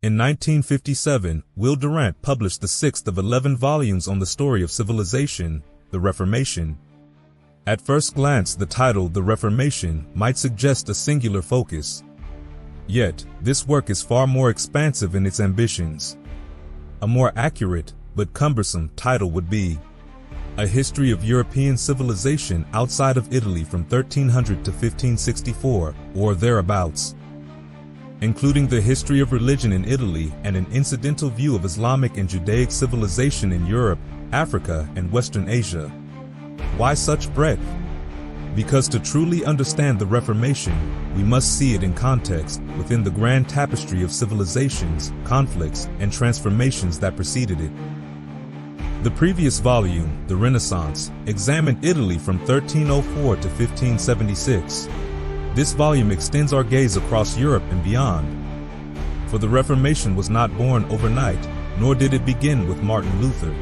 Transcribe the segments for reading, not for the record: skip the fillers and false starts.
In 1957, Will Durant published the sixth of 11 volumes on the story of civilization, the Reformation. At first glance, the title, The Reformation, might suggest a singular focus. Yet, this work is far more expansive in its ambitions. A more accurate, but cumbersome, title would be A History of European Civilization Outside of Italy from 1300 to 1564, or thereabouts, including the history of religion in Italy and an incidental view of Islamic and Judaic civilization in Europe, Africa, and Western Asia. Why such breadth? Because to truly understand the Reformation, we must see it in context, within the grand tapestry of civilizations, conflicts, and transformations that preceded it. The previous volume, The Renaissance, examined Italy from 1304 to 1576. This volume extends our gaze across Europe and beyond. For the Reformation was not born overnight, nor did it begin with Martin Luther.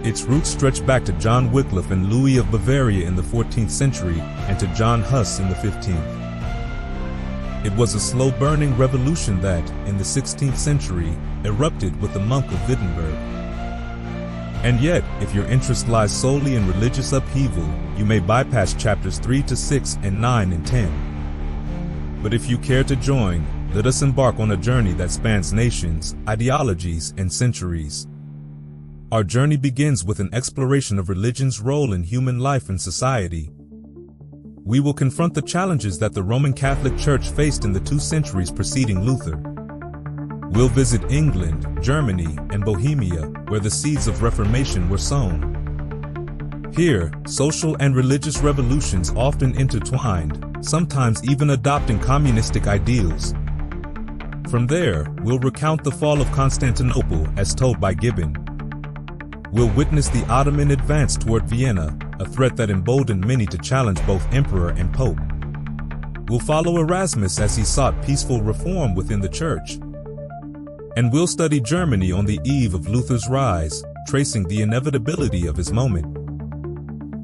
Its roots stretch back to John Wyclif and Louis of Bavaria in the 14th century and to John Huss in the 15th. It was a slow-burning revolution that, in the 16th century, erupted with the monk of Wittenberg. And yet, if your interest lies solely in religious upheaval, you may bypass chapters 3 to 6 and 9 and 10. But if you care to join, let us embark on a journey that spans nations, ideologies, and centuries. Our journey begins with an exploration of religion's role in human life and society. We will confront the challenges that the Roman Catholic Church faced in the 2 centuries preceding Luther. We'll visit England, Germany, and Bohemia, where the seeds of Reformation were sown. Here, social and religious revolutions often intertwined, sometimes even adopting communistic ideals. From there, we'll recount the fall of Constantinople as told by Gibbon. We'll witness the Ottoman advance toward Vienna, a threat that emboldened many to challenge both emperor and pope. We'll follow Erasmus as he sought peaceful reform within the church. And we'll study Germany on the eve of Luther's rise, tracing the inevitability of his moment.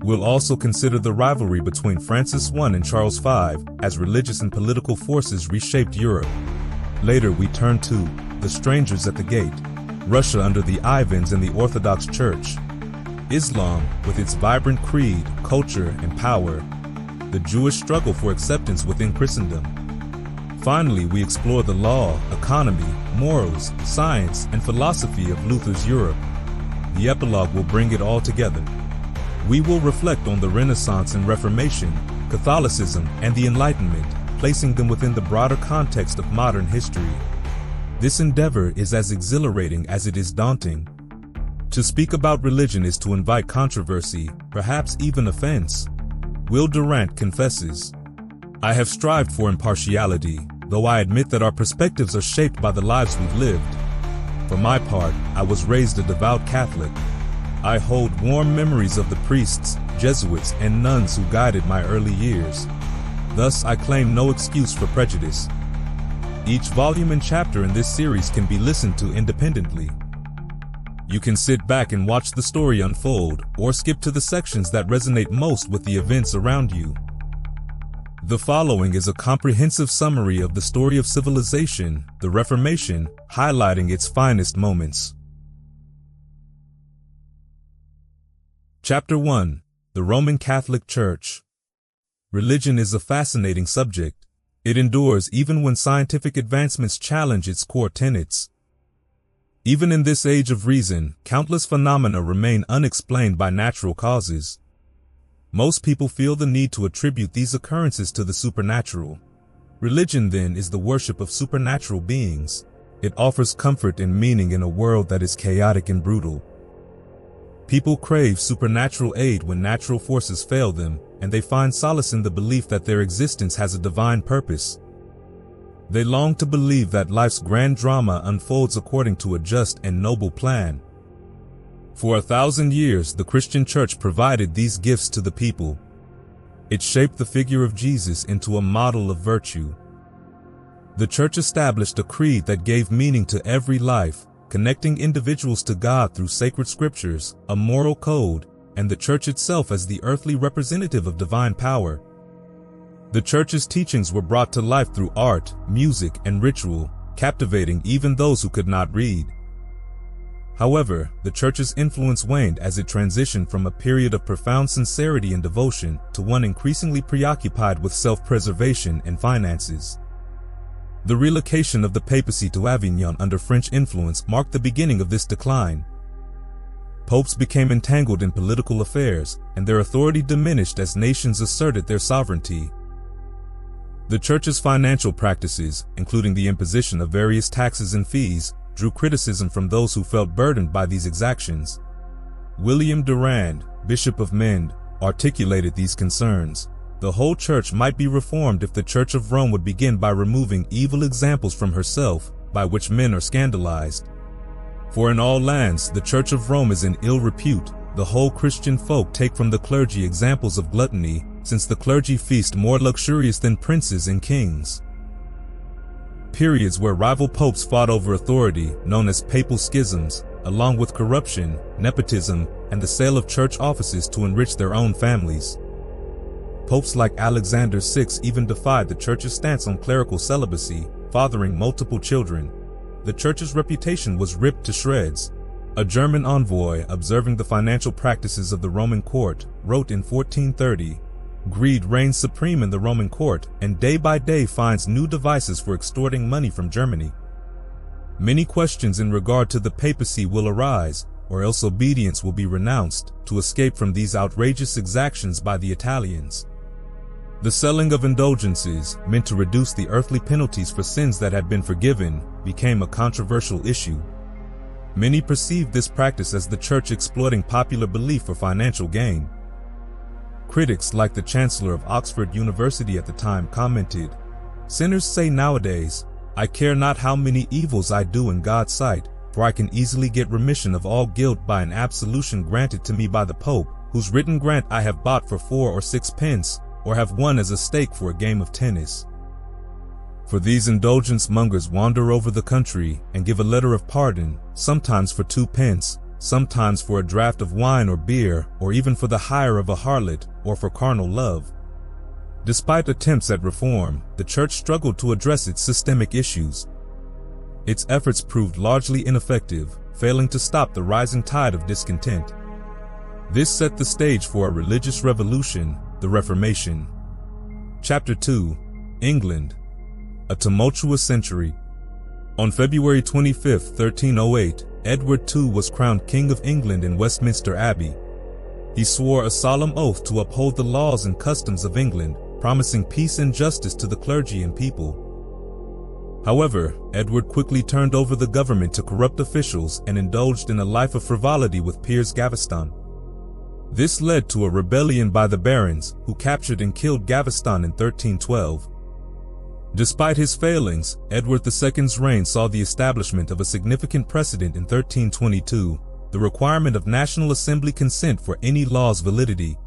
We'll also consider the rivalry between Francis I and Charles V as religious and political forces reshaped Europe. Later we turn to the strangers at the gate, Russia under the Ivans and the Orthodox Church, Islam with its vibrant creed, culture, and power, the Jewish struggle for acceptance within Christendom. Finally, we explore the law, economy, morals, science, and philosophy of Luther's Europe. The epilogue will bring it all together. We will reflect on the Renaissance and Reformation, Catholicism, and the Enlightenment, placing them within the broader context of modern history. This endeavor is as exhilarating as it is daunting. To speak about religion is to invite controversy, perhaps even offense. Will Durant confesses, "I have strived for impartiality, though I admit that our perspectives are shaped by the lives we've lived. For my part, I was raised a devout Catholic. I hold warm memories of the priests, Jesuits, and nuns who guided my early years. Thus, I claim no excuse for prejudice." Each volume and chapter in this series can be listened to independently. You can sit back and watch the story unfold, or skip to the sections that resonate most with the events around you. The following is a comprehensive summary of the story of civilization, the Reformation, highlighting its finest moments. Chapter 1. The Roman Catholic Church. Religion is a fascinating subject. It endures even when scientific advancements challenge its core tenets. Even in this age of reason, countless phenomena remain unexplained by natural causes. Most people feel the need to attribute these occurrences to the supernatural. Religion, then, is the worship of supernatural beings. It offers comfort and meaning in a world that is chaotic and brutal. People crave supernatural aid when natural forces fail them, and they find solace in the belief that their existence has a divine purpose. They long to believe that life's grand drama unfolds according to a just and noble plan. For 1,000 years, the Christian Church provided these gifts to the people. It shaped the figure of Jesus into a model of virtue. The Church established a creed that gave meaning to every life, connecting individuals to God through sacred scriptures, a moral code, and the Church itself as the earthly representative of divine power. The Church's teachings were brought to life through art, music, and ritual, captivating even those who could not read. However, the Church's influence waned as it transitioned from a period of profound sincerity and devotion to one increasingly preoccupied with self-preservation and finances. The relocation of the papacy to Avignon under French influence marked the beginning of this decline. Popes became entangled in political affairs, and their authority diminished as nations asserted their sovereignty. The Church's financial practices, including the imposition of various taxes and fees, drew criticism from those who felt burdened by these exactions. Will Durant, Bishop of Mende, articulated these concerns. The whole Church might be reformed if the Church of Rome would begin by removing evil examples from herself, by which men are scandalized. For in all lands the Church of Rome is in ill repute. The whole Christian folk take from the clergy examples of gluttony, since the clergy feast more luxurious than princes and kings. Periods where rival popes fought over authority, known as papal schisms, along with corruption, nepotism, and the sale of church offices to enrich their own families. Popes like Alexander VI even defied the Church's stance on clerical celibacy, fathering multiple children. The Church's reputation was ripped to shreds. A German envoy, observing the financial practices of the Roman court, wrote in 1430, "Greed reigns supreme in the Roman court, and day by day finds new devices for extorting money from Germany. Many questions in regard to the papacy will arise, or else obedience will be renounced, to escape from these outrageous exactions by the Italians." The selling of indulgences, meant to reduce the earthly penalties for sins that had been forgiven, became a controversial issue. Many perceived this practice as the Church exploiting popular belief for financial gain. Critics like the Chancellor of Oxford University at the time commented, "Sinners say nowadays, 'I care not how many evils I do in God's sight, for I can easily get remission of all guilt by an absolution granted to me by the Pope, whose written grant I have bought for 4 or 6 pence, or have won as a stake for a game of tennis.' For these indulgence mongers wander over the country and give a letter of pardon, sometimes for 2 pence, sometimes for a draught of wine or beer, or even for the hire of a harlot, or for carnal love." Despite attempts at reform, the Church struggled to address its systemic issues. Its efforts proved largely ineffective, failing to stop the rising tide of discontent. This set the stage for a religious revolution, the Reformation. Chapter 2. England. A tumultuous century. On February 25, 1308, Edward II was crowned King of England in Westminster Abbey. He swore a solemn oath to uphold the laws and customs of England, promising peace and justice to the clergy and people. However, Edward quickly turned over the government to corrupt officials and indulged in a life of frivolity with Piers Gaveston. This led to a rebellion by the barons, who captured and killed Gaveston in 1312. Despite his failings, Edward II's reign saw the establishment of a significant precedent in 1322, the requirement of National Assembly consent for any law's validity.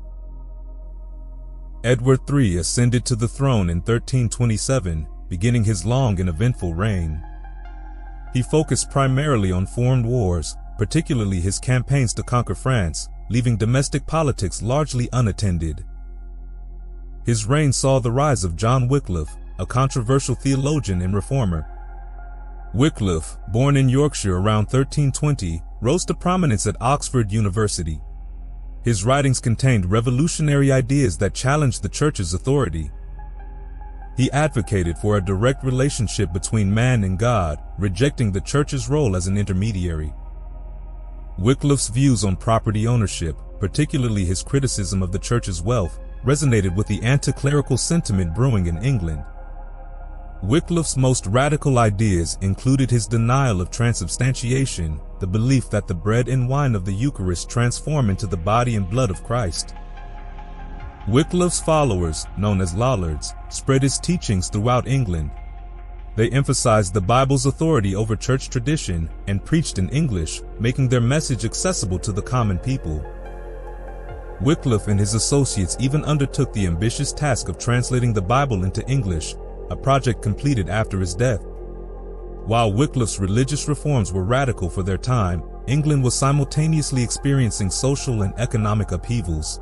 Edward III ascended to the throne in 1327, beginning his long and eventful reign. He focused primarily on foreign wars, particularly his campaigns to conquer France, leaving domestic politics largely unattended. His reign saw the rise of John Wyclif, a controversial theologian and reformer. Wyclif, born in Yorkshire around 1320, rose to prominence at Oxford University. His writings contained revolutionary ideas that challenged the Church's authority. He advocated for a direct relationship between man and God, rejecting the Church's role as an intermediary. Wyclif's views on property ownership, particularly his criticism of the Church's wealth, resonated with the anti-clerical sentiment brewing in England. Wyclif's most radical ideas included his denial of transubstantiation, the belief that the bread and wine of the Eucharist transform into the body and blood of Christ. Wyclif's followers, known as Lollards, spread his teachings throughout England. They emphasized the Bible's authority over church tradition and preached in English, making their message accessible to the common people. Wyclif and his associates even undertook the ambitious task of translating the Bible into English, a project completed after his death. While Wyclif's religious reforms were radical for their time, England was simultaneously experiencing social and economic upheavals.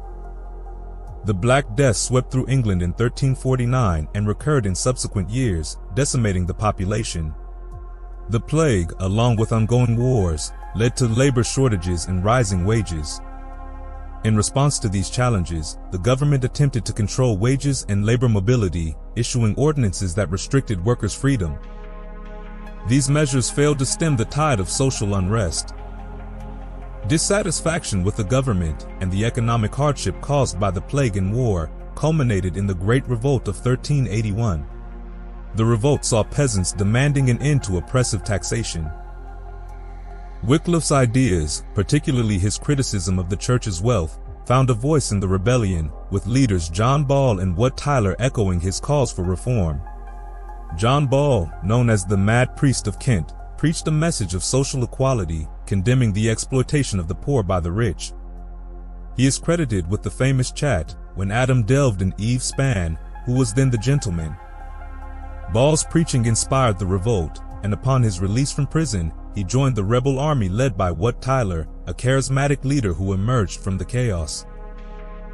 The Black Death swept through England in 1349 and recurred in subsequent years, decimating the population. The plague, along with ongoing wars, led to labor shortages and rising wages. In response to these challenges, the government attempted to control wages and labor mobility, issuing ordinances that restricted workers' freedom. These measures failed to stem the tide of social unrest. Dissatisfaction with the government and the economic hardship caused by the plague and war culminated in the Great Revolt of 1381. The revolt saw peasants demanding an end to oppressive taxation. Wyclif's ideas, particularly his criticism of the church's wealth, found a voice in the rebellion, with leaders John Ball and Wat Tyler echoing his calls for reform. John Ball, known as the Mad Priest of Kent, preached a message of social equality, condemning the exploitation of the poor by the rich. He is credited with the famous chat, "When Adam delved in Eve's span, who was then the gentleman?" Ball's preaching inspired the revolt, and upon his release from prison, he joined the rebel army led by Wat Tyler, a charismatic leader who emerged from the chaos.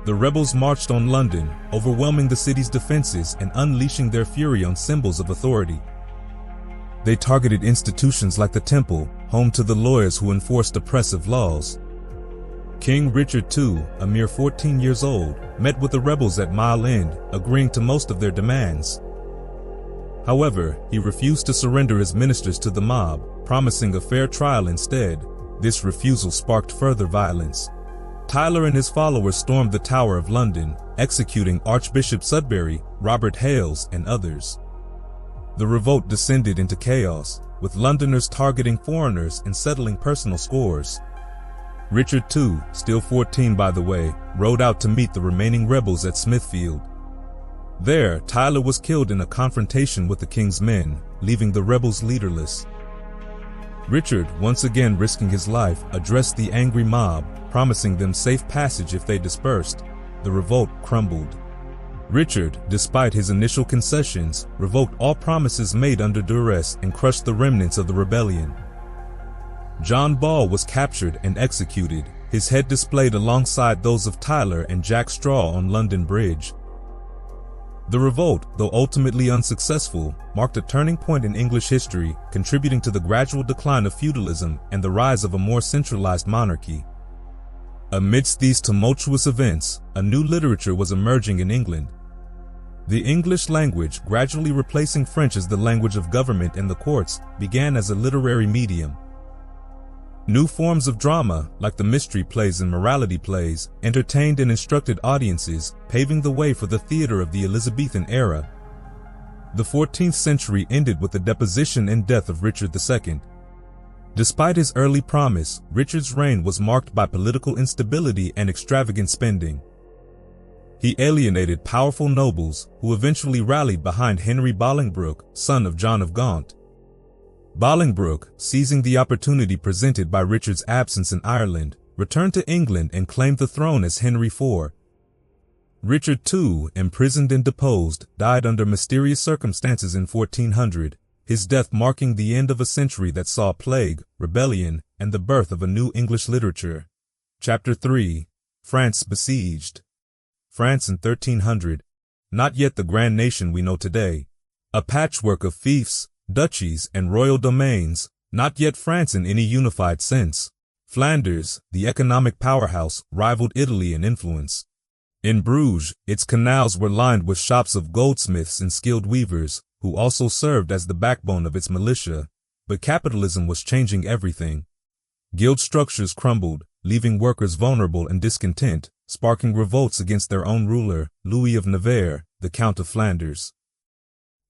The rebels marched on London, overwhelming the city's defenses and unleashing their fury on symbols of authority. They targeted institutions like the temple, home to the lawyers who enforced oppressive laws. King Richard II, a mere 14 years old, met with the rebels at Mile End, agreeing to most of their demands. However, he refused to surrender his ministers to the mob, promising a fair trial instead. This refusal sparked further violence. Tyler and his followers stormed the Tower of London, executing Archbishop Sudbury, Robert Hales, and others. The revolt descended into chaos, with Londoners targeting foreigners and settling personal scores. Richard II, still 14 by the way, rode out to meet the remaining rebels at Smithfield. There, Tyler was killed in a confrontation with the king's men, leaving the rebels leaderless. Richard, once again risking his life, addressed the angry mob, promising them safe passage if they dispersed. The revolt crumbled. Richard, despite his initial concessions, revoked all promises made under duress and crushed the remnants of the rebellion. John Ball was captured and executed, his head displayed alongside those of Tyler and Jack Straw on London Bridge. The revolt, though ultimately unsuccessful, marked a turning point in English history, contributing to the gradual decline of feudalism and the rise of a more centralized monarchy. Amidst these tumultuous events, a new literature was emerging in England. The English language, gradually replacing French as the language of government and the courts, began as a literary medium. New forms of drama, like the mystery plays and morality plays, entertained and instructed audiences, paving the way for the theater of the Elizabethan era. The 14th century ended with the deposition and death of Richard II. Despite his early promise, Richard's reign was marked by political instability and extravagant spending. He alienated powerful nobles, who eventually rallied behind Henry Bolingbroke, son of John of Gaunt. Bolingbroke, seizing the opportunity presented by Richard's absence in Ireland, returned to England and claimed the throne as Henry IV. Richard II, imprisoned and deposed, died under mysterious circumstances in 1400, his death marking the end of a century that saw plague, rebellion, and the birth of a new English literature. Chapter 3. France Besieged. France in 1300. Not yet the grand nation we know today. A patchwork of fiefs, duchies, and royal domains, not yet France in any unified sense. Flanders, the economic powerhouse, rivaled Italy in influence. In Bruges, its canals were lined with shops of goldsmiths and skilled weavers, who also served as the backbone of its militia. But capitalism was changing everything. Guild structures crumbled, leaving workers vulnerable and discontent, sparking revolts against their own ruler, Louis of Nevers, the Count of Flanders.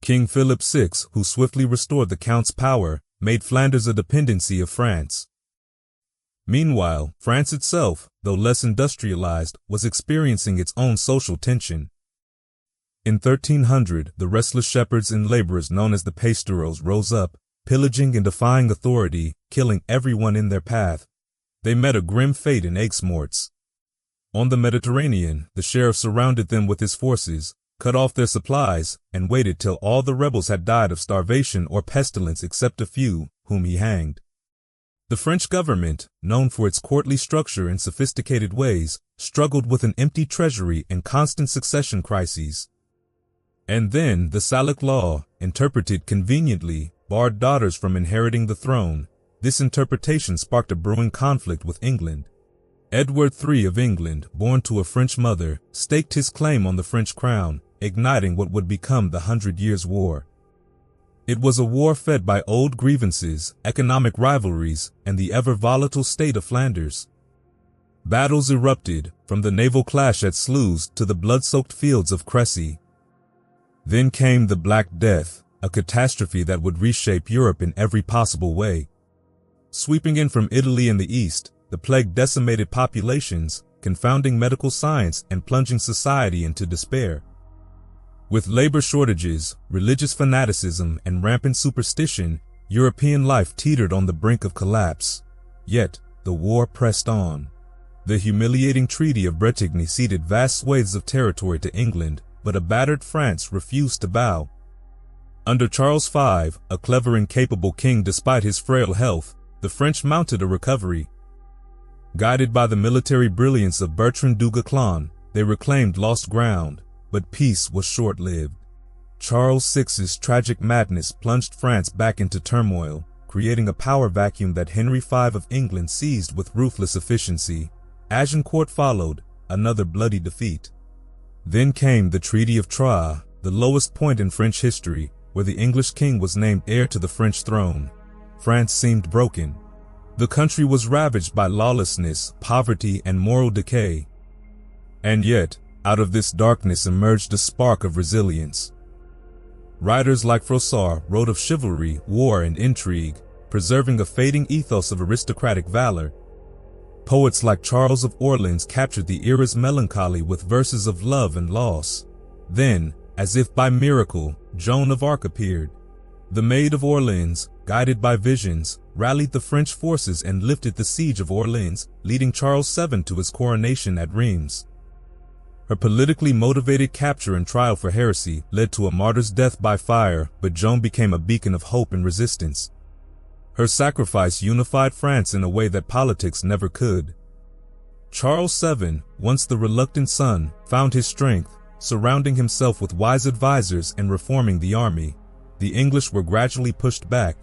King Philip VI, who swiftly restored the Count's power, made Flanders a dependency of France. Meanwhile, France itself, though less industrialized, was experiencing its own social tension. In 1300, the restless shepherds and laborers known as the pastorals rose up, pillaging and defying authority, killing everyone in their path. They met a grim fate in Aix-Mortes. On the Mediterranean, the sheriff surrounded them with his forces, cut off their supplies, and waited till all the rebels had died of starvation or pestilence except a few, whom he hanged. The French government, known for its courtly structure and sophisticated ways, struggled with an empty treasury and constant succession crises. And then the Salic law, interpreted conveniently, barred daughters from inheriting the throne. This interpretation sparked a brewing conflict with England. Edward III of England, born to a French mother, staked his claim on the French crown, igniting what would become the 100 Years' War. It was a war fed by old grievances, economic rivalries, and the ever-volatile state of Flanders. Battles erupted, from the naval clash at Sluys to the blood-soaked fields of Crécy. Then came the Black Death, a catastrophe that would reshape Europe in every possible way. Sweeping in from Italy in the east, the plague decimated populations, confounding medical science and plunging society into despair. With labor shortages, religious fanaticism, and rampant superstition, European life teetered on the brink of collapse. Yet, the war pressed on. The humiliating Treaty of Bretigny ceded vast swathes of territory to England, but a battered France refused to bow. Under Charles V, a clever and capable king despite his frail health, the French mounted a recovery. Guided by the military brilliance of Bertrand du Guesclin, they reclaimed lost ground, but peace was short-lived. Charles VI's tragic madness plunged France back into turmoil, creating a power vacuum that Henry V of England seized with ruthless efficiency. Agincourt followed, another bloody defeat. Then came the Treaty of Troyes, the lowest point in French history, where the English king was named heir to the French throne. France seemed broken. The country was ravaged by lawlessness, poverty, and moral decay. And yet, out of this darkness emerged a spark of resilience. Writers like Froissart wrote of chivalry, war, and intrigue, preserving a fading ethos of aristocratic valor. Poets like Charles of Orleans captured the era's melancholy with verses of love and loss. Then, as if by miracle, Joan of Arc appeared. The Maid of Orleans, guided by visions, rallied the French forces and lifted the siege of Orleans, leading Charles VII to his coronation at Reims. Her politically motivated capture and trial for heresy led to a martyr's death by fire, but Joan became a beacon of hope and resistance. Her sacrifice unified France in a way that politics never could. Charles VII, once the reluctant son, found his strength, surrounding himself with wise advisors and reforming the army. The English were gradually pushed back,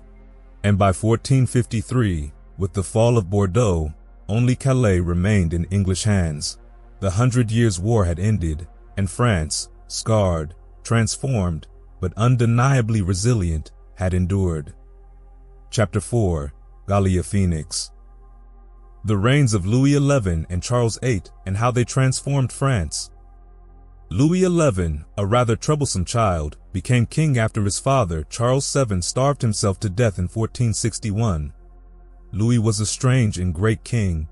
and by 1453, with the fall of Bordeaux, only Calais remained in English hands. The 100 Years' War had ended, and France, scarred, transformed, but undeniably resilient, had endured. Chapter 4. Gallia Phoenix. The reigns of Louis XI and Charles VIII and how they transformed France. Louis XI, a rather troublesome child, became king after his father, Charles VII, starved himself to death in 1461. Louis was a strange and great king.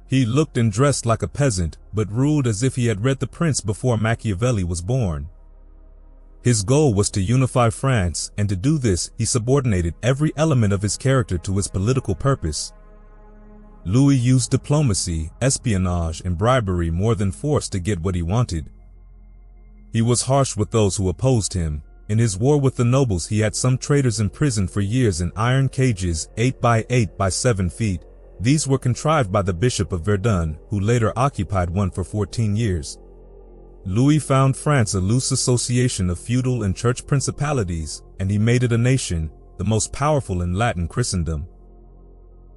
He looked and dressed like a peasant, but ruled as if he had read The Prince before Machiavelli was born. His goal was to unify France, and to do this, he subordinated every element of his character to his political purpose. Louis used diplomacy, espionage, and bribery more than force to get what he wanted. He was harsh with those who opposed him. In his war with the nobles, he had some traitors imprisoned for years in iron cages 8 by 8 by 7 feet. These were contrived by the Bishop of Verdun, who later occupied one for 14 years. Louis found France a loose association of feudal and church principalities, and he made it a nation, the most powerful in Latin Christendom.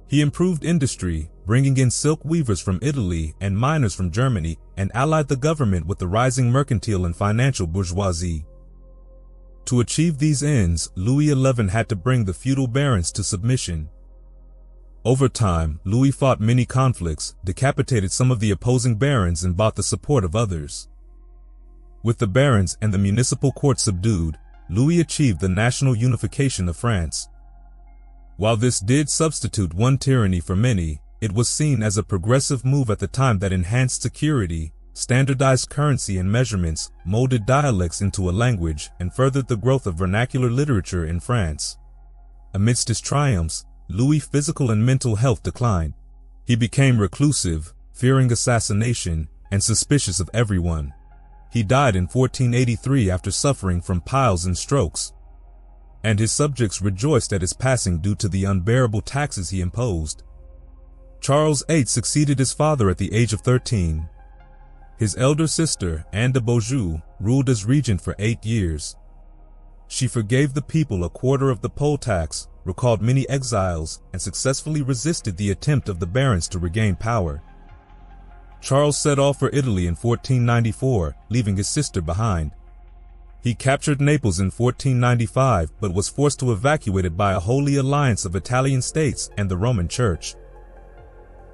He improved industry, bringing in silk weavers from Italy and miners from Germany, and allied the government with the rising mercantile and financial bourgeoisie. To achieve these ends, Louis XI had to bring the feudal barons to submission. Over time, Louis fought many conflicts, decapitated some of the opposing barons, and bought the support of others. With the barons and the municipal court subdued, Louis achieved the national unification of France. While this did substitute one tyranny for many, it was seen as a progressive move at the time that enhanced security, standardized currency and measurements, molded dialects into a language, and furthered the growth of vernacular literature in France. Amidst his triumphs, Louis' physical and mental health declined. He became reclusive, fearing assassination, and suspicious of everyone. He died in 1483 after suffering from piles and strokes, and his subjects rejoiced at his passing due to the unbearable taxes he imposed. Charles VIII succeeded his father at the age of 13. His elder sister, Anne de Beaujeu, ruled as regent for 8 years. She forgave the people a quarter of the poll tax, recalled many exiles, and successfully resisted the attempt of the barons to regain power. Charles set off for Italy in 1494, leaving his sister behind. He captured Naples in 1495, but was forced to evacuate it by a holy alliance of Italian states and the Roman Church.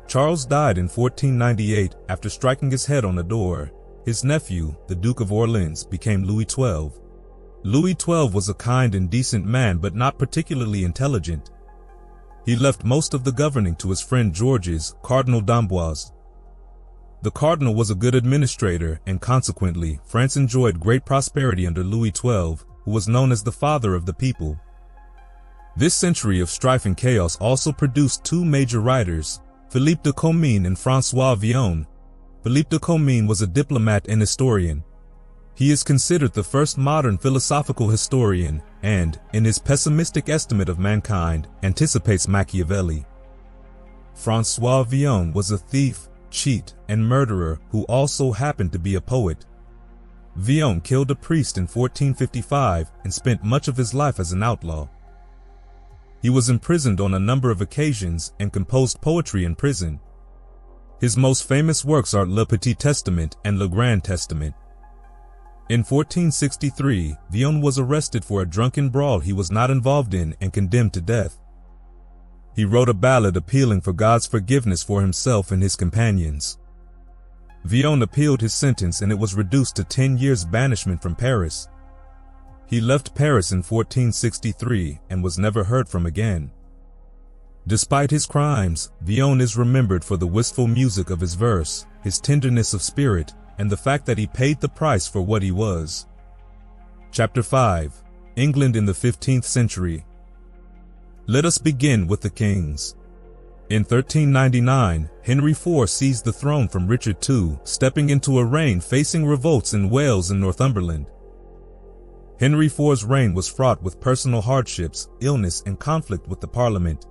Charles died in 1498 after striking his head on a door. His nephew, the Duke of Orleans, became Louis XII. Louis XII was a kind and decent man, but not particularly intelligent. He left most of the governing to his friend Georges, Cardinal d'Amboise. The Cardinal was a good administrator, and consequently, France enjoyed great prosperity under Louis XII, who was known as the father of the people. This century of strife and chaos also produced two major writers, Philippe de Comines and François Villon. Philippe de Comines was a diplomat and historian. He is considered the first modern philosophical historian, and, in his pessimistic estimate of mankind, anticipates Machiavelli. François Villon was a thief, cheat, and murderer who also happened to be a poet. Villon killed a priest in 1455 and spent much of his life as an outlaw. He was imprisoned on a number of occasions and composed poetry in prison. His most famous works are Le Petit Testament and Le Grand Testament. In 1463, Villon was arrested for a drunken brawl he was not involved in and condemned to death. He wrote a ballad appealing for God's forgiveness for himself and his companions. Villon appealed his sentence and it was reduced to 10 years banishment from Paris. He left Paris in 1463 and was never heard from again. Despite his crimes, Villon is remembered for the wistful music of his verse, his tenderness of spirit, and the fact that he paid the price for what he was. Chapter 5. England in the 15th Century. Let us begin with the kings. In 1399, Henry IV seized the throne from Richard II, stepping into a reign facing revolts in Wales and Northumberland. Henry IV's reign was fraught with personal hardships, illness, and conflict with the Parliament.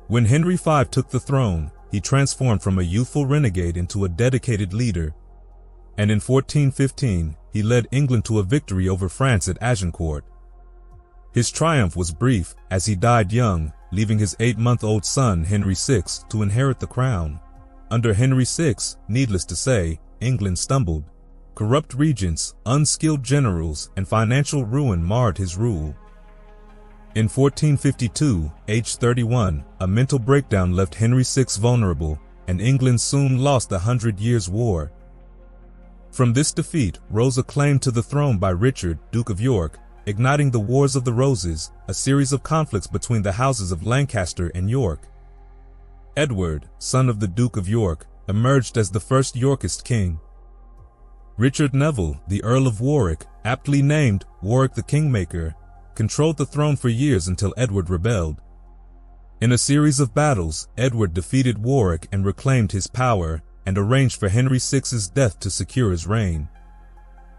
When Henry V took the throne, he transformed from a youthful renegade into a dedicated leader. And in 1415, he led England to a victory over France at Agincourt. His triumph was brief, as he died young, leaving his 8-month-old son Henry VI to inherit the crown. Under Henry VI, needless to say, England stumbled. Corrupt regents, unskilled generals, and financial ruin marred his rule. In 1452, aged 31, a mental breakdown left Henry VI vulnerable, and England soon lost the 100 Years' War. From this defeat rose a claim to the throne by Richard, Duke of York, igniting the Wars of the Roses, a series of conflicts between the houses of Lancaster and York. Edward, son of the Duke of York, emerged as the first Yorkist king. Richard Neville, the Earl of Warwick, aptly named Warwick the Kingmaker, controlled the throne for years until Edward rebelled. In a series of battles, Edward defeated Warwick and reclaimed his power, and arranged for Henry VI's death to secure his reign.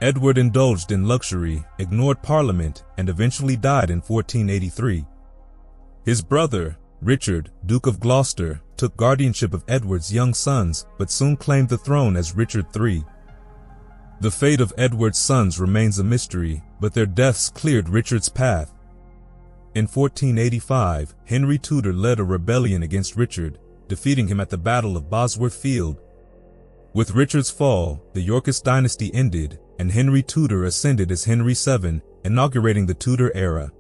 Edward indulged in luxury, ignored Parliament, and eventually died in 1483. His brother, Richard, Duke of Gloucester, took guardianship of Edward's young sons, but soon claimed the throne as Richard III. The fate of Edward's sons remains a mystery, but their deaths cleared Richard's path. In 1485, Henry Tudor led a rebellion against Richard, defeating him at the Battle of Bosworth Field. With Richard's fall, the Yorkist dynasty ended, and Henry Tudor ascended as Henry VII, inaugurating the Tudor era.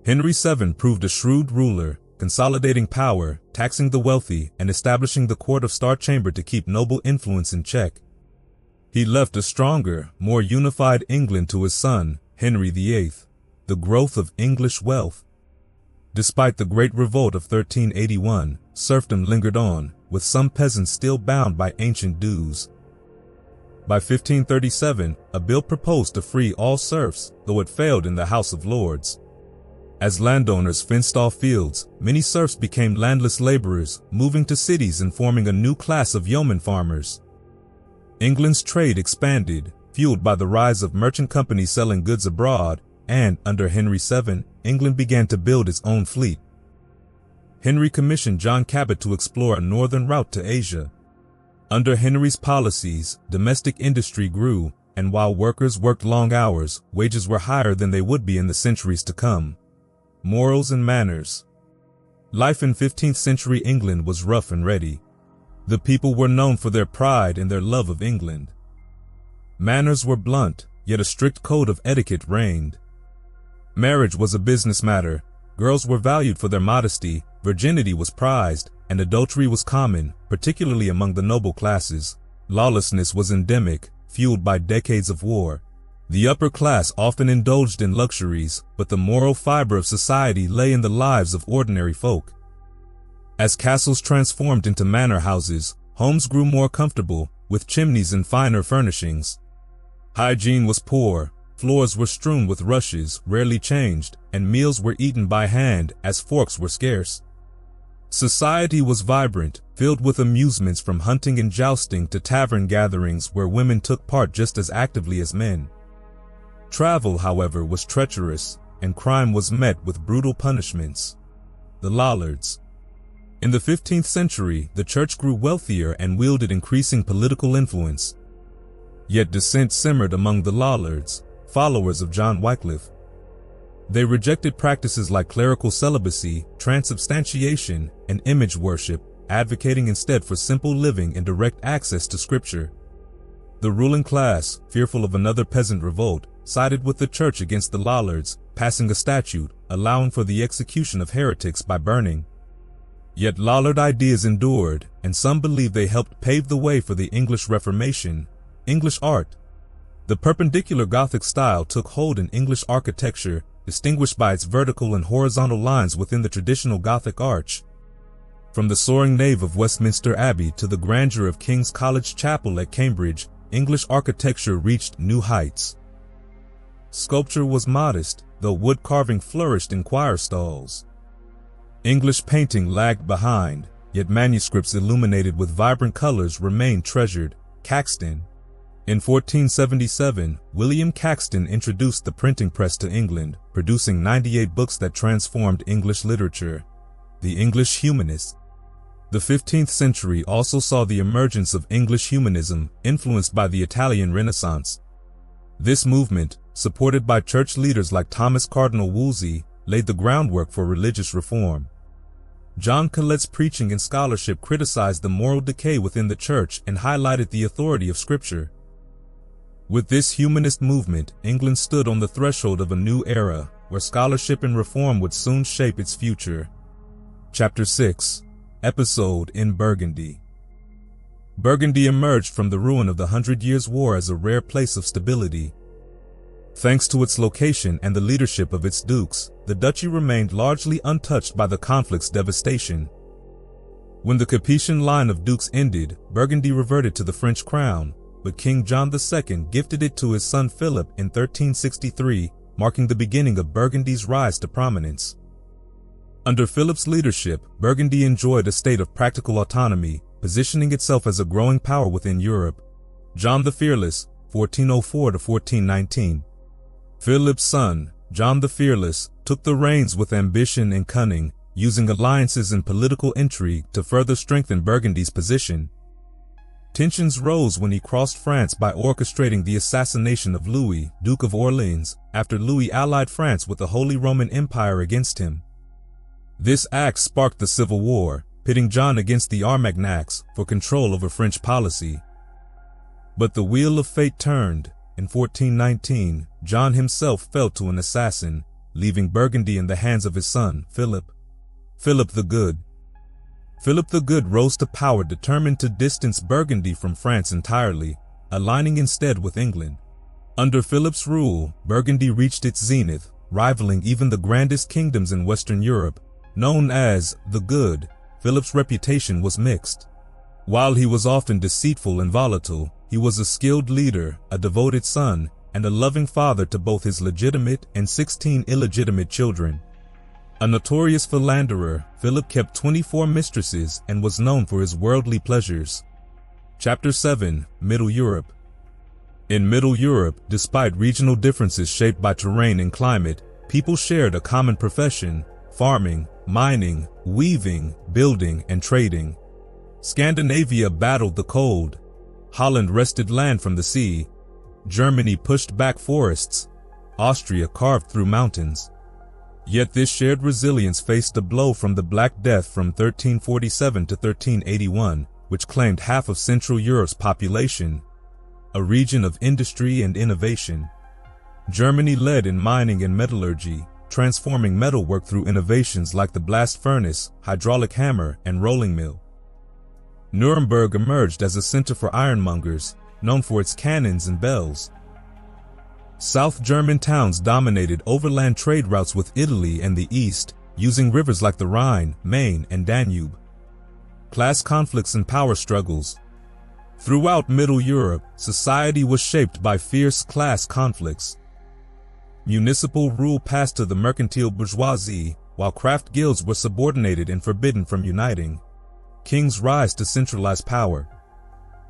Henry VII proved a shrewd ruler, consolidating power, taxing the wealthy, and establishing the Court of Star Chamber to keep noble influence in check. He left a stronger, more unified England to his son, Henry VIII, the growth of English wealth. Despite the Great Revolt of 1381, serfdom lingered on, with some peasants still bound by ancient dues. By 1537, a bill proposed to free all serfs, though it failed in the House of Lords. As landowners fenced off fields, many serfs became landless laborers, moving to cities and forming a new class of yeoman farmers. England's trade expanded, fueled by the rise of merchant companies selling goods abroad, and, under Henry VII, England began to build its own fleet. Henry commissioned John Cabot to explore a northern route to Asia. Under Henry's policies, domestic industry grew, and while workers worked long hours, wages were higher than they would be in the centuries to come. Morals and manners. Life in 15th century England was rough and ready. The people were known for their pride and their love of England. Manners were blunt, yet a strict code of etiquette reigned. Marriage was a business matter. Girls were valued for their modesty, virginity was prized, and adultery was common, particularly among the noble classes. Lawlessness was endemic, fueled by decades of war. The upper class often indulged in luxuries, but the moral fiber of society lay in the lives of ordinary folk. As castles transformed into manor houses, homes grew more comfortable, with chimneys and finer furnishings. Hygiene was poor, floors were strewn with rushes, rarely changed, and meals were eaten by hand as forks were scarce. Society was vibrant, filled with amusements from hunting and jousting to tavern gatherings where women took part just as actively as men. Travel, however, was treacherous, and crime was met with brutal punishments. The Lollards. In the 15th century, the church grew wealthier and wielded increasing political influence. Yet dissent simmered among the Lollards, followers of John Wyclif. They rejected practices like clerical celibacy, transubstantiation, and image worship, advocating instead for simple living and direct access to scripture. The ruling class, fearful of another peasant revolt, sided with the church against the Lollards, passing a statute allowing for the execution of heretics by burning. Yet Lollard ideas endured, and some believe they helped pave the way for the English Reformation. English art. The perpendicular Gothic style took hold in English architecture, distinguished by its vertical and horizontal lines within the traditional Gothic arch. From the soaring nave of Westminster Abbey to the grandeur of King's College Chapel at Cambridge, English architecture reached new heights. Sculpture was modest, though wood carving flourished in choir stalls. English painting lagged behind, yet manuscripts illuminated with vibrant colors remained treasured. Caxton. In 1477, William Caxton introduced the printing press to England, producing 98 books that transformed English literature. The English Humanists. The 15th century also saw the emergence of English humanism, influenced by the Italian Renaissance. This movement, supported by church leaders like Thomas Cardinal Wolsey, laid the groundwork for religious reform. John Colet's preaching and scholarship criticized the moral decay within the church and highlighted the authority of Scripture. With this humanist movement, England stood on the threshold of a new era, where scholarship and reform would soon shape its future. Chapter 6. Episode in Burgundy. Burgundy emerged from the ruin of the 100 Years' War as a rare place of stability. Thanks to its location and the leadership of its dukes, the duchy remained largely untouched by the conflict's devastation. When the Capetian line of dukes ended, Burgundy reverted to the French crown, but King John II gifted it to his son Philip in 1363, marking the beginning of Burgundy's rise to prominence. Under Philip's leadership, Burgundy enjoyed a state of practical autonomy, positioning itself as a growing power within Europe. John the Fearless, 1404 to 1419. Philip's son, John the Fearless, took the reins with ambition and cunning, using alliances and political intrigue to further strengthen Burgundy's position. Tensions rose when he crossed France by orchestrating the assassination of Louis, Duke of Orleans, after Louis allied France with the Holy Roman Empire against him. This act sparked the Civil War, pitting John against the Armagnacs for control over French policy. But the wheel of fate turned. In 1419, John himself fell to an assassin, leaving Burgundy in the hands of his son, Philip. Philip the Good. Philip the Good rose to power determined to distance Burgundy from France entirely, aligning instead with England. Under Philip's rule, Burgundy reached its zenith, rivaling even the grandest kingdoms in Western Europe. Known as the Good, Philip's reputation was mixed. While he was often deceitful and volatile, he was a skilled leader, a devoted son, and a loving father to both his legitimate and 16 illegitimate children. A notorious philanderer, Philip kept 24 mistresses and was known for his worldly pleasures. Chapter 7. Middle Europe. In Middle Europe, despite regional differences shaped by terrain and climate, people shared a common profession: farming, mining, weaving, building, and trading. Scandinavia battled the cold. Holland wrested land from the sea. Germany pushed back forests. Austria carved through mountains. Yet this shared resilience faced a blow from the Black Death from 1347 to 1381, which claimed half of Central Europe's population, a region of industry and innovation. Germany led in mining and metallurgy, transforming metalwork through innovations like the blast furnace, hydraulic hammer, and rolling mill. Nuremberg emerged as a center for ironmongers, known for its cannons and bells. South German towns dominated overland trade routes with Italy and the East, using rivers like the Rhine, Main, and Danube. Class conflicts and power struggles. Throughout Middle Europe, society was shaped by fierce class conflicts. Municipal rule passed to the mercantile bourgeoisie, while craft guilds were subordinated and forbidden from uniting. Kings rise to centralize power.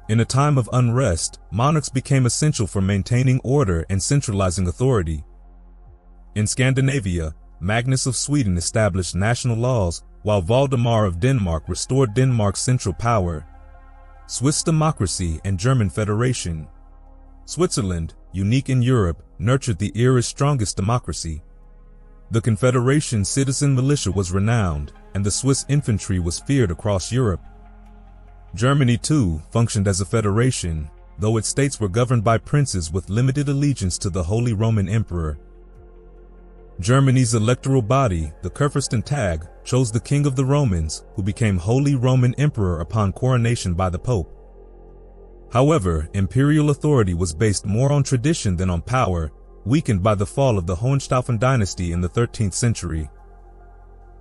In a time of unrest, monarchs became essential for maintaining order and centralizing authority. In Scandinavia, Magnus of Sweden established national laws, while Valdemar of Denmark restored Denmark's central power. Swiss democracy and German federation. Switzerland, unique in Europe, nurtured the era's strongest democracy. The Confederation citizen militia was renowned, and the Swiss infantry was feared across Europe. Germany, too, functioned as a federation, though its states were governed by princes with limited allegiance to the Holy Roman Emperor. Germany's electoral body, the Kurfürstentag, chose the King of the Romans, who became Holy Roman Emperor upon coronation by the Pope. However, imperial authority was based more on tradition than on power, weakened by the fall of the Hohenstaufen dynasty in the 13th century.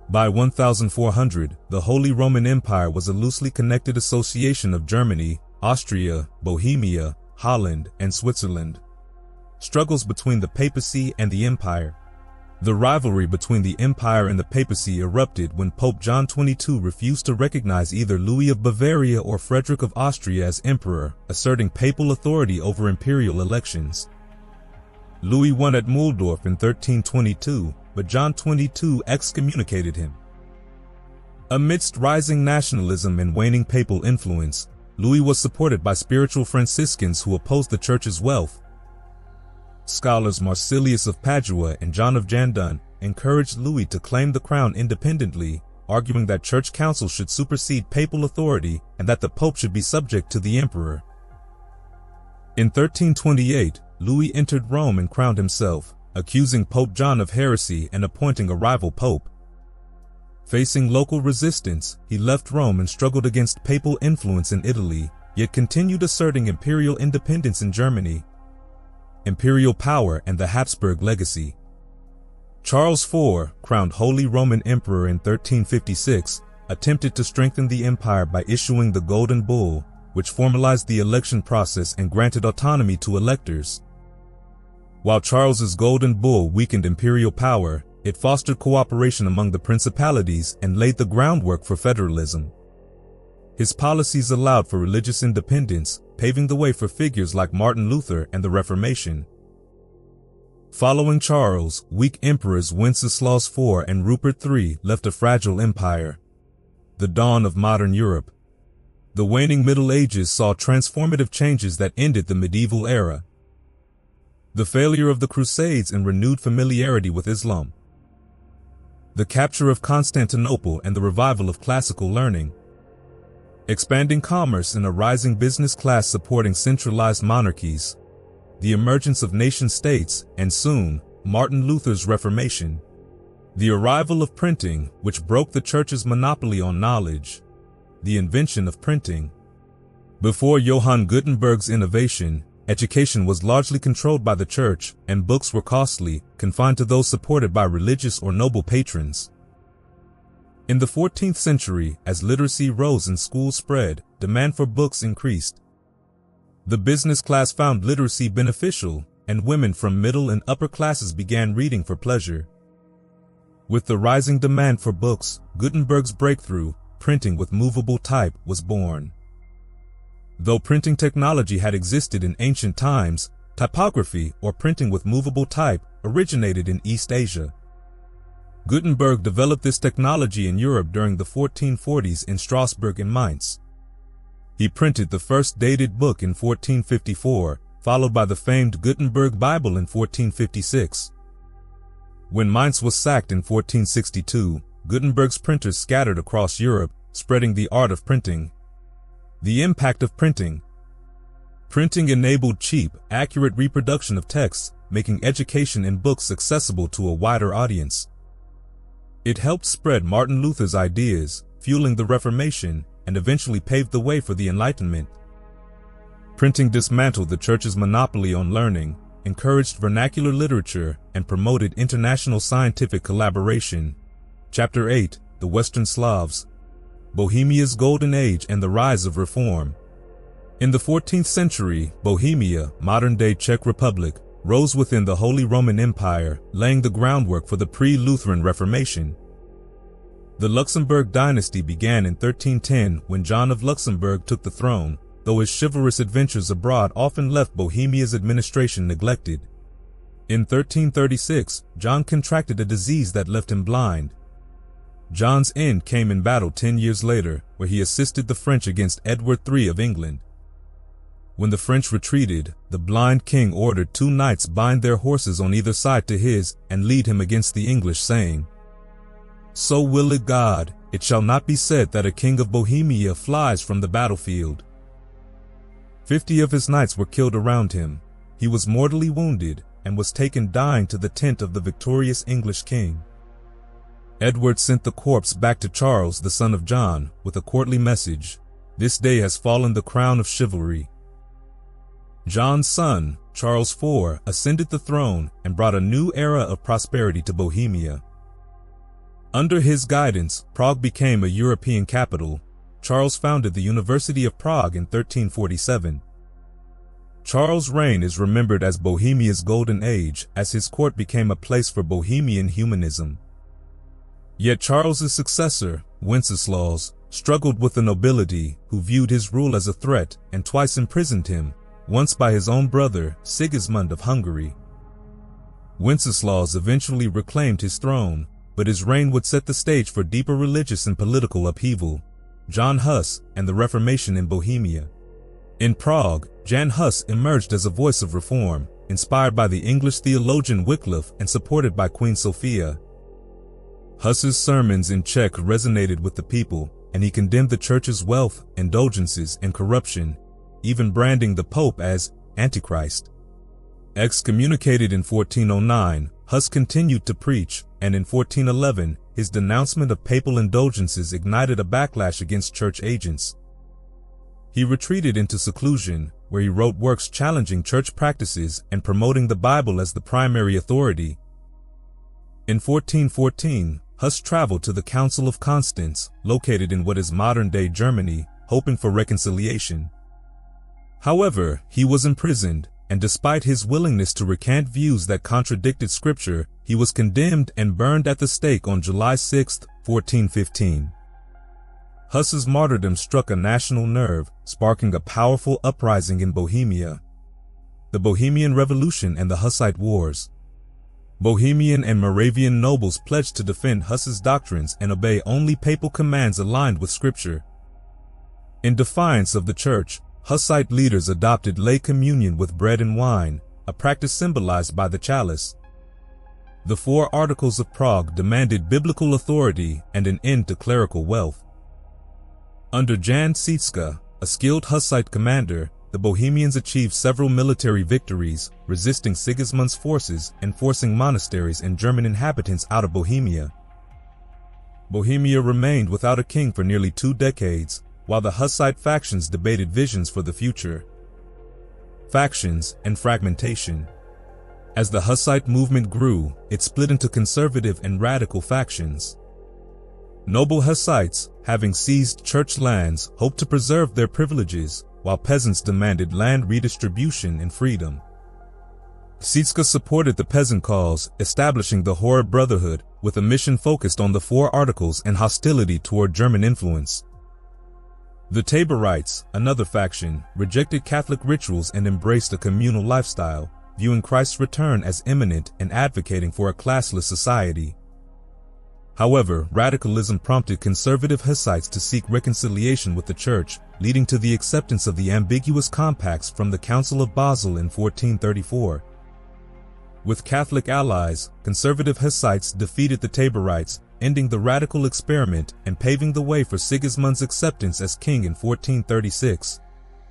By 1400, the Holy Roman Empire was a loosely connected association of Germany, Austria, Bohemia, Holland, and Switzerland. Struggles between the papacy and the empire. The rivalry between the empire and the papacy erupted when Pope John XXII refused to recognize either Louis of Bavaria or Frederick of Austria as emperor, asserting papal authority over imperial elections. Louis won at Muhldorf in 1322, but John XXII excommunicated him. Amidst rising nationalism and waning papal influence, Louis was supported by spiritual Franciscans who opposed the church's wealth. Scholars Marsilius of Padua and John of Jandun encouraged Louis to claim the crown independently, arguing that church councils should supersede papal authority and that the pope should be subject to the emperor. In 1328, Louis entered Rome and crowned himself, accusing Pope John of heresy and appointing a rival pope. Facing local resistance, he left Rome and struggled against papal influence in Italy, yet continued asserting imperial independence in Germany. Imperial power and the Habsburg legacy. Charles IV, crowned Holy Roman Emperor in 1356, attempted to strengthen the empire by issuing the Golden Bull, which formalized the election process and granted autonomy to electors. While Charles's Golden Bull weakened imperial power, it fostered cooperation among the principalities and laid the groundwork for federalism. His policies allowed for religious independence, paving the way for figures like Martin Luther and the Reformation. Following Charles, weak emperors Wenceslaus IV and Rupert III left a fragile empire. The dawn of modern Europe. The waning Middle Ages saw transformative changes that ended the medieval era. The failure of the Crusades and renewed familiarity with Islam. The capture of Constantinople and the revival of classical learning. Expanding commerce and a rising business class supporting centralized monarchies. The emergence of nation-states, and soon, Martin Luther's Reformation. The arrival of printing, which broke the church's monopoly on knowledge. The invention of printing. Before Johann Gutenberg's innovation, education was largely controlled by the church, and books were costly, confined to those supported by religious or noble patrons. In the 14th century, as literacy rose and schools spread, demand for books increased. The business class found literacy beneficial, and women from middle and upper classes began reading for pleasure. With the rising demand for books, Gutenberg's breakthrough, printing with movable type, was born. Though printing technology had existed in ancient times, typography, or printing with movable type, originated in East Asia. Gutenberg developed this technology in Europe during the 1440s in Strasbourg and Mainz. He printed the first dated book in 1454, followed by the famed Gutenberg Bible in 1456. When Mainz was sacked in 1462, Gutenberg's printers scattered across Europe, spreading the art of printing. The impact of printing. Printing enabled cheap, accurate reproduction of texts, making education in books accessible to a wider audience. It helped spread Martin Luther's ideas, fueling the Reformation, and eventually paved the way for the Enlightenment. Printing dismantled the Church's monopoly on learning, encouraged vernacular literature, and promoted international scientific collaboration. Chapter 8, The Western Slavs. Bohemia's Golden Age and the Rise of Reform. In the 14th century, Bohemia, modern-day Czech Republic, rose within the Holy Roman Empire, laying the groundwork for the pre-Lutheran Reformation. The Luxembourg dynasty began in 1310 when John of Luxembourg took the throne, though his chivalrous adventures abroad often left Bohemia's administration neglected. In 1336, John contracted a disease that left him blind. John's end came in battle 10 years later, where he assisted the French against Edward III of England. When the French retreated, the blind king ordered 2 knights bind their horses on either side to his and lead him against the English, saying, "So will it God, it shall not be said that a king of Bohemia flies from the battlefield." 50 of his knights were killed around him. He was mortally wounded and was taken dying to the tent of the victorious English king. Edward sent the corpse back to Charles, the son of John, with a courtly message, "This day has fallen the crown of chivalry." John's son, Charles IV, ascended the throne and brought a new era of prosperity to Bohemia. Under his guidance, Prague became a European capital. Charles founded the University of Prague in 1347. Charles' reign is remembered as Bohemia's Golden Age, as his court became a place for Bohemian humanism. Yet Charles's successor, Wenceslaus, struggled with the nobility, who viewed his rule as a threat and twice imprisoned him, once by his own brother, Sigismund of Hungary. Wenceslaus eventually reclaimed his throne, but his reign would set the stage for deeper religious and political upheaval. John Hus and the Reformation in Bohemia. In Prague, Jan Hus emerged as a voice of reform, inspired by the English theologian Wyclif and supported by Queen Sophia. Hus's sermons in Czech resonated with the people, and he condemned the Church's wealth, indulgences, and corruption, even branding the Pope as Antichrist. Excommunicated in 1409, Hus continued to preach, and in 1411, his denouncement of papal indulgences ignited a backlash against church agents. He retreated into seclusion, where he wrote works challenging church practices and promoting the Bible as the primary authority. In 1414, Hus traveled to the Council of Constance, located in what is modern-day Germany, hoping for reconciliation. However, he was imprisoned, and despite his willingness to recant views that contradicted Scripture, he was condemned and burned at the stake on July 6, 1415. Hus's martyrdom struck a national nerve, sparking a powerful uprising in Bohemia. The Bohemian Revolution and the Hussite Wars. Bohemian and Moravian nobles pledged to defend Hus's doctrines and obey only papal commands aligned with Scripture. In defiance of the Church, Hussite leaders adopted lay communion with bread and wine, a practice symbolized by the chalice. The 4 Articles of Prague demanded biblical authority and an end to clerical wealth. Under Jan Sietzka, a skilled Hussite commander, the Bohemians achieved several military victories, resisting Sigismund's forces and forcing monasteries and German inhabitants out of Bohemia. Bohemia remained without a king for nearly 2 decades, while the Hussite factions debated visions for the future. Factions and fragmentation. As the Hussite movement grew, it split into conservative and radical factions. Noble Hussites, having seized church lands, hoped to preserve their privileges, while peasants demanded land redistribution and freedom. Sietzka supported the peasant cause, establishing the Hoher Brotherhood, with a mission focused on the 4 Articles and hostility toward German influence. The Taborites, another faction, rejected Catholic rituals and embraced a communal lifestyle, viewing Christ's return as imminent and advocating for a classless society. However, radicalism prompted conservative Hussites to seek reconciliation with the Church, leading to the acceptance of the ambiguous compacts from the Council of Basel in 1434. With Catholic allies, conservative Hussites defeated the Taborites, ending the radical experiment and paving the way for Sigismund's acceptance as king in 1436.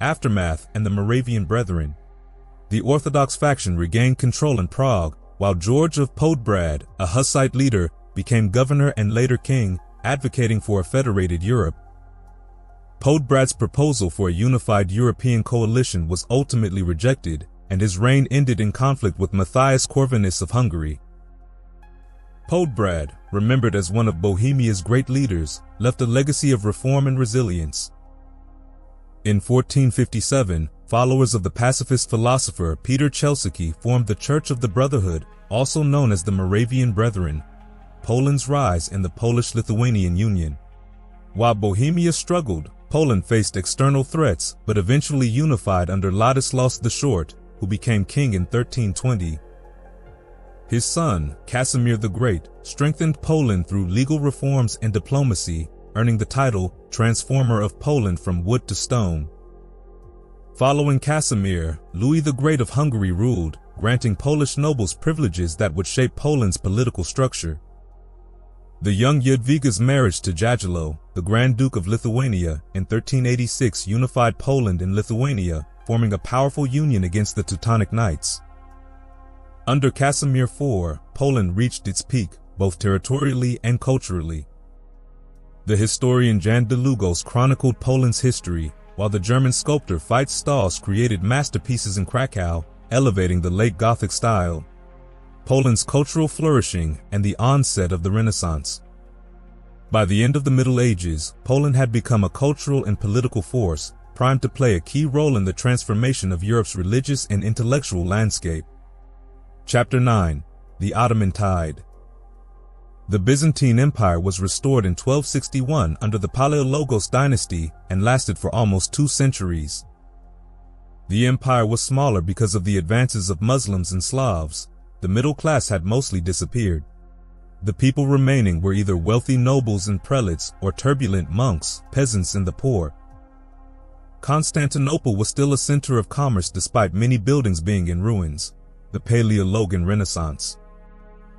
Aftermath and the Moravian Brethren. The Orthodox faction regained control in Prague, while George of Podbrad, a Hussite leader, became governor and later king, advocating for a federated Europe. Podbrad's proposal for a unified European coalition was ultimately rejected, and his reign ended in conflict with Matthias Corvinus of Hungary. Podbrad, remembered as one of Bohemia's great leaders, left a legacy of reform and resilience. In 1457, followers of the pacifist philosopher Peter Chelsicky formed the Church of the Brotherhood, also known as the Moravian Brethren. Poland's rise in the Polish-Lithuanian Union. While Bohemia struggled, Poland faced external threats but eventually unified under Ladislaus the Short, who became king in 1320. His son, Casimir the Great, strengthened Poland through legal reforms and diplomacy, earning the title Transformer of Poland from wood to stone. Following Casimir, Louis the Great of Hungary ruled, granting Polish nobles privileges that would shape Poland's political structure. The young Jadwiga's marriage to Jagiello, the Grand Duke of Lithuania, in 1386 unified Poland and Lithuania, forming a powerful union against the Teutonic Knights. Under Casimir IV, Poland reached its peak, both territorially and culturally. The historian Jan Dlugos chronicled Poland's history, while the German sculptor Veit Stals created masterpieces in Krakow, elevating the late Gothic style. Poland's cultural flourishing and the onset of the Renaissance. By the end of the Middle Ages, Poland had become a cultural and political force, primed to play a key role in the transformation of Europe's religious and intellectual landscape. Chapter 9. The Ottoman Tide. The Byzantine Empire was restored in 1261 under the Palaiologos dynasty and lasted for almost 2 centuries. The empire was smaller because of the advances of Muslims and Slavs. The middle class had mostly disappeared. The people remaining were either wealthy nobles and prelates or turbulent monks, peasants and the poor. Constantinople was still a center of commerce despite many buildings being in ruins. The Paleologan Renaissance.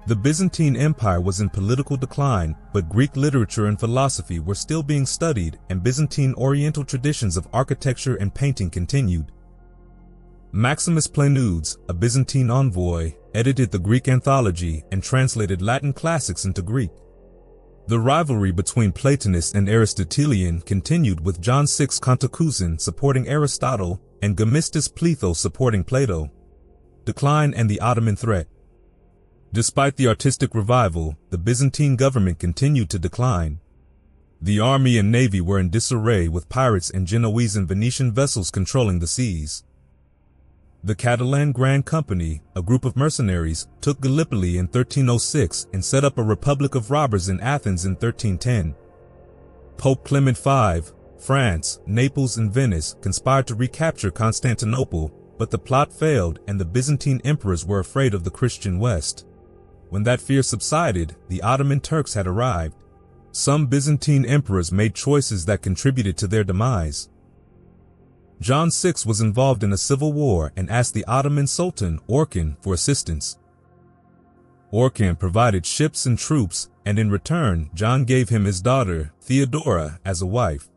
The Byzantine Empire was in political decline, but Greek literature and philosophy were still being studied, and Byzantine Oriental traditions of architecture and painting continued. Maximus Planudes, a Byzantine envoy, edited the Greek anthology and translated Latin classics into Greek. The rivalry between Platonists and Aristotelian continued, with John VI Cantacuzene supporting Aristotle and Gemistus Pletho supporting Plato. Decline and the Ottoman threat. Despite the artistic revival, the Byzantine government continued to decline. The army and navy were in disarray, with pirates and Genoese and Venetian vessels controlling the seas. The Catalan Grand Company, a group of mercenaries, took Gallipoli in 1306 and set up a republic of robbers in Athens in 1310. Pope Clement V, France, Naples, and Venice conspired to recapture Constantinople, but the plot failed and the Byzantine emperors were afraid of the Christian West. When that fear subsided, the Ottoman Turks had arrived. Some Byzantine emperors made choices that contributed to their demise. John VI was involved in a civil war and asked the Ottoman Sultan, Orkan, for assistance. Orkan provided ships and troops, and in return, John gave him his daughter, Theodora, as a wife.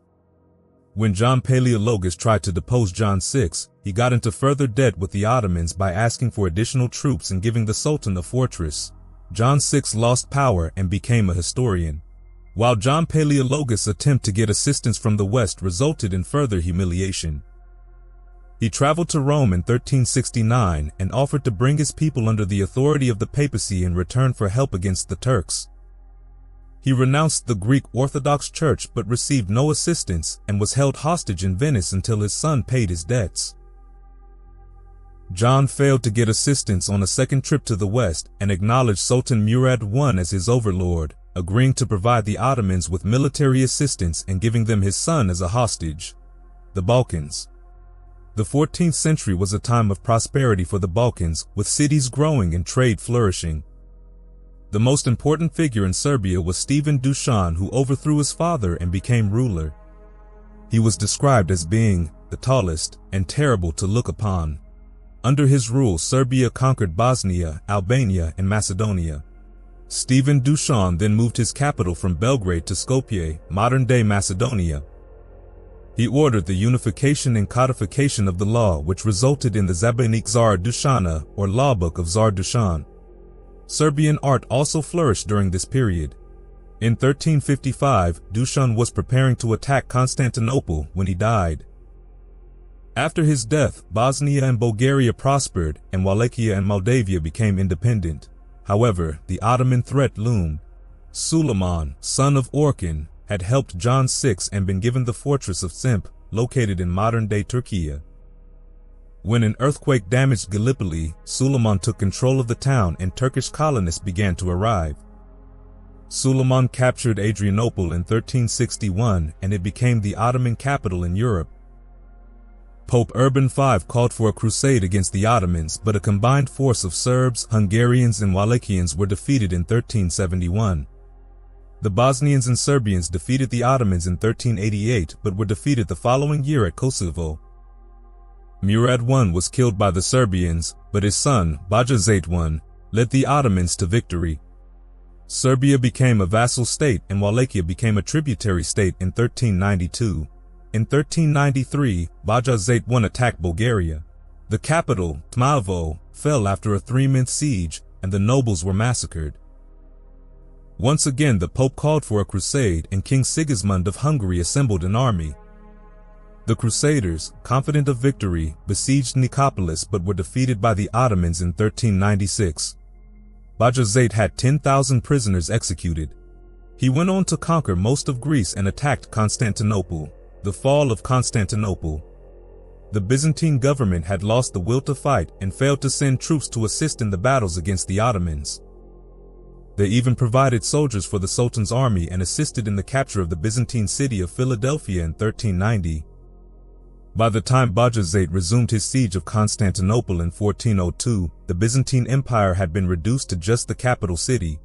When John Paleologus tried to depose John VI, he got into further debt with the Ottomans by asking for additional troops and giving the Sultan a fortress. John VI lost power and became a historian. While John Paleologus' attempt to get assistance from the West resulted in further humiliation. He traveled to Rome in 1369 and offered to bring his people under the authority of the papacy in return for help against the Turks. He renounced the Greek Orthodox Church but received no assistance and was held hostage in Venice until his son paid his debts. John failed to get assistance on a second trip to the West and acknowledged Sultan Murad I as his overlord, agreeing to provide the Ottomans with military assistance and giving them his son as a hostage. The Balkans. The 14th century was a time of prosperity for the Balkans, with cities growing and trade flourishing. The most important figure in Serbia was Stephen Dušan, who overthrew his father and became ruler. He was described as being the tallest and terrible to look upon. Under his rule, Serbia conquered Bosnia, Albania, and Macedonia. Stephen Dušan then moved his capital from Belgrade to Skopje, modern-day Macedonia. He ordered the unification and codification of the law, which resulted in the Zabenik Tsar Dušana, or Law Book of Tsar Dušan. Serbian art also flourished during this period. In 1355, Dušan was preparing to attack Constantinople when he died. After his death, Bosnia and Bulgaria prospered, and Wallachia and Moldavia became independent. However, the Ottoman threat loomed. Suleiman, son of Orkan, had helped John VI and been given the fortress of Simp, located in modern-day Turkey. When an earthquake damaged Gallipoli, Suleiman took control of the town and Turkish colonists began to arrive. Suleiman captured Adrianople in 1361 and it became the Ottoman capital in Europe. Pope Urban V called for a crusade against the Ottomans, but a combined force of Serbs, Hungarians, and Wallachians were defeated in 1371. The Bosnians and Serbians defeated the Ottomans in 1388 but were defeated the following year at Kosovo. Murad I was killed by the Serbians, but his son, Bajazet I, led the Ottomans to victory. Serbia became a vassal state and Wallachia became a tributary state in 1392. In 1393, Bajazet I attacked Bulgaria. The capital, Tmavo, fell after a 3-month siege, and the nobles were massacred. Once again, the Pope called for a crusade, and King Sigismund of Hungary assembled an army. The Crusaders, confident of victory, besieged Nicopolis but were defeated by the Ottomans in 1396. Bajazet had 10,000 prisoners executed. He went on to conquer most of Greece and attacked Constantinople. The fall of Constantinople. The Byzantine government had lost the will to fight and failed to send troops to assist in the battles against the Ottomans. They even provided soldiers for the Sultan's army and assisted in the capture of the Byzantine city of Philadelphia in 1390. By the time Bajazet resumed his siege of Constantinople in 1402, the Byzantine Empire had been reduced to just the capital city.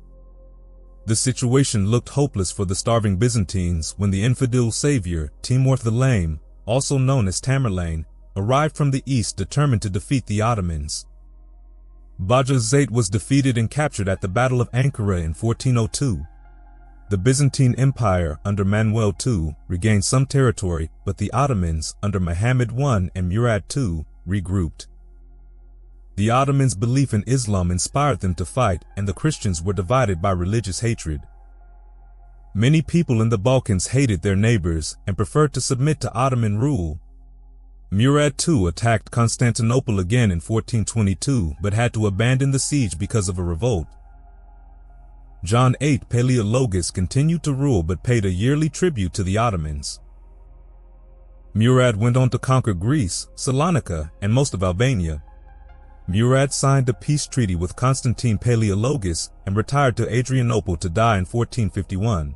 The situation looked hopeless for the starving Byzantines when the infidel savior, Timur the Lame, also known as Tamerlane, arrived from the east determined to defeat the Ottomans. Bajazet was defeated and captured at the Battle of Ankara in 1402. The Byzantine Empire under Manuel II regained some territory, but the Ottomans under Muhammad I and Murad II regrouped. The Ottomans' belief in Islam inspired them to fight, and the Christians were divided by religious hatred. Many people in the Balkans hated their neighbors and preferred to submit to Ottoman rule. Murad II attacked Constantinople again in 1422 but had to abandon the siege because of a revolt. John VIII Paleologus continued to rule but paid a yearly tribute to the Ottomans. Murad went on to conquer Greece, Salonika, and most of Albania. Murad signed a peace treaty with Constantine Paleologus and retired to Adrianople to die in 1451.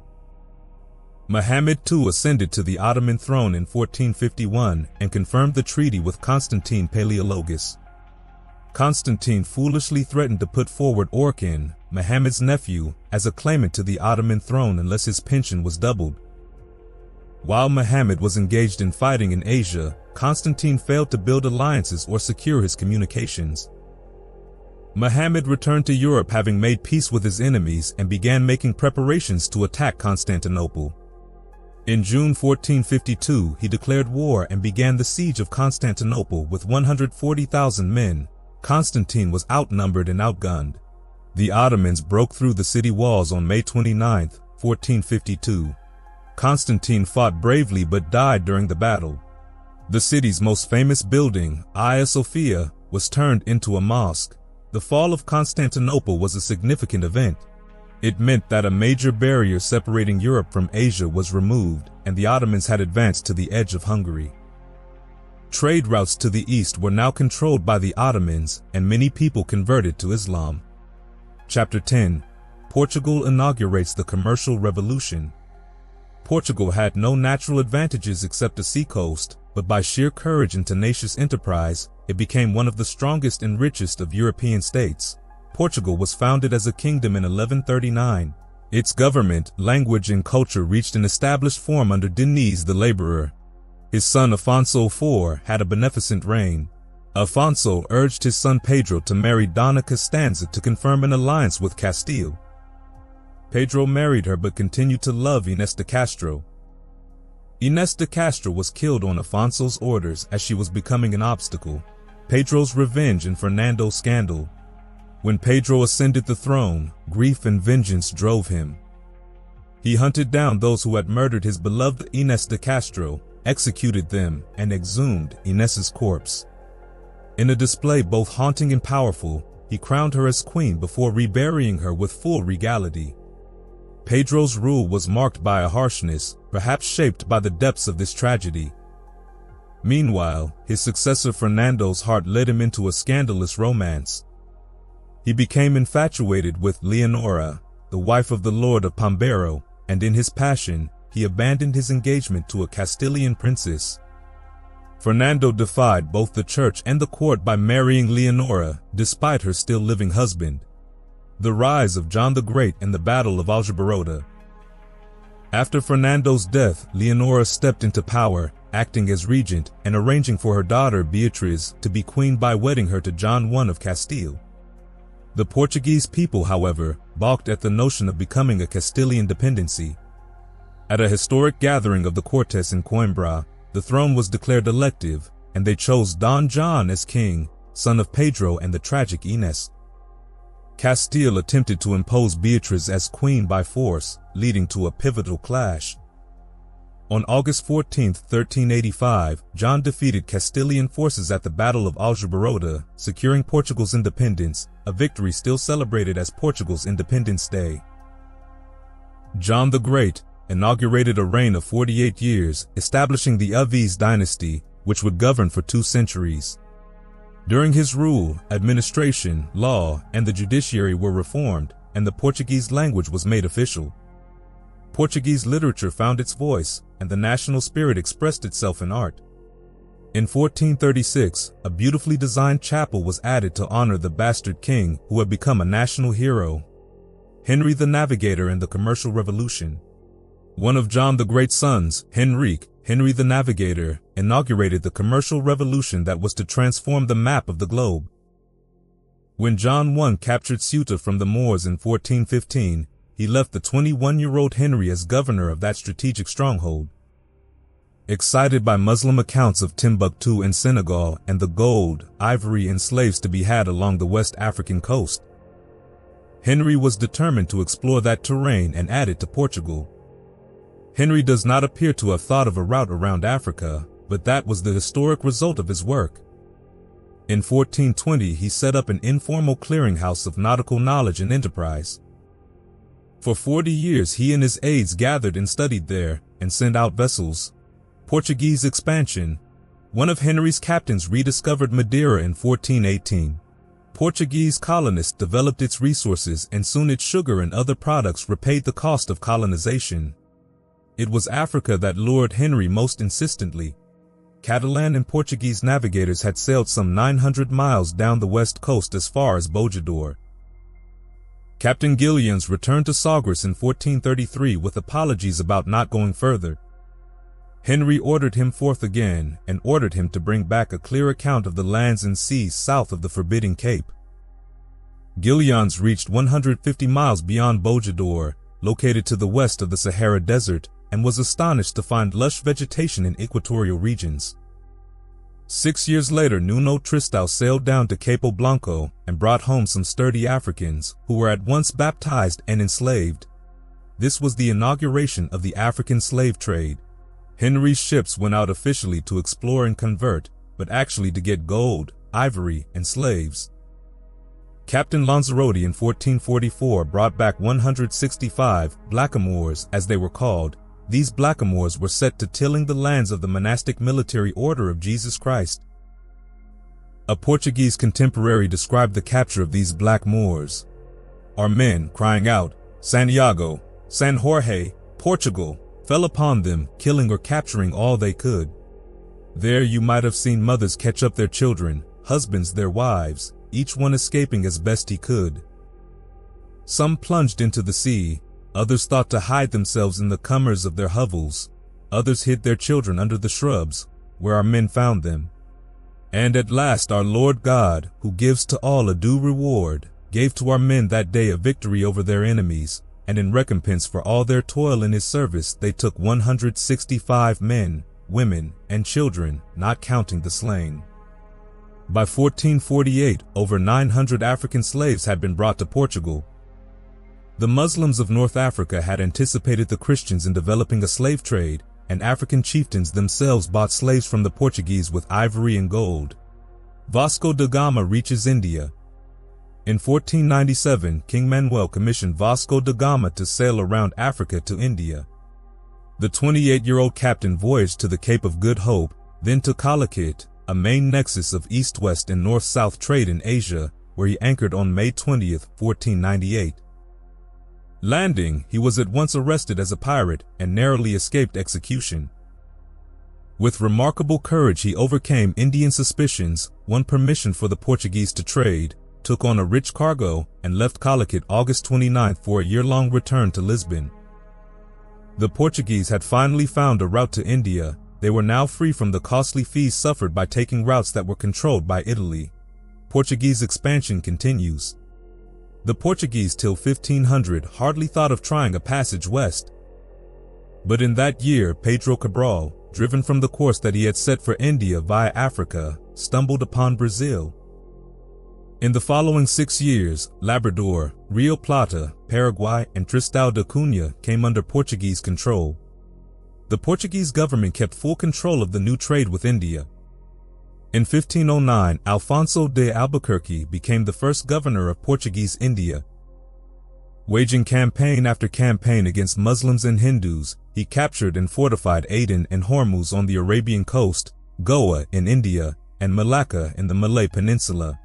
Muhammad II ascended to the Ottoman throne in 1451 and confirmed the treaty with Constantine Paleologus. Constantine foolishly threatened to put forward Orkan, Muhammad's nephew, as a claimant to the Ottoman throne unless his pension was doubled. While Muhammad was engaged in fighting in Asia, Constantine failed to build alliances or secure his communications. Muhammad returned to Europe having made peace with his enemies and began making preparations to attack Constantinople. In June 1452, he declared war and began the siege of Constantinople with 140,000 men. Constantine was outnumbered and outgunned. The Ottomans broke through the city walls on May 29, 1452. Constantine fought bravely but died during the battle. The city's most famous building, Hagia Sophia, was turned into a mosque. The fall of Constantinople was a significant event. It meant that a major barrier separating Europe from Asia was removed, and the Ottomans had advanced to the edge of Hungary. Trade routes to the east were now controlled by the Ottomans, and many people converted to Islam. Chapter 10. Portugal inaugurates the commercial revolution. Portugal had no natural advantages except a seacoast, but by sheer courage and tenacious enterprise, it became one of the strongest and richest of European states. Portugal was founded as a kingdom in 1139. Its government, language, and culture reached an established form under Diniz the Laborer. His son Afonso IV had a beneficent reign. Afonso urged his son Pedro to marry Donna Costanza to confirm an alliance with Castile. Pedro married her but continued to love Inés de Castro. Inés de Castro was killed on Afonso's orders as she was becoming an obstacle. Pedro's revenge and Fernando's scandal. When Pedro ascended the throne, grief and vengeance drove him. He hunted down those who had murdered his beloved Inés de Castro, executed them, and exhumed Inés's corpse. In a display both haunting and powerful, he crowned her as queen before reburying her with full regality. Pedro's rule was marked by a harshness, perhaps shaped by the depths of this tragedy. Meanwhile, his successor Fernando's heart led him into a scandalous romance. He became infatuated with Leonora, the wife of the Lord of Pombero, and in his passion, he abandoned his engagement to a Castilian princess. Fernando defied both the church and the court by marrying Leonora, despite her still living husband. The rise of John the Great and the Battle of Aljubarrota. After Fernando's death, Leonora stepped into power, acting as regent and arranging for her daughter Beatriz to be queen by wedding her to John I of Castile. The Portuguese people, however, balked at the notion of becoming a Castilian dependency. At a historic gathering of the Cortes in Coimbra, the throne was declared elective, and they chose Don John as king, son of Pedro and the tragic Inés. Castile attempted to impose Beatriz as queen by force, leading to a pivotal clash. On August 14, 1385, John defeated Castilian forces at the Battle of Aljubarrota, securing Portugal's independence, a victory still celebrated as Portugal's Independence Day. John the Great inaugurated a reign of 48 years, establishing the Aviz dynasty, which would govern for 2 centuries. During his rule, administration, law, and the judiciary were reformed, and the Portuguese language was made official. Portuguese literature found its voice, and the national spirit expressed itself in art. In 1436, a beautifully designed chapel was added to honor the bastard king who had become a national hero, Henry the Navigator in the Commercial Revolution. One of John the Great's sons, Henry the Navigator, inaugurated the commercial revolution that was to transform the map of the globe. When John I captured Ceuta from the Moors in 1415, he left the 21-year-old Henry as governor of that strategic stronghold. Excited by Muslim accounts of Timbuktu and Senegal and the gold, ivory, and slaves to be had along the West African coast, Henry was determined to explore that terrain and add it to Portugal. Henry does not appear to have thought of a route around Africa, but that was the historic result of his work. In 1420, he set up an informal clearinghouse of nautical knowledge and enterprise. For 40 years, he and his aides gathered and studied there, and sent out vessels. Portuguese expansion. One of Henry's captains rediscovered Madeira in 1418. Portuguese colonists developed its resources, and soon its sugar and other products repaid the cost of colonization. It was Africa that lured Henry most insistently. Catalan and Portuguese navigators had sailed some 900 miles down the west coast as far as Bojador. Captain Gillians returned to Sagres in 1433 with apologies about not going further. Henry ordered him forth again and ordered him to bring back a clear account of the lands and seas south of the forbidding cape. Gillians reached 150 miles beyond Bojador, located to the west of the Sahara Desert, and was astonished to find lush vegetation in equatorial regions. 6 years later, Nuno Tristão sailed down to Capo Blanco and brought home some sturdy Africans who were at once baptized and enslaved. This was the inauguration of the African slave trade. Henry's ships went out officially to explore and convert, but actually to get gold, ivory, and slaves. Captain Lanzarote in 1444 brought back 165 blackamoors, as they were called. These blackamoors were set to tilling the lands of the monastic military order of Jesus Christ. A Portuguese contemporary described the capture of these black Moors. Our men, crying out, "Santiago, San Jorge, Portugal," fell upon them, killing or capturing all they could. There you might have seen mothers catch up their children, husbands their wives, each one escaping as best he could. Some plunged into the sea, others thought to hide themselves in the cumbers of their hovels, others hid their children under the shrubs, where our men found them. And at last our Lord God, who gives to all a due reward, gave to our men that day a victory over their enemies, and in recompense for all their toil in his service they took 165 men, women, and children, not counting the slain. By 1448, over 900 African slaves had been brought to Portugal. The Muslims of North Africa had anticipated the Christians in developing a slave trade, and African chieftains themselves bought slaves from the Portuguese with ivory and gold. Vasco da Gama reaches India. In 1497, King Manuel commissioned Vasco da Gama to sail around Africa to India. The 28-year-old captain voyaged to the Cape of Good Hope, then to Calicut, a main nexus of east-west and north-south trade in Asia, where he anchored on May 20, 1498. Landing, he was at once arrested as a pirate and narrowly escaped execution. With remarkable courage he overcame Indian suspicions, won permission for the Portuguese to trade, took on a rich cargo, and left Calicut August 29 for a year-long return to Lisbon. The Portuguese had finally found a route to India. They were now free from the costly fees suffered by taking routes that were controlled by Italy. Portuguese expansion continues. The Portuguese till 1500 hardly thought of trying a passage west. But in that year, Pedro Cabral, driven from the course that he had set for India via Africa, stumbled upon Brazil. In the following 6 years, Labrador, Rio Plata, Paraguay, and Tristan da Cunha came under Portuguese control. The Portuguese government kept full control of the new trade with India. In 1509, Alfonso de Albuquerque became the first governor of Portuguese India. Waging campaign after campaign against Muslims and Hindus, he captured and fortified Aden and Hormuz on the Arabian coast, Goa in India, and Malacca in the Malay Peninsula.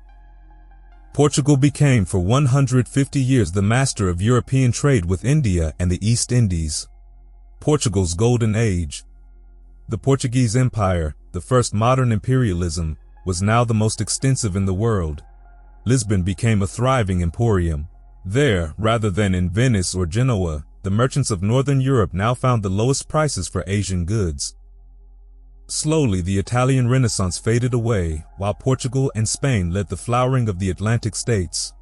Portugal became for 150 years the master of European trade with India and the East Indies. Portugal's Golden Age. The Portuguese Empire, the first modern imperialism, was now the most extensive in the world. Lisbon became a thriving emporium. There, rather than in Venice or Genoa, the merchants of Northern Europe now found the lowest prices for Asian goods. Slowly, the Italian Renaissance faded away, while Portugal and Spain led the flowering of the Atlantic states.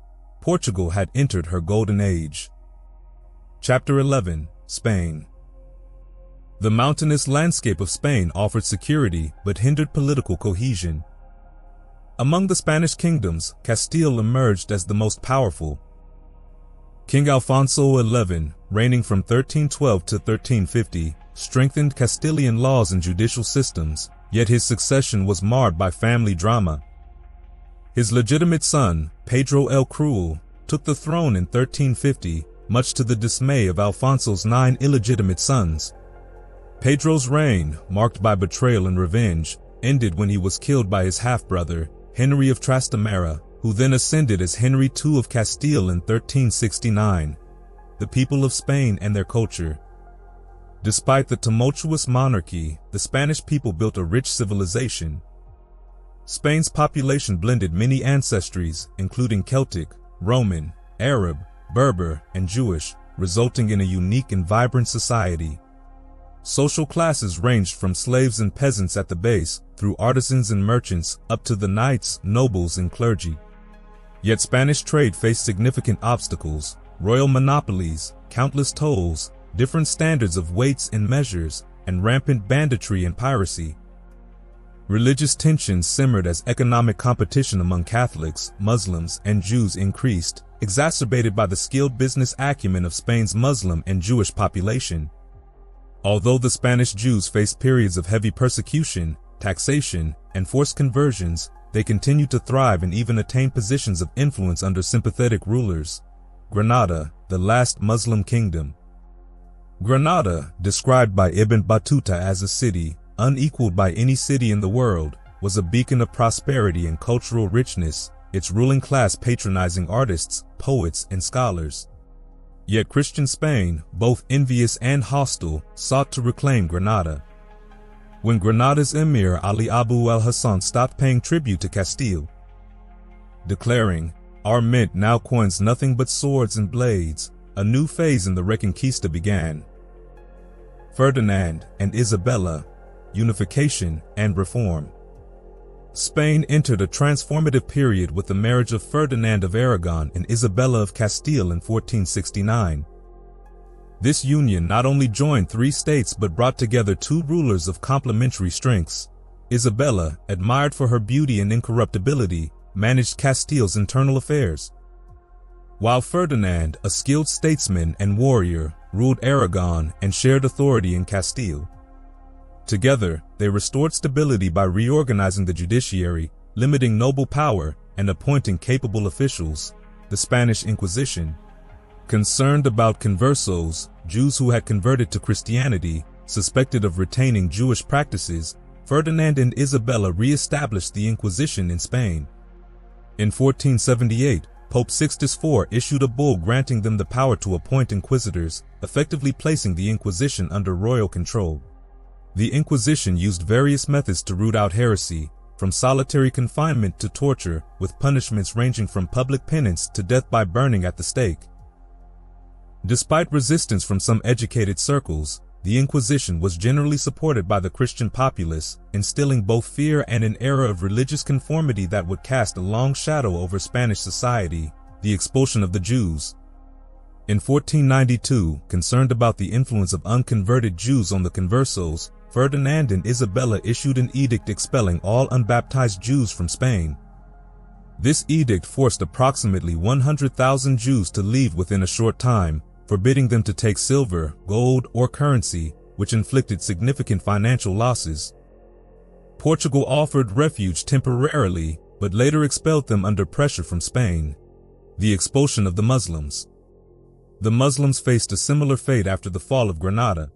Portugal had entered her Golden Age. Chapter 11. Spain. The mountainous landscape of Spain offered security but hindered political cohesion. Among the Spanish kingdoms, Castile emerged as the most powerful. King Alfonso XI, reigning from 1312 to 1350, strengthened Castilian laws and judicial systems, yet his succession was marred by family drama. His legitimate son, Pedro el Cruel, took the throne in 1350, much to the dismay of Alfonso's 9 illegitimate sons. Pedro's reign, marked by betrayal and revenge, ended when he was killed by his half-brother, Henry of Trastamara, who then ascended as Henry II of Castile in 1369. The people of Spain and their culture. Despite the tumultuous monarchy, the Spanish people built a rich civilization. Spain's population blended many ancestries, including Celtic, Roman, Arab, Berber, and Jewish, resulting in a unique and vibrant society. Social classes ranged from slaves and peasants at the base, through artisans and merchants, up to the knights, nobles, and clergy. Yet Spanish trade faced significant obstacles: royal monopolies, countless tolls, different standards of weights and measures, and rampant banditry and piracy. Religious tensions simmered as economic competition among Catholics, Muslims, and Jews increased, exacerbated by the skilled business acumen of Spain's Muslim and Jewish population. Although the Spanish Jews faced periods of heavy persecution, taxation, and forced conversions, they continued to thrive and even attain positions of influence under sympathetic rulers. Granada, the last Muslim kingdom. Granada, described by Ibn Battuta as a city unequaled by any city in the world, was a beacon of prosperity and cultural richness, its ruling class patronizing artists, poets, and scholars. Yet Christian Spain, both envious and hostile, sought to reclaim Granada. When Granada's emir Ali Abu al-Hassan stopped paying tribute to Castile, declaring, Our mint now coins nothing but swords and blades. A new phase in the Reconquista began. Ferdinand and Isabella, unification and reform. Spain entered a transformative period with the marriage of Ferdinand of Aragon and Isabella of Castile in 1469. This union not only joined three states but brought together two rulers of complementary strengths. Isabella, admired for her beauty and incorruptibility, managed Castile's internal affairs, while Ferdinand, a skilled statesman and warrior, ruled Aragon and shared authority in Castile. Together, they restored stability by reorganizing the judiciary, limiting noble power, and appointing capable officials. The Spanish Inquisition. Concerned about conversos, Jews who had converted to Christianity, suspected of retaining Jewish practices, Ferdinand and Isabella re-established the Inquisition in Spain. In 1478, Pope Sixtus IV issued a bull granting them the power to appoint inquisitors, effectively placing the Inquisition under royal control. The Inquisition used various methods to root out heresy, from solitary confinement to torture, with punishments ranging from public penance to death by burning at the stake. Despite resistance from some educated circles, the Inquisition was generally supported by the Christian populace, instilling both fear and an era of religious conformity that would cast a long shadow over Spanish society. The expulsion of the Jews. In 1492, concerned about the influence of unconverted Jews on the conversos, Ferdinand and Isabella issued an edict expelling all unbaptized Jews from Spain. This edict forced approximately 100,000 Jews to leave within a short time, forbidding them to take silver, gold, or currency, which inflicted significant financial losses. Portugal offered refuge temporarily, but later expelled them under pressure from Spain. The expulsion of the Muslims. The Muslims faced a similar fate after the fall of Granada.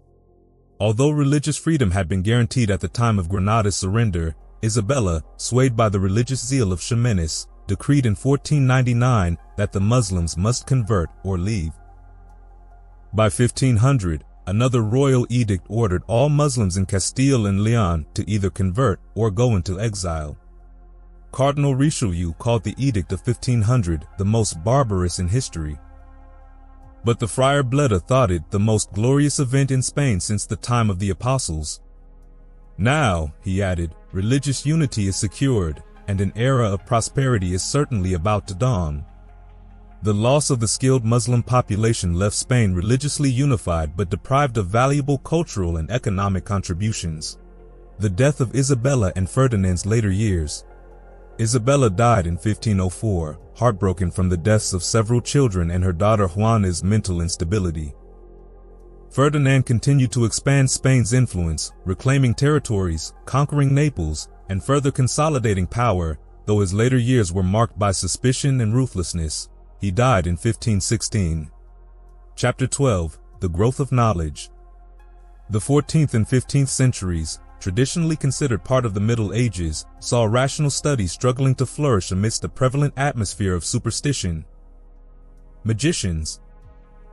Although religious freedom had been guaranteed at the time of Granada's surrender, Isabella, swayed by the religious zeal of Ximenes, decreed in 1499 that the Muslims must convert or leave. By 1500, another royal edict ordered all Muslims in Castile and Leon to either convert or go into exile. Cardinal Richelieu called the Edict of 1500 the most barbarous in history. But the Friar Bleda thought it the most glorious event in Spain since the time of the Apostles. Now, he added, religious unity is secured, and an era of prosperity is certainly about to dawn. The loss of the skilled Muslim population left Spain religiously unified but deprived of valuable cultural and economic contributions. The death of Isabella and Ferdinand's later years. Isabella died in 1504, heartbroken from the deaths of several children and her daughter Juana's mental instability. Ferdinand continued to expand Spain's influence, reclaiming territories, conquering Naples, and further consolidating power, though his later years were marked by suspicion and ruthlessness. He died in 1516. Chapter 12. The Growth of Knowledge. The 14th and 15th centuries, traditionally considered part of the Middle Ages, saw rational study struggling to flourish amidst a prevalent atmosphere of superstition. Magicians.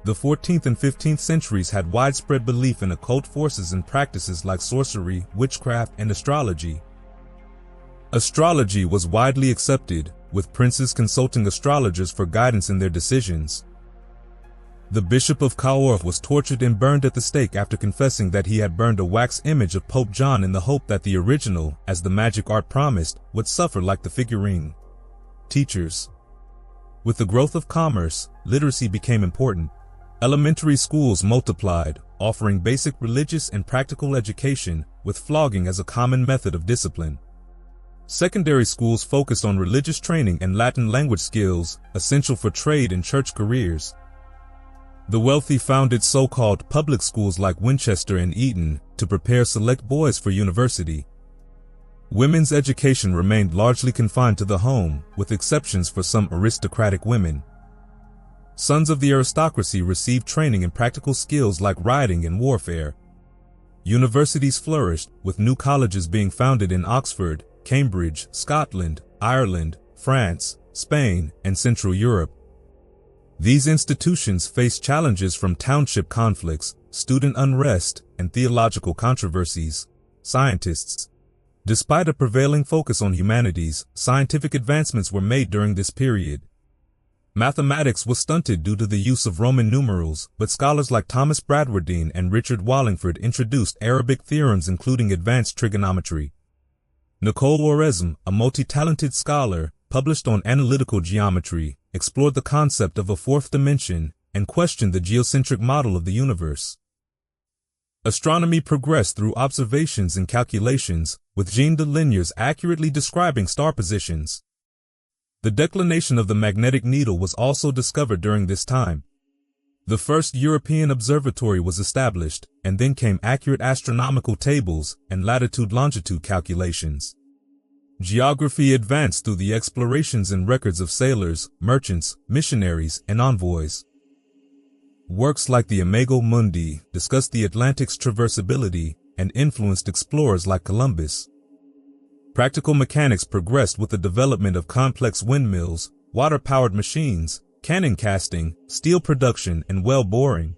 The 14th and 15th centuries had widespread belief in occult forces and practices like sorcery, witchcraft, and astrology. Astrology was widely accepted, with princes consulting astrologers for guidance in their decisions. The Bishop of Cahors was tortured and burned at the stake after confessing that he had burned a wax image of Pope John in the hope that the original, as the magic art promised, would suffer like the figurine. Teachers. With the growth of commerce, literacy became important. Elementary schools multiplied, offering basic religious and practical education, with flogging as a common method of discipline. Secondary schools focused on religious training and Latin language skills, essential for trade and church careers. The wealthy founded so-called public schools like Winchester and Eton to prepare select boys for university. Women's education remained largely confined to the home, with exceptions for some aristocratic women. Sons of the aristocracy received training in practical skills like riding and warfare. Universities flourished, with new colleges being founded in Oxford, Cambridge, Scotland, Ireland, France, Spain, and Central Europe. These institutions faced challenges from township conflicts, student unrest, and theological controversies. Scientists. Despite a prevailing focus on humanities, scientific advancements were made during this period. Mathematics was stunted due to the use of Roman numerals, but scholars like Thomas Bradwardine and Richard Wallingford introduced Arabic theorems including advanced trigonometry. Nicole Oresme, a multi-talented scholar, published on analytical geometry, explored the concept of a fourth dimension and questioned the geocentric model of the universe. Astronomy progressed through observations and calculations, with Jean de Lignières accurately describing star positions. The declination of the magnetic needle was also discovered during this time. The first European observatory was established, and then came accurate astronomical tables and latitude-longitude calculations. Geography advanced through the explorations and records of sailors, merchants, missionaries, and envoys. Works like the Imago Mundi discussed the Atlantic's traversability and influenced explorers like Columbus. Practical mechanics progressed with the development of complex windmills, water-powered machines, cannon casting, steel production, and well boring.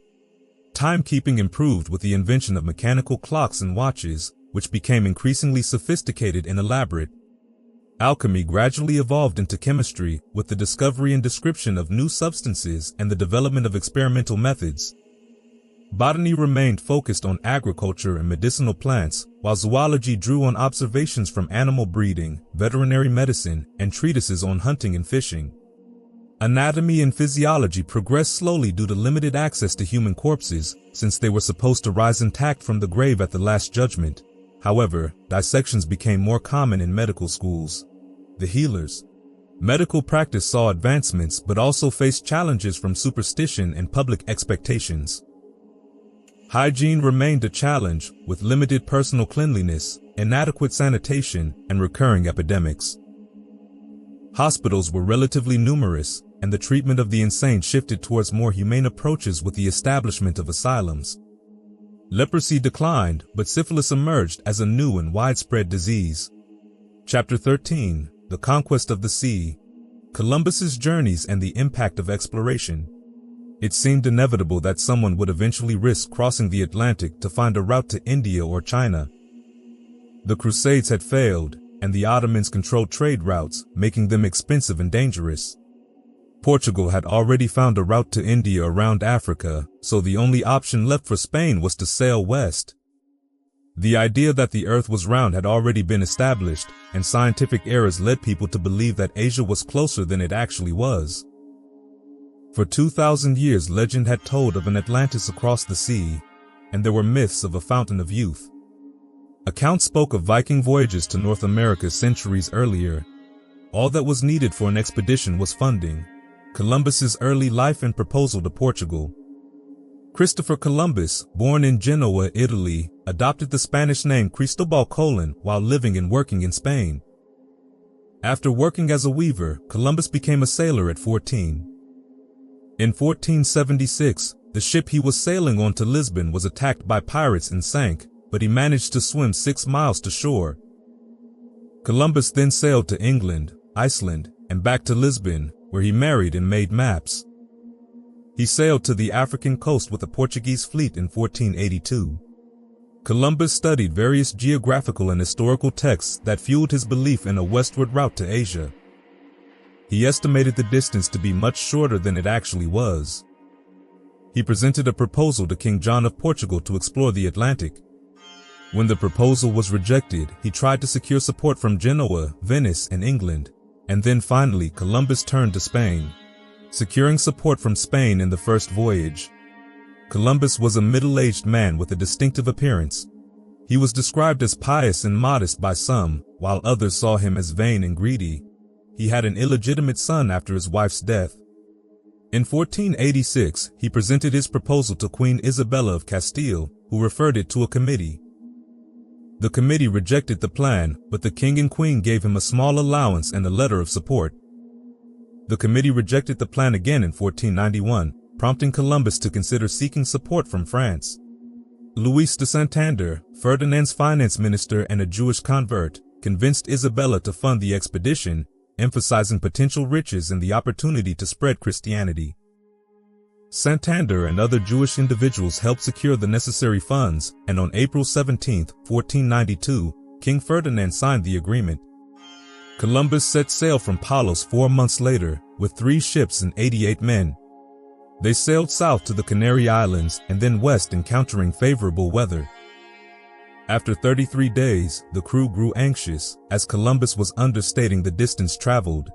Timekeeping improved with the invention of mechanical clocks and watches, which became increasingly sophisticated and elaborate. Alchemy gradually evolved into chemistry with the discovery and description of new substances and the development of experimental methods. Botany remained focused on agriculture and medicinal plants, while zoology drew on observations from animal breeding, veterinary medicine, and treatises on hunting and fishing. Anatomy and physiology progressed slowly due to limited access to human corpses, since they were supposed to rise intact from the grave at the Last Judgment. However, dissections became more common in medical schools. The healers. Medical practice saw advancements but also faced challenges from superstition and public expectations. Hygiene remained a challenge, with limited personal cleanliness, inadequate sanitation, and recurring epidemics. Hospitals were relatively numerous, and the treatment of the insane shifted towards more humane approaches with the establishment of asylums. Leprosy declined, but syphilis emerged as a new and widespread disease. Chapter 13, The Conquest of the Sea. Columbus's journeys and the impact of exploration. It seemed inevitable that someone would eventually risk crossing the Atlantic to find a route to India or China. The Crusades had failed, and the Ottomans controlled trade routes, making them expensive and dangerous. Portugal had already found a route to India around Africa, so the only option left for Spain was to sail west. The idea that the earth was round had already been established, and scientific errors led people to believe that Asia was closer than it actually was. For 2,000 years, legend had told of an Atlantis across the sea, and there were myths of a fountain of youth. Accounts spoke of Viking voyages to North America centuries earlier. All that was needed for an expedition was funding. Columbus's early life and proposal to Portugal. Christopher Columbus, born in Genoa, Italy, adopted the Spanish name Cristobal Colon while living and working in Spain. After working as a weaver, Columbus became a sailor at 14. In 1476, the ship he was sailing on to Lisbon was attacked by pirates and sank, but he managed to swim 6 miles to shore. Columbus then sailed to England, Iceland, and back to Lisbon, where he married and made maps. He sailed to the African coast with a Portuguese fleet in 1482. Columbus studied various geographical and historical texts that fueled his belief in a westward route to Asia. He estimated the distance to be much shorter than it actually was. He presented a proposal to King John of Portugal to explore the Atlantic. When the proposal was rejected, he tried to secure support from Genoa, Venice, and England, and then finally Columbus turned to Spain. Securing support from Spain in the first voyage. Columbus was a middle-aged man with a distinctive appearance. He was described as pious and modest by some, while others saw him as vain and greedy. He had an illegitimate son after his wife's death. In 1486, he presented his proposal to Queen Isabella of Castile, who referred it to a committee. The committee rejected the plan, but the king and queen gave him a small allowance and a letter of support. The committee rejected the plan again in 1491, prompting Columbus to consider seeking support from France. Luis de Santander, Ferdinand's finance minister and a Jewish convert, convinced Isabella to fund the expedition, emphasizing potential riches and the opportunity to spread Christianity. Santander and other Jewish individuals helped secure the necessary funds, and on April 17, 1492, King Ferdinand signed the agreement. Columbus set sail from Palos 4 months later, with 3 ships and 88 men. They sailed south to the Canary Islands and then west, encountering favorable weather. After 33 days, the crew grew anxious, as Columbus was understating the distance traveled.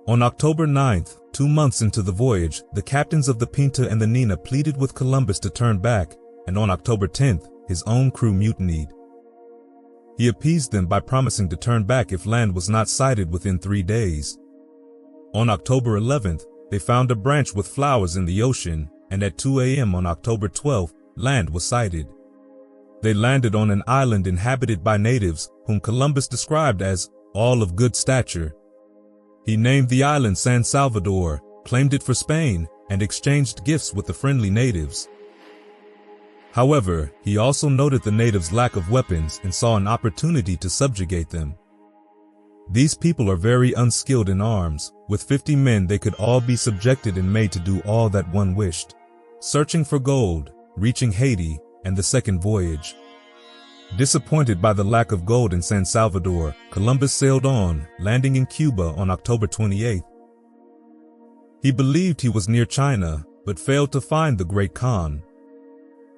On October 9th, 2 months into the voyage, the captains of the Pinta and the Nina pleaded with Columbus to turn back, and on October 10th, his own crew mutinied. He appeased them by promising to turn back if land was not sighted within 3 days. On October 11th, they found a branch with flowers in the ocean, and at 2 a.m. on October 12th, land was sighted. They landed on an island inhabited by natives, whom Columbus described as all of good stature. He named the island San Salvador, claimed it for Spain, and exchanged gifts with the friendly natives. However, he also noted the natives' lack of weapons and saw an opportunity to subjugate them. These people are very unskilled in arms. With 50 men they could all be subjected and made to do all that one wished. Searching for gold, reaching Haiti, and the second voyage. Disappointed by the lack of gold in San Salvador, Columbus sailed on, landing in Cuba on October 28th. He believed he was near China, but failed to find the Great Khan.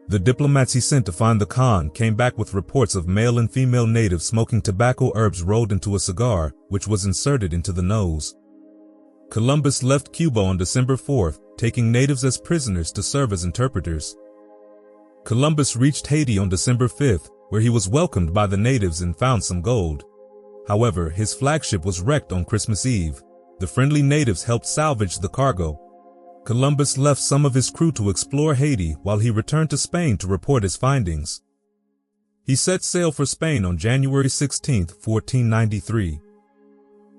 The diplomats he sent to find the Khan came back with reports of male and female natives smoking tobacco herbs rolled into a cigar, which was inserted into the nose. Columbus left Cuba on December 4th, taking natives as prisoners to serve as interpreters. Columbus reached Haiti on December 5th, where he was welcomed by the natives and found some gold. However, his flagship was wrecked on Christmas Eve. The friendly natives helped salvage the cargo. Columbus left some of his crew to explore Haiti while he returned to Spain to report his findings. He set sail for Spain on January 16, 1493.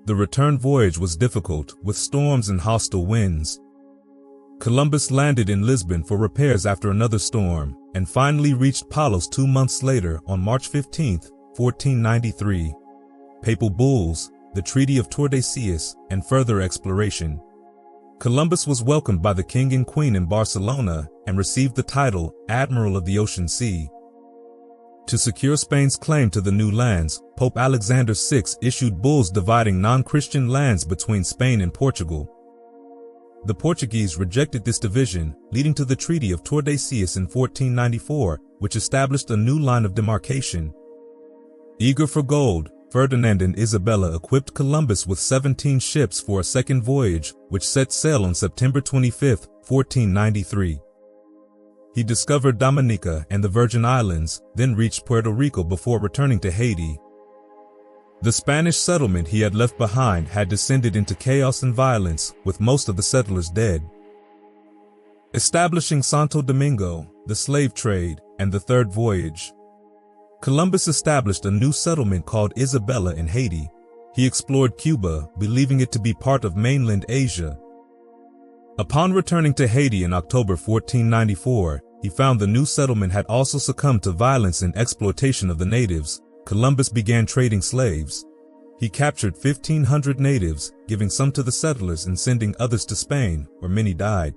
The return voyage was difficult, with storms and hostile winds. Columbus landed in Lisbon for repairs after another storm, and finally reached Palos 2 months later on March 15, 1493. Papal bulls, the Treaty of Tordesillas, and further exploration. Columbus was welcomed by the king and queen in Barcelona and received the title Admiral of the Ocean Sea. To secure Spain's claim to the new lands, Pope Alexander VI issued bulls dividing non-Christian lands between Spain and Portugal. The Portuguese rejected this division, leading to the Treaty of Tordesillas in 1494, which established a new line of demarcation. Eager for gold, Ferdinand and Isabella equipped Columbus with 17 ships for a second voyage, which set sail on September 25, 1493. He discovered Dominica and the Virgin Islands, then reached Puerto Rico before returning to Haiti. The Spanish settlement he had left behind had descended into chaos and violence, with most of the settlers dead. Establishing Santo Domingo, the slave trade, and the third voyage. Columbus established a new settlement called Isabella in Haiti. He explored Cuba, believing it to be part of mainland Asia. Upon returning to Haiti in October 1494, he found the new settlement had also succumbed to violence and exploitation of the natives. Columbus began trading slaves. He captured 1,500 natives, giving some to the settlers and sending others to Spain, where many died.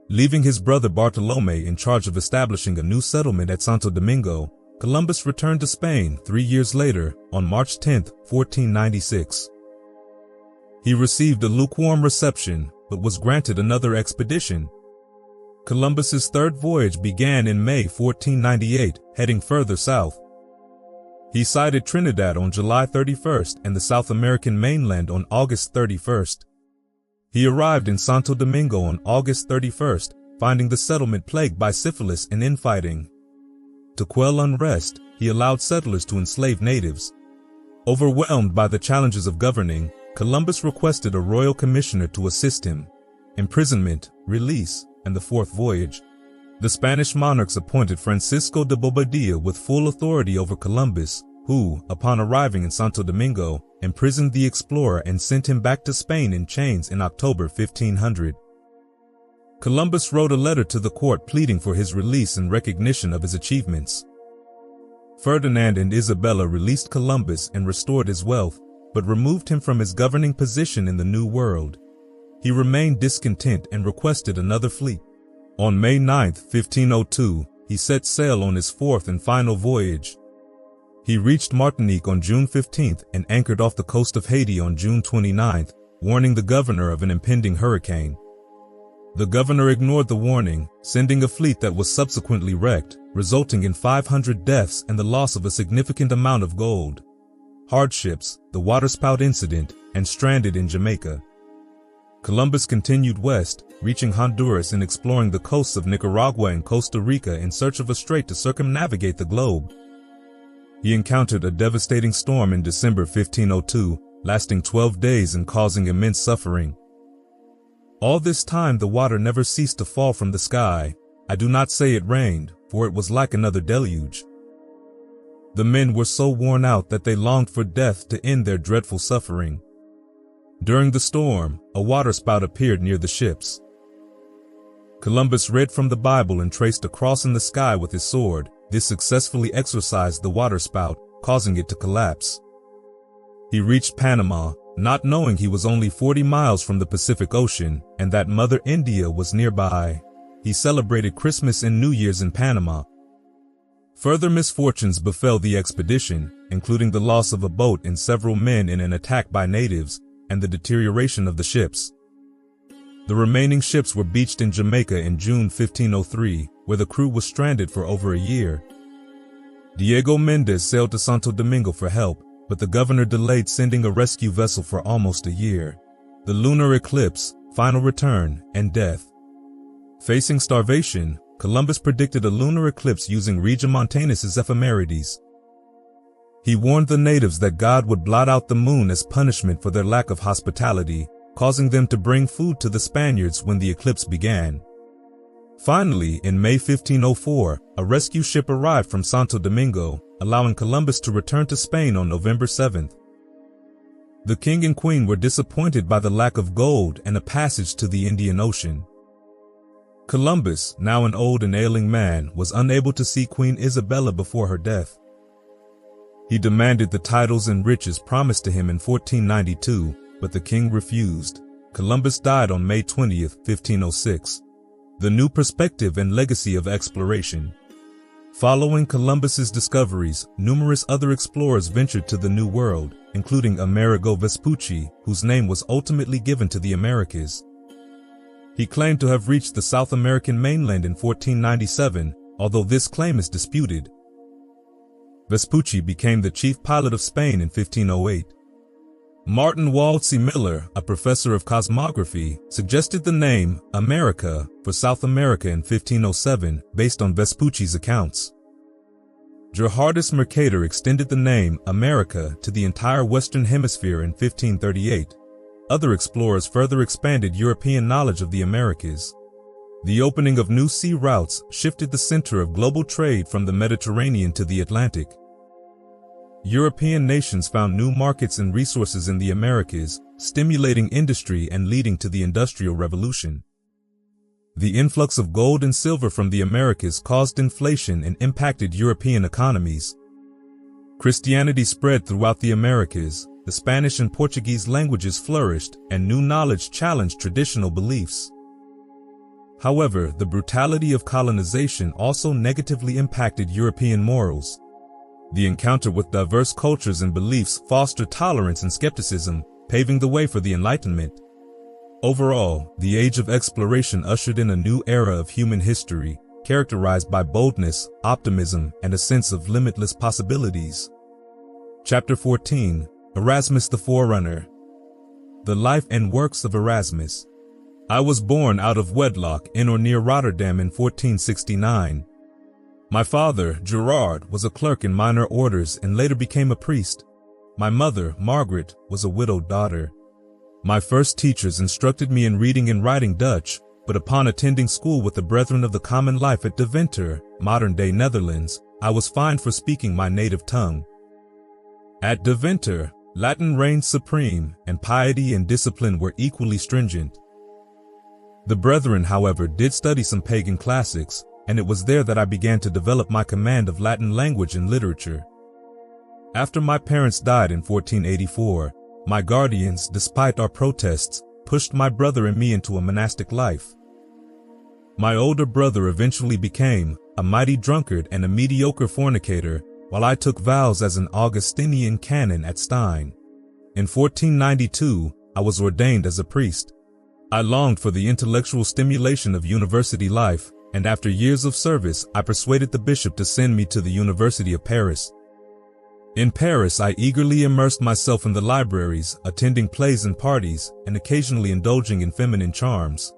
Leaving his brother Bartolome in charge of establishing a new settlement at Santo Domingo, Columbus returned to Spain 3 years later, on March 10, 1496. He received a lukewarm reception, but was granted another expedition. Columbus's third voyage began in May 1498, heading further south. He sighted Trinidad on July 31st and the South American mainland on August 31st. He arrived in Santo Domingo on August 31st, finding the settlement plagued by syphilis and infighting. To quell unrest, he allowed settlers to enslave natives. Overwhelmed by the challenges of governing, Columbus requested a royal commissioner to assist him. Imprisonment, release, and the fourth voyage. The Spanish monarchs appointed Francisco de Bobadilla with full authority over Columbus, who, upon arriving in Santo Domingo, imprisoned the explorer and sent him back to Spain in chains in October 1500. Columbus wrote a letter to the court pleading for his release and recognition of his achievements. Ferdinand and Isabella released Columbus and restored his wealth, but removed him from his governing position in the New World. He remained discontent and requested another fleet. On May 9, 1502, he set sail on his fourth and final voyage. He reached Martinique on June 15th and anchored off the coast of Haiti on June 29th, warning the governor of an impending hurricane. The governor ignored the warning, sending a fleet that was subsequently wrecked, resulting in 500 deaths and the loss of a significant amount of gold. Hardships, the waterspout incident, and stranded in Jamaica. Columbus continued west, reaching Honduras and exploring the coasts of Nicaragua and Costa Rica in search of a strait to circumnavigate the globe. He encountered a devastating storm in December 1502, lasting 12 days and causing immense suffering. All this time the water never ceased to fall from the sky. I do not say it rained, for it was like another deluge. The men were so worn out that they longed for death to end their dreadful suffering. During the storm, a waterspout appeared near the ships. Columbus read from the Bible and traced a cross in the sky with his sword. This successfully exorcised the waterspout, causing it to collapse. He reached Panama, not knowing he was only 40 miles from the Pacific Ocean and that Mother India was nearby. He celebrated Christmas and New Year's in Panama. Further misfortunes befell the expedition, including the loss of a boat and several men in an attack by natives, and the deterioration of the ships. The remaining ships were beached in Jamaica in June 1503, where the crew was stranded for over a year. Diego Mendez sailed to Santo Domingo for help, but the governor delayed sending a rescue vessel for almost a year. The lunar eclipse, final return, and death. Facing starvation, Columbus predicted a lunar eclipse using Regiomontanus's ephemerides. He warned the natives that God would blot out the moon as punishment for their lack of hospitality, causing them to bring food to the Spaniards when the eclipse began. Finally, in May 1504, a rescue ship arrived from Santo Domingo, allowing Columbus to return to Spain on November 7th. The king and queen were disappointed by the lack of gold and a passage to the Indian Ocean. Columbus, now an old and ailing man, was unable to see Queen Isabella before her death. He demanded the titles and riches promised to him in 1492, but the king refused. Columbus died on May 20th, 1506. The new perspective and legacy of exploration. Following Columbus's discoveries, numerous other explorers ventured to the New World, including Amerigo Vespucci, whose name was ultimately given to the Americas. He claimed to have reached the South American mainland in 1497, although this claim is disputed. Vespucci became the chief pilot of Spain in 1508. Martin Wolsey Miller, a professor of cosmography, suggested the name America for South America in 1507 based on Vespucci's accounts. Gerhardus Mercator extended the name America to the entire Western Hemisphere in 1538. Other explorers further expanded European knowledge of the Americas. The opening of new sea routes shifted the center of global trade from the Mediterranean to the Atlantic. European nations found new markets and resources in the Americas, stimulating industry and leading to the Industrial Revolution. The influx of gold and silver from the Americas caused inflation and impacted European economies. Christianity spread throughout the Americas, the Spanish and Portuguese languages flourished, and new knowledge challenged traditional beliefs. However, the brutality of colonization also negatively impacted European morals. The encounter with diverse cultures and beliefs fostered tolerance and skepticism, paving the way for the Enlightenment. Overall, the Age of Exploration ushered in a new era of human history, characterized by boldness, optimism, and a sense of limitless possibilities. Chapter 14. Erasmus the Forerunner. The Life and Works of Erasmus. I was born out of wedlock in or near Rotterdam in 1469. My father, Gerard, was a clerk in minor orders and later became a priest. My mother, Margaret, was a widowed daughter. My first teachers instructed me in reading and writing Dutch, but upon attending school with the Brethren of the Common Life at Deventer, modern-day Netherlands, I was fined for speaking my native tongue. At Deventer, Latin reigned supreme, and piety and discipline were equally stringent. The Brethren, however, did study some pagan classics, and it was there that I began to develop my command of Latin language and literature. After my parents died in 1484, my guardians, despite our protests, pushed my brother and me into a monastic life. My older brother eventually became a mighty drunkard and a mediocre fornicator, while I took vows as an Augustinian canon at Stein. In 1492, I was ordained as a priest. I longed for the intellectual stimulation of university life, and after years of service, I persuaded the bishop to send me to the University of Paris. In Paris, I eagerly immersed myself in the libraries, attending plays and parties, and occasionally indulging in feminine charms.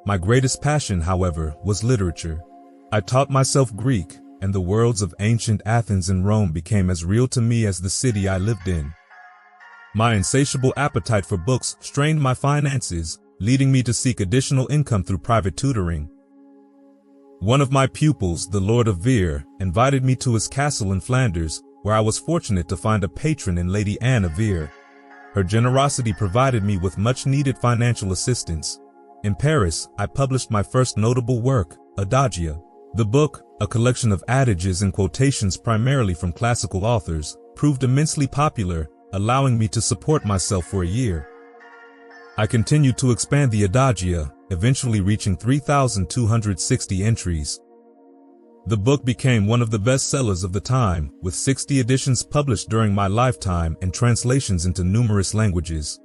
My greatest passion, however, was literature. I taught myself Greek, and the worlds of ancient Athens and Rome became as real to me as the city I lived in. My insatiable appetite for books strained my finances, leading me to seek additional income through private tutoring. One of my pupils, the Lord of Vere, invited me to his castle in Flanders, where I was fortunate to find a patron in Lady Anne of Vere. Her generosity provided me with much-needed financial assistance. In Paris, I published my first notable work, Adagia. The book, a collection of adages and quotations primarily from classical authors, proved immensely popular, allowing me to support myself for a year. I continued to expand the Adagia, eventually reaching 3,260 entries. The book became one of the bestsellers of the time, with 60 editions published during my lifetime and translations into numerous languages.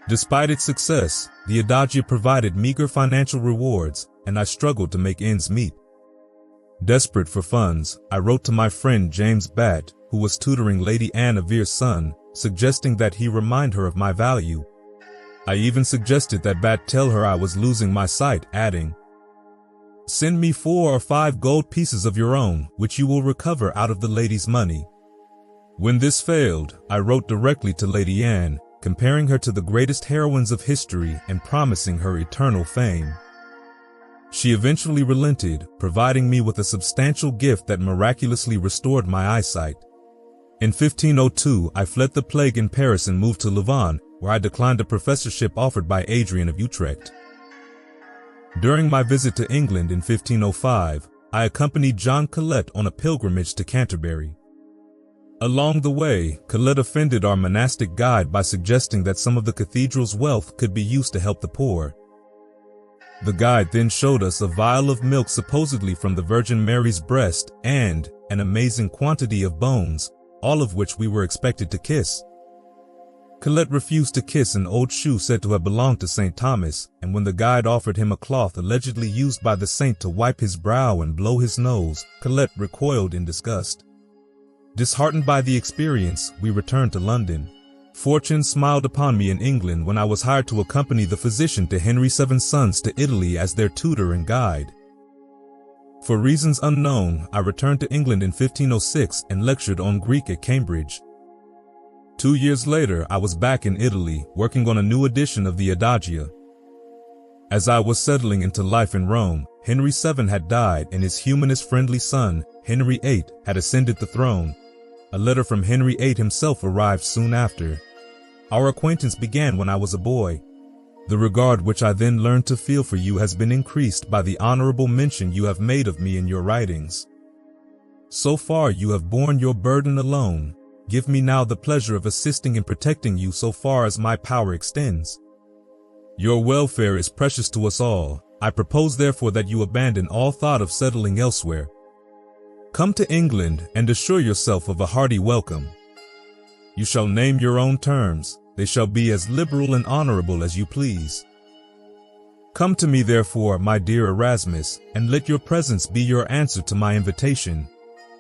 Despite its success, the Adagia provided meager financial rewards, and I struggled to make ends meet. Desperate for funds, I wrote to my friend James Batt, who was tutoring Lady Anne of Vere's son, suggesting that he remind her of my value. I even suggested that Batt tell her I was losing my sight, adding, "Send me 4 or 5 gold pieces of your own, which you will recover out of the lady's money." When this failed, I wrote directly to Lady Anne, comparing her to the greatest heroines of history and promising her eternal fame. She eventually relented, providing me with a substantial gift that miraculously restored my eyesight. In 1502, I fled the plague in Paris and moved to Louvain, where I declined a professorship offered by Adrian of Utrecht. During my visit to England in 1505, I accompanied John Colet on a pilgrimage to Canterbury. Along the way, Colet offended our monastic guide by suggesting that some of the cathedral's wealth could be used to help the poor. The guide then showed us a vial of milk supposedly from the Virgin Mary's breast and an amazing quantity of bones, all of which we were expected to kiss. Colet refused to kiss an old shoe said to have belonged to St. Thomas, and when the guide offered him a cloth allegedly used by the saint to wipe his brow and blow his nose, Colet recoiled in disgust. Disheartened by the experience, we returned to London. Fortune smiled upon me in England when I was hired to accompany the physician to Henry VII's sons to Italy as their tutor and guide. For reasons unknown, I returned to England in 1506 and lectured on Greek at Cambridge. 2 years later, I was back in Italy, working on a new edition of the Adagia. As I was settling into life in Rome, Henry VII had died and his humanist-friendly son, Henry VIII, had ascended the throne. A letter from Henry VIII himself arrived soon after. Our acquaintance began when I was a boy. The regard which I then learned to feel for you has been increased by the honorable mention you have made of me in your writings. So far you have borne your burden alone. Give me now the pleasure of assisting and protecting you so far as my power extends. Your welfare is precious to us all. I propose therefore that you abandon all thought of settling elsewhere. Come to England and assure yourself of a hearty welcome. You shall name your own terms. They shall be as liberal and honorable as you please. Come to me therefore, my dear Erasmus, and let your presence be your answer to my invitation.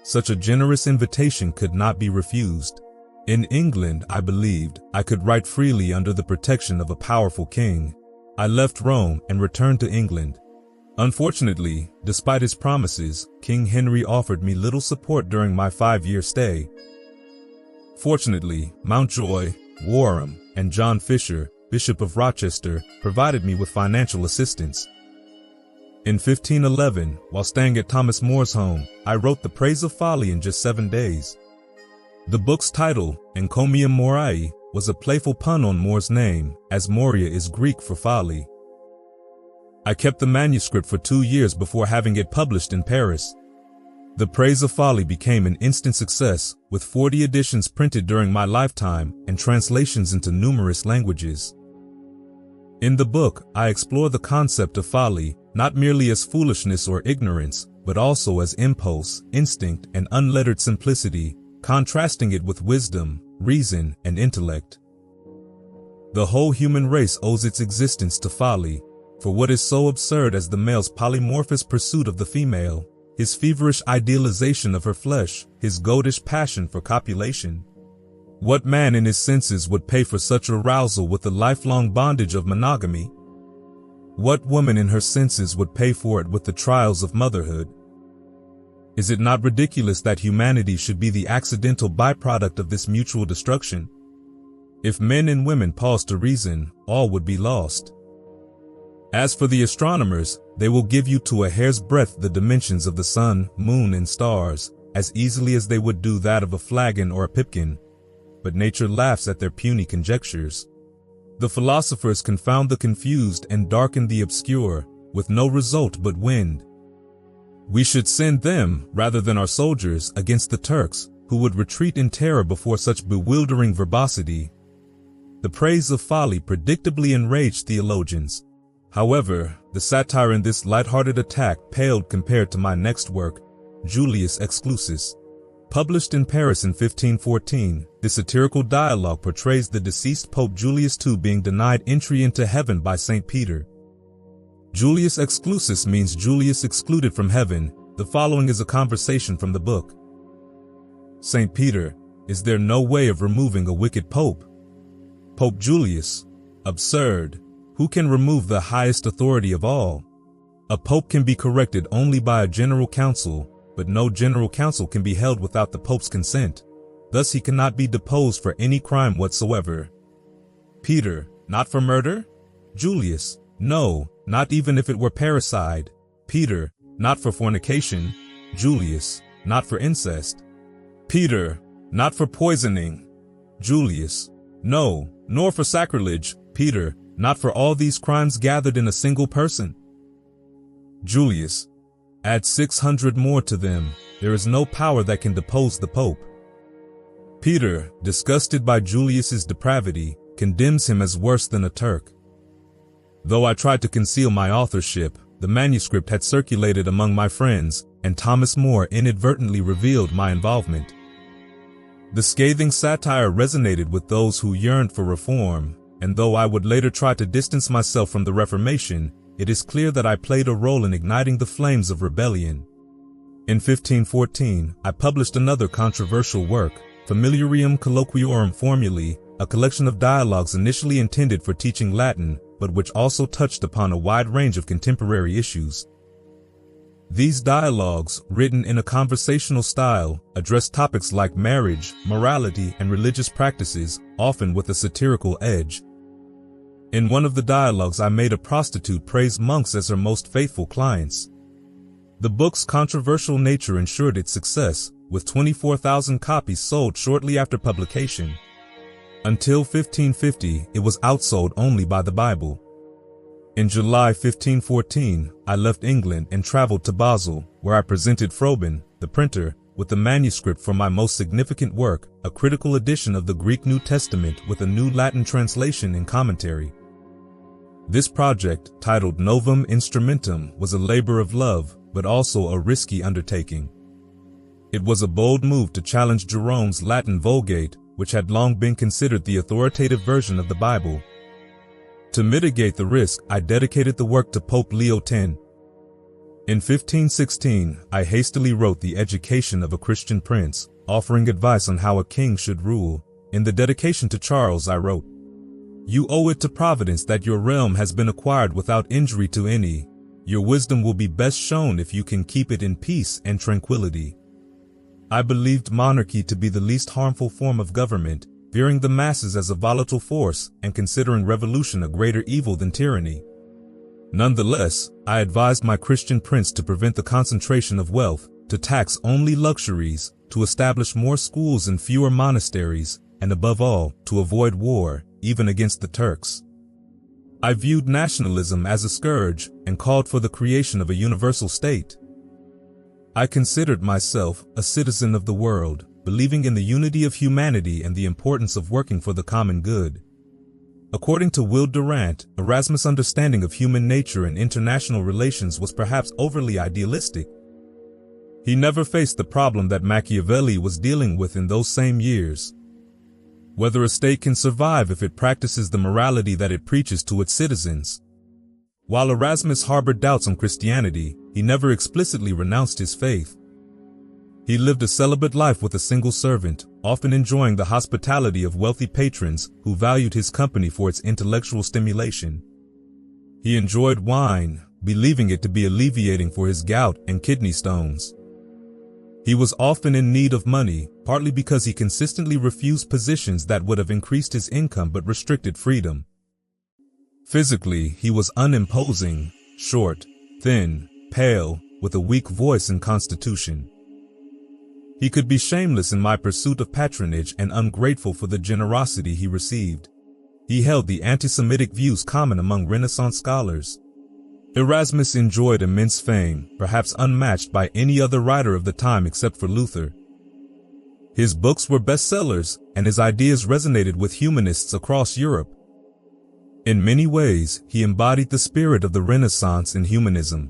Such a generous invitation could not be refused. In England, I believed, I could write freely under the protection of a powerful king. I left Rome and returned to England. Unfortunately, despite his promises, King Henry offered me little support during my 5-year stay. Fortunately, Mountjoy, Warham, and John Fisher, Bishop of Rochester, provided me with financial assistance. In 1511, while staying at Thomas More's home, I wrote The Praise of Folly in just 7 days. The book's title, Encomium Moriae, was a playful pun on More's name, as Moria is Greek for folly. I kept the manuscript for 2 years before having it published in Paris. The Praise of Folly became an instant success, with 40 editions printed during my lifetime and translations into numerous languages. In the book, I explore the concept of folly, not merely as foolishness or ignorance, but also as impulse, instinct, and unlettered simplicity, contrasting it with wisdom, reason, and intellect. The whole human race owes its existence to folly, for what is so absurd as the male's polymorphous pursuit of the female, his feverish idealization of her flesh, his goatish passion for copulation? What man in his senses would pay for such arousal with the lifelong bondage of monogamy? What woman in her senses would pay for it with the trials of motherhood? Is it not ridiculous that humanity should be the accidental byproduct of this mutual destruction? If men and women paused to reason, all would be lost. As for the astronomers, they will give you to a hair's breadth the dimensions of the sun, moon, and stars, as easily as they would do that of a flagon or a pipkin. But nature laughs at their puny conjectures. The philosophers confound the confused and darken the obscure, with no result but wind. We should send them, rather than our soldiers, against the Turks, who would retreat in terror before such bewildering verbosity. The praise of folly predictably enraged theologians. However, the satire in this light-hearted attack paled compared to my next work, Julius Exclusus. Published in Paris in 1514, this satirical dialogue portrays the deceased Pope Julius II being denied entry into heaven by St. Peter. Julius Exclusus means Julius excluded from heaven. The following is a conversation from the book. St. Peter, is there no way of removing a wicked pope? Pope Julius, absurd. Who can remove the highest authority of all? A pope can be corrected only by a general council, but no general council can be held without the pope's consent. Thus he cannot be deposed for any crime whatsoever. Peter, not for murder? Julius, no, not even if it were parricide. Peter, not for fornication. Julius, not for incest. Peter, not for poisoning. Julius, no, nor for sacrilege. Peter, not for all these crimes gathered in a single person. Julius, add 600 more to them. There is no power that can depose the Pope. Peter, disgusted by Julius's depravity, condemns him as worse than a Turk. Though I tried to conceal my authorship, the manuscript had circulated among my friends, and Thomas More inadvertently revealed my involvement. The scathing satire resonated with those who yearned for reform, and though I would later try to distance myself from the Reformation, it is clear that I played a role in igniting the flames of rebellion. In 1514, I published another controversial work, Familiarium Colloquiorum Formulae, a collection of dialogues initially intended for teaching Latin, but which also touched upon a wide range of contemporary issues. These dialogues, written in a conversational style, address topics like marriage, morality, and religious practices, often with a satirical edge. In one of the dialogues, I made a prostitute praise monks as her most faithful clients. The book's controversial nature ensured its success, with 24,000 copies sold shortly after publication. Until 1550, it was outsold only by the Bible. In July 1514, I left England and traveled to Basel, where I presented Froben, the printer, with the manuscript for my most significant work, a critical edition of the Greek New Testament with a new Latin translation and commentary. This project, titled Novum Instrumentum, was a labor of love, but also a risky undertaking. It was a bold move to challenge Jerome's Latin Vulgate, which had long been considered the authoritative version of the Bible. To mitigate the risk, I dedicated the work to Pope Leo X. In 1516, I hastily wrote The Education of a Christian Prince, offering advice on how a king should rule. In the dedication to Charles, I wrote, "You owe it to Providence that your realm has been acquired without injury to any. Your wisdom will be best shown if you can keep it in peace and tranquility." I believed monarchy to be the least harmful form of government, fearing the masses as a volatile force and considering revolution a greater evil than tyranny. Nonetheless, I advised my Christian prince to prevent the concentration of wealth, to tax only luxuries, to establish more schools and fewer monasteries, and above all, to avoid war, even against the Turks. I viewed nationalism as a scourge and called for the creation of a universal state. I considered myself a citizen of the world, believing in the unity of humanity and the importance of working for the common good. According to Will Durant, Erasmus' understanding of human nature and international relations was perhaps overly idealistic. He never faced the problem that Machiavelli was dealing with in those same years. whether a state can survive if it practices the morality that it preaches to its citizens. While Erasmus harbored doubts on Christianity, he never explicitly renounced his faith. He lived a celibate life with a single servant, often enjoying the hospitality of wealthy patrons who valued his company for its intellectual stimulation. He enjoyed wine, believing it to be alleviating for his gout and kidney stones. He was often in need of money, partly because he consistently refused positions that would have increased his income but restricted freedom. Physically, he was unimposing, short, thin, pale, with a weak voice and constitution. He could be shameless in my pursuit of patronage and ungrateful for the generosity he received. He held the anti-Semitic views common among Renaissance scholars. Erasmus enjoyed immense fame, perhaps unmatched by any other writer of the time except for Luther. His books were bestsellers, and his ideas resonated with humanists across Europe. In many ways, he embodied the spirit of the Renaissance in humanism.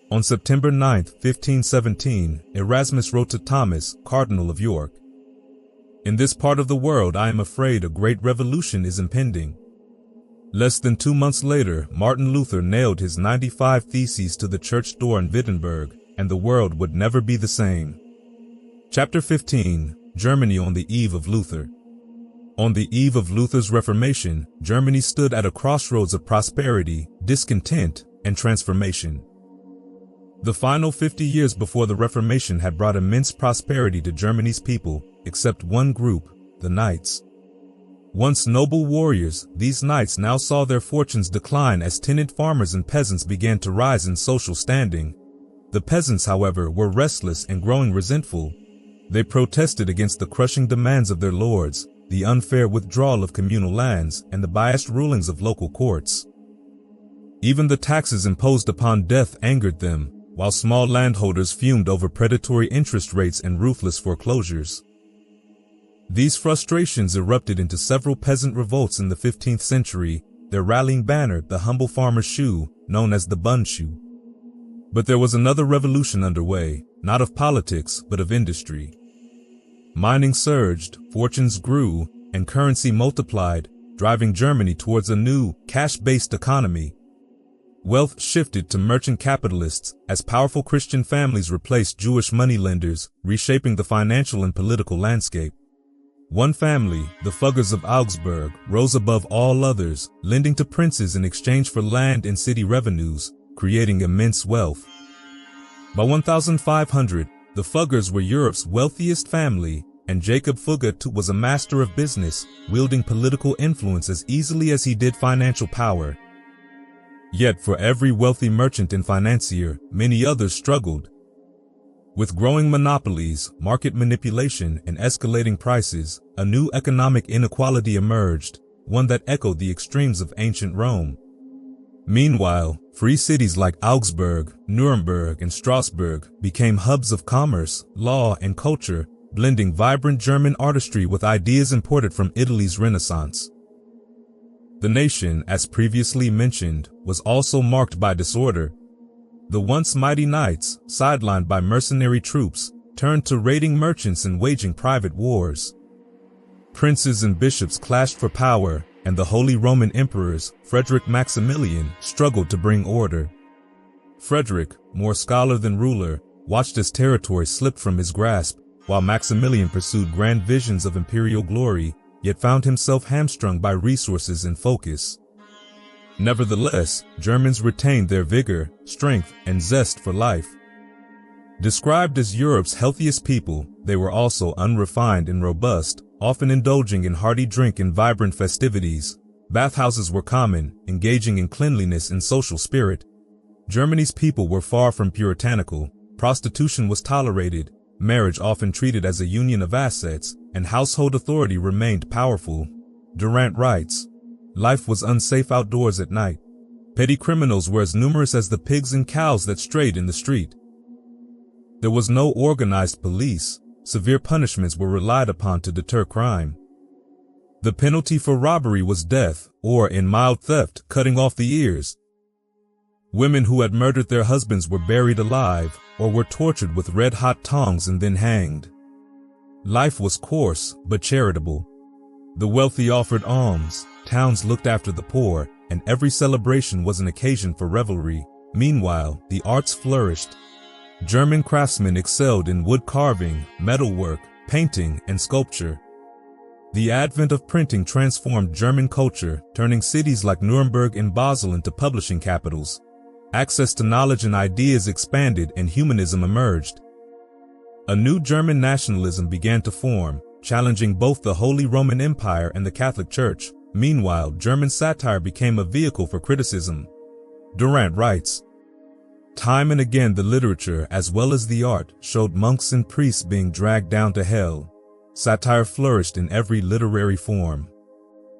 On September 9, 1517, Erasmus wrote to Thomas, Cardinal of York, "In this part of the world I am afraid a great revolution is impending." Less than 2 months later, Martin Luther nailed his 95 Theses to the church door in Wittenberg, and the world would never be the same. Chapter 15, Germany on the eve of Luther. On the eve of Luther's Reformation, Germany stood at a crossroads of prosperity, discontent, and transformation. The final 50 years before the Reformation had brought immense prosperity to Germany's people, except one group, the knights. Once noble warriors, these knights now saw their fortunes decline as tenant farmers and peasants began to rise in social standing. The peasants, however, were restless and growing resentful. They protested against the crushing demands of their lords, the unfair withdrawal of communal lands, and the biased rulings of local courts. Even the taxes imposed upon death angered them, while small landholders fumed over predatory interest rates and ruthless foreclosures. These frustrations erupted into several peasant revolts in the 15th century, their rallying banner the humble farmer's shoe, known as the bun shoe. But there was another revolution underway, not of politics, but of industry. Mining surged, fortunes grew, and currency multiplied, driving Germany towards a new, cash-based economy. Wealth shifted to merchant capitalists as powerful Christian families replaced Jewish moneylenders, reshaping the financial and political landscape. One family, the Fuggers of Augsburg, rose above all others, lending to princes in exchange for land and city revenues, creating immense wealth. By 1500, the Fuggers were Europe's wealthiest family, and Jacob Fugger was a master of business, wielding political influence as easily as he did financial power. Yet for every wealthy merchant and financier, many others struggled. With growing monopolies, market manipulation, and escalating prices, a new economic inequality emerged, one that echoed the extremes of ancient Rome. Meanwhile, free cities like Augsburg, Nuremberg, and Strasbourg became hubs of commerce, law, and culture, blending vibrant German artistry with ideas imported from Italy's Renaissance. The nation, as previously mentioned, was also marked by disorder. The once mighty knights, sidelined by mercenary troops, turned to raiding merchants and waging private wars. Princes and bishops clashed for power, and the Holy Roman emperors, Frederick Maximilian, struggled to bring order. Frederick, more scholar than ruler, watched as territory slipped from his grasp, while Maximilian pursued grand visions of imperial glory, yet found himself hamstrung by resources and focus. Nevertheless, Germans retained their vigor, strength, and zest for life. Described as Europe's healthiest people, they were also unrefined and robust, often indulging in hearty drink and vibrant festivities. Bathhouses were common, engaging in cleanliness and social spirit. Germany's people were far from puritanical. Prostitution was tolerated, marriage often treated as a union of assets, and household authority remained powerful. Durant writes, "Life was unsafe outdoors at night. Petty criminals were as numerous as the pigs and cows that strayed in the street. There was no organized police. Severe punishments were relied upon to deter crime. The penalty for robbery was death, or in mild theft, cutting off the ears. Women who had murdered their husbands were buried alive, or were tortured with red-hot tongs and then hanged. Life was coarse, but charitable. The wealthy offered alms, towns looked after the poor, and every celebration was an occasion for revelry. Meanwhile, the arts flourished. German craftsmen excelled in wood carving, metalwork, painting, and sculpture. The advent of printing transformed German culture, turning cities like Nuremberg and Basel into publishing capitals. Access to knowledge and ideas expanded and humanism emerged. A new German nationalism began to form, challenging both the Holy Roman Empire and the Catholic Church. Meanwhile, German satire became a vehicle for criticism. Durant writes, "Time and again the literature as well as the art showed monks and priests being dragged down to hell. Satire flourished in every literary form."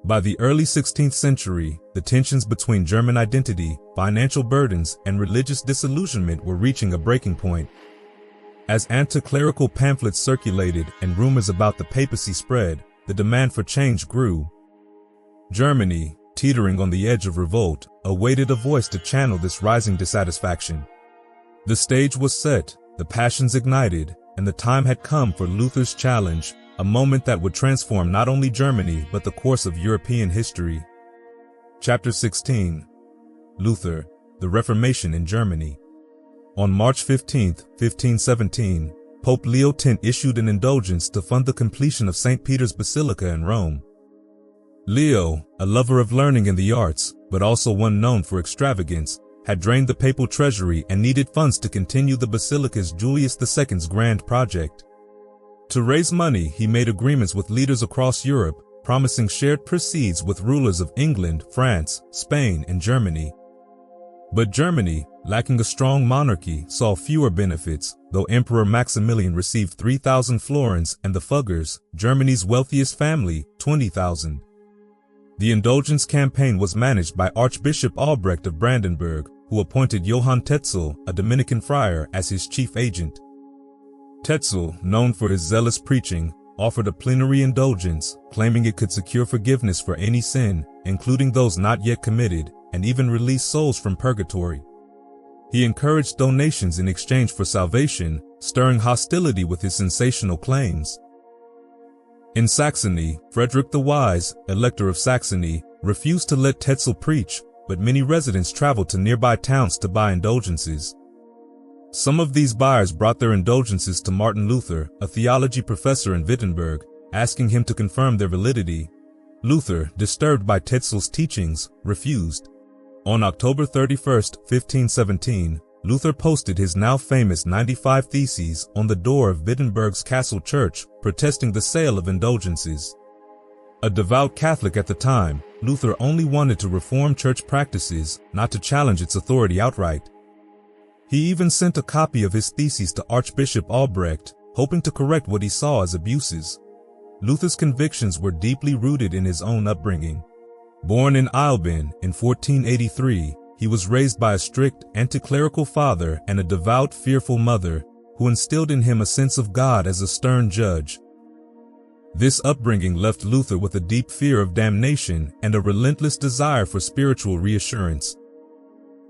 By the early 16th century, the tensions between German identity, financial burdens, and religious disillusionment were reaching a breaking point. As anti-clerical pamphlets circulated and rumors about the papacy spread, the demand for change grew. Germany, teetering on the edge of revolt, awaited a voice to channel this rising dissatisfaction. The stage was set, the passions ignited, and the time had come for Luther's challenge, a moment that would transform not only Germany but the course of European history. Chapter 16. Luther, the Reformation in Germany. On March 15, 1517, Pope Leo X issued an indulgence to fund the completion of St. Peter's Basilica in Rome. Leo, a lover of learning and the arts, but also one known for extravagance, had drained the papal treasury and needed funds to continue the basilica's Julius II's grand project. To raise money, he made agreements with leaders across Europe, promising shared proceeds with rulers of England, France, Spain, and Germany. But Germany, lacking a strong monarchy, saw fewer benefits, though Emperor Maximilian received 3,000 florins and the Fuggers, Germany's wealthiest family, 20,000. The indulgence campaign was managed by Archbishop Albrecht of Brandenburg, who appointed Johann Tetzel, a Dominican friar, as his chief agent. Tetzel, known for his zealous preaching, offered a plenary indulgence, claiming it could secure forgiveness for any sin, including those not yet committed, and even release souls from purgatory. He encouraged donations in exchange for salvation, stirring hostility with his sensational claims. In Saxony, Frederick the Wise, Elector of Saxony, refused to let Tetzel preach, but many residents traveled to nearby towns to buy indulgences. Some of these buyers brought their indulgences to Martin Luther, a theology professor in Wittenberg, asking him to confirm their validity. Luther, disturbed by Tetzel's teachings, refused. On October 31, 1517, Luther posted his now famous 95 Theses on the door of Wittenberg's castle church, protesting the sale of indulgences. A devout Catholic at the time, Luther only wanted to reform church practices, not to challenge its authority outright. He even sent a copy of his theses to Archbishop Albrecht, hoping to correct what he saw as abuses. Luther's convictions were deeply rooted in his own upbringing. Born in Eilben in 1483, he was raised by a strict, anti-clerical father and a devout, fearful mother, who instilled in him a sense of God as a stern judge. This upbringing left Luther with a deep fear of damnation and a relentless desire for spiritual reassurance.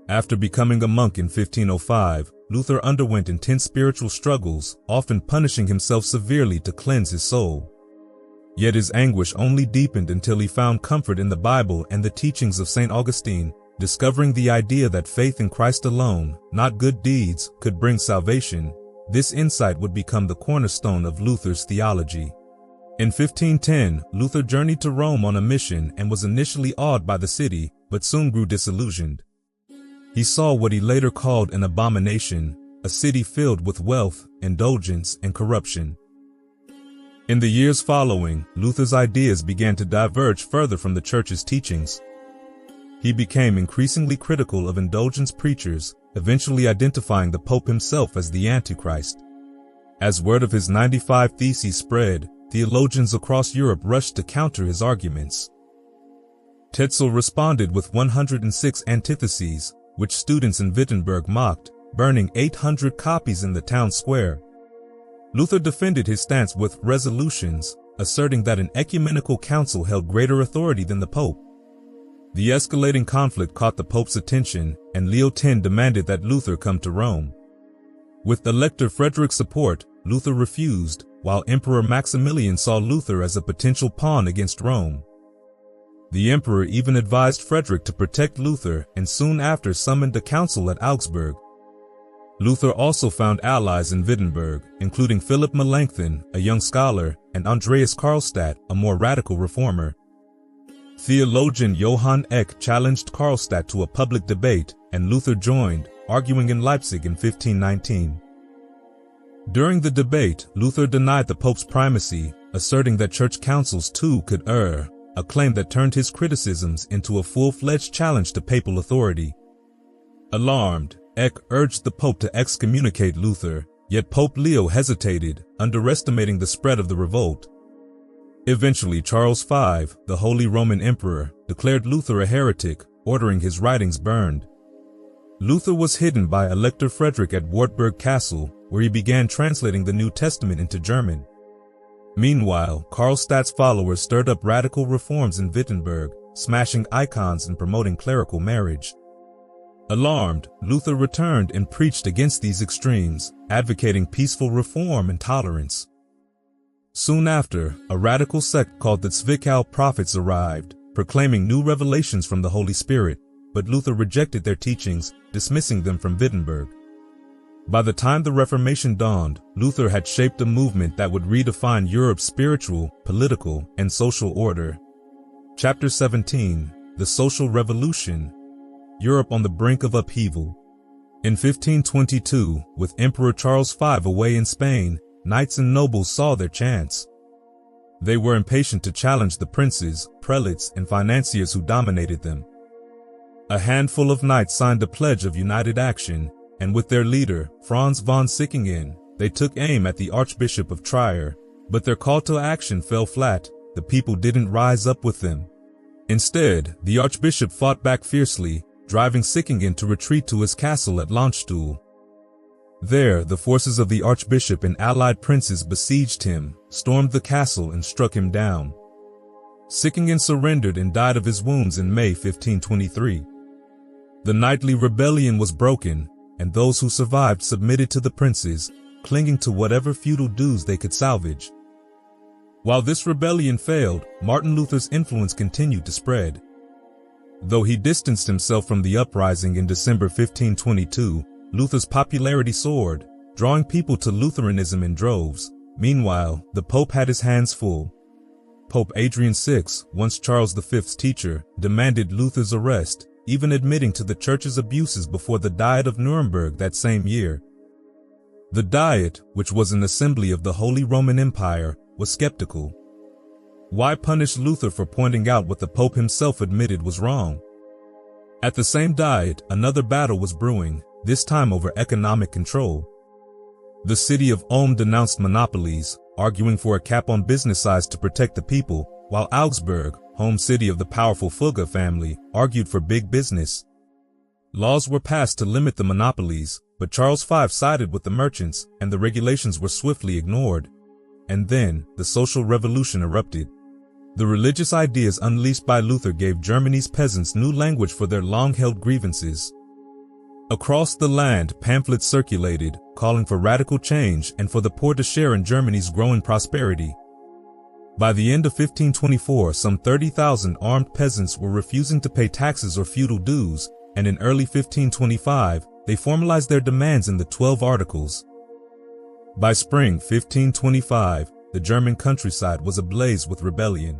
After becoming a monk in 1505, Luther underwent intense spiritual struggles, often punishing himself severely to cleanse his soul. Yet his anguish only deepened until he found comfort in the Bible and the teachings of St. Augustine, discovering the idea that faith in Christ alone, not good deeds, could bring salvation. This insight would become the cornerstone of Luther's theology. In 1510, Luther journeyed to Rome on a mission and was initially awed by the city, but soon grew disillusioned. He saw what he later called an abomination, a city filled with wealth, indulgence, and corruption. In the years following, Luther's ideas began to diverge further from the Church's teachings. He became increasingly critical of indulgence preachers, eventually identifying the Pope himself as the Antichrist. As word of his 95 Theses spread, theologians across Europe rushed to counter his arguments. Tetzel responded with 106 antitheses, which students in Wittenberg mocked, burning 800 copies in the town square. Luther defended his stance with resolutions, asserting that an ecumenical council held greater authority than the Pope. The escalating conflict caught the Pope's attention, and Leo X demanded that Luther come to Rome. With Elector Frederick's support, Luther refused, while Emperor Maximilian saw Luther as a potential pawn against Rome. The emperor even advised Frederick to protect Luther and soon after summoned a council at Augsburg. Luther also found allies in Wittenberg, including Philip Melanchthon, a young scholar, and Andreas Karlstadt, a more radical reformer. Theologian Johann Eck challenged Karlstadt to a public debate, and Luther joined, arguing in Leipzig in 1519. During the debate, Luther denied the Pope's primacy, asserting that church councils too could err, a claim that turned his criticisms into a full-fledged challenge to papal authority. Alarmed, Eck urged the Pope to excommunicate Luther, yet Pope Leo hesitated, underestimating the spread of the revolt. Eventually, Charles V, the Holy Roman Emperor, declared Luther a heretic, ordering his writings burned. Luther was hidden by Elector Frederick at Wartburg Castle, where he began translating the New Testament into German. Meanwhile, Karlstadt's followers stirred up radical reforms in Wittenberg, smashing icons and promoting clerical marriage. Alarmed, Luther returned and preached against these extremes, advocating peaceful reform and tolerance. Soon after, a radical sect called the Zwickau Prophets arrived, proclaiming new revelations from the Holy Spirit, but Luther rejected their teachings, dismissing them from Wittenberg. By the time the Reformation dawned, Luther had shaped a movement that would redefine Europe's spiritual, political, and social order. Chapter 17, The Social Revolution. Europe on the brink of upheaval. In 1522, with Emperor Charles V away in Spain, knights and nobles saw their chance. They were impatient to challenge the princes, prelates, and financiers who dominated them. A handful of knights signed a pledge of united action, and with their leader, Franz von Sickingen, they took aim at the Archbishop of Trier, but their call to action fell flat. The people didn't rise up with them. Instead, the Archbishop fought back fiercely, driving Sickingen to retreat to his castle at Landstuhl. There, the forces of the Archbishop and allied princes besieged him, stormed the castle, and struck him down. Sickingen surrendered and died of his wounds in May 1523. The knightly rebellion was broken, and those who survived submitted to the princes, clinging to whatever feudal dues they could salvage. While this rebellion failed, Martin Luther's influence continued to spread. Though he distanced himself from the uprising in December 1522, Luther's popularity soared, drawing people to Lutheranism in droves. Meanwhile, the Pope had his hands full. Pope Adrian VI, once Charles V's teacher, demanded Luther's arrest, even admitting to the Church's abuses before the Diet of Nuremberg that same year. The Diet, which was an assembly of the Holy Roman Empire, was skeptical. Why punish Luther for pointing out what the Pope himself admitted was wrong? At the same Diet, another battle was brewing, this time over economic control. The city of Ulm denounced monopolies, arguing for a cap on business size to protect the people, while Augsburg, home city of the powerful Fugger family, argued for big business. Laws were passed to limit the monopolies, but Charles V sided with the merchants, and the regulations were swiftly ignored. And then, the social revolution erupted. The religious ideas unleashed by Luther gave Germany's peasants new language for their long-held grievances. Across the land, pamphlets circulated, calling for radical change and for the poor to share in Germany's growing prosperity. By the end of 1524, some 30,000 armed peasants were refusing to pay taxes or feudal dues, and in early 1525, they formalized their demands in the 12 Articles. By spring 1525, the German countryside was ablaze with rebellion.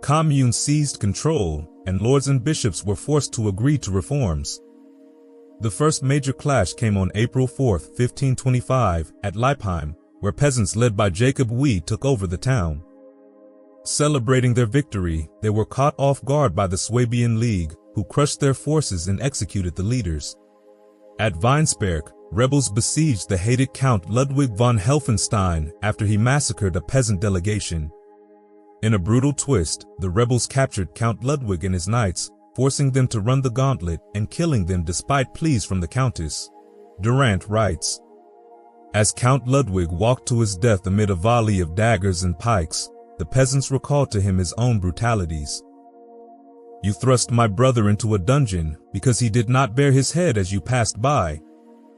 Communes seized control, and lords and bishops were forced to agree to reforms. The first major clash came on April 4, 1525, at Leipheim, where peasants led by Jacob Wie took over the town. Celebrating their victory, they were caught off guard by the Swabian League, who crushed their forces and executed the leaders. At Weinsberg, rebels besieged the hated Count Ludwig von Helfenstein after he massacred a peasant delegation. In a brutal twist, the rebels captured Count Ludwig and his knights, forcing them to run the gauntlet and killing them despite pleas from the Countess. Durant writes, "As Count Ludwig walked to his death amid a volley of daggers and pikes, the peasants recalled to him his own brutalities. You thrust my brother into a dungeon because he did not bare his head as you passed by.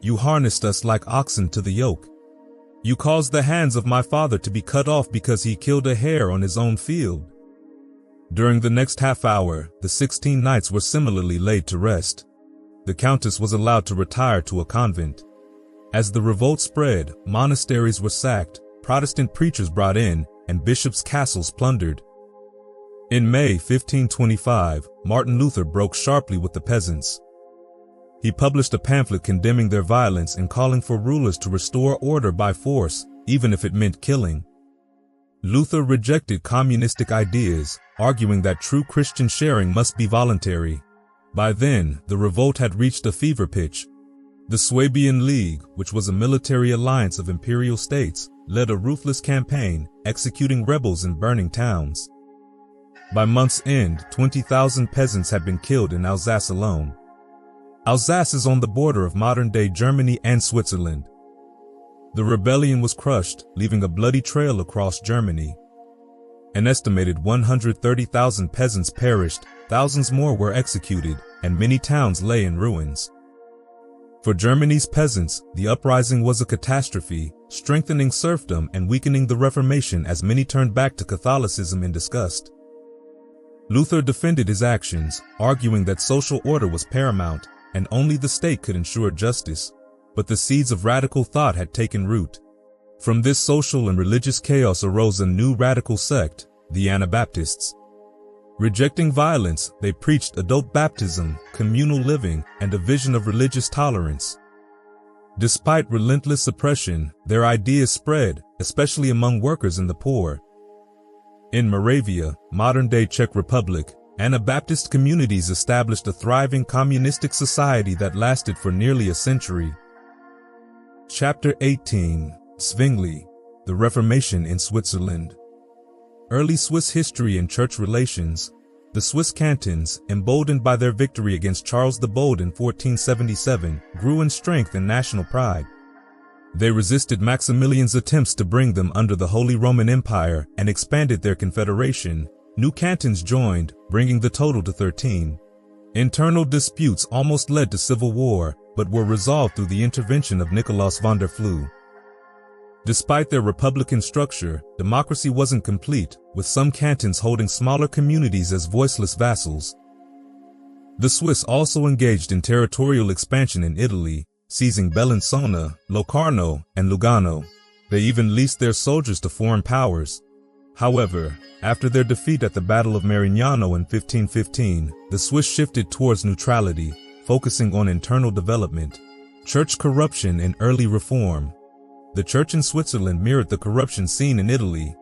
You harnessed us like oxen to the yoke. You caused the hands of my father to be cut off because he killed a hare on his own field." During the next half hour, the 16 knights were similarly laid to rest. The countess was allowed to retire to a convent. As the revolt spread, monasteries were sacked, Protestant preachers brought in, and bishops' castles plundered. In May 1525, Martin Luther broke sharply with the peasants. He published a pamphlet condemning their violence and calling for rulers to restore order by force, even if it meant killing. Luther rejected communistic ideas, arguing that true Christian sharing must be voluntary. By then, the revolt had reached a fever pitch. The Swabian League, which was a military alliance of imperial states, led a ruthless campaign, executing rebels and burning towns. By month's end, 20,000 peasants had been killed in Alsace alone. Alsace is on the border of modern-day Germany and Switzerland. The rebellion was crushed, leaving a bloody trail across Germany. An estimated 130,000 peasants perished, thousands more were executed, and many towns lay in ruins. For Germany's peasants, the uprising was a catastrophe, strengthening serfdom and weakening the Reformation as many turned back to Catholicism in disgust. Luther defended his actions, arguing that social order was paramount, and only the state could ensure justice. But the seeds of radical thought had taken root. From this social and religious chaos arose a new radical sect, the Anabaptists. Rejecting violence, they preached adult baptism, communal living, and a vision of religious tolerance. Despite relentless suppression, their ideas spread, especially among workers and the poor. In Moravia, modern-day Czech Republic, Anabaptist communities established a thriving communistic society that lasted for nearly a century. Chapter 18. Zwingli, the Reformation in Switzerland. Early Swiss history and church relations. The Swiss cantons, emboldened by their victory against Charles the Bold in 1477, grew in strength and national pride. They resisted Maximilian's attempts to bring them under the Holy Roman Empire and expanded their confederation. New cantons joined, bringing the total to 13. Internal disputes almost led to civil war, but were resolved through the intervention of Nicolaus von der Flue. Despite their republican structure, democracy wasn't complete, with some cantons holding smaller communities as voiceless vassals. The Swiss also engaged in territorial expansion in Italy, seizing Bellinzona, Locarno, and Lugano. They even leased their soldiers to foreign powers. However, after their defeat at the Battle of Marignano in 1515, the Swiss shifted towards neutrality, focusing on internal development. Church corruption and early reform. The church in Switzerland mirrored the corruption seen in Italy.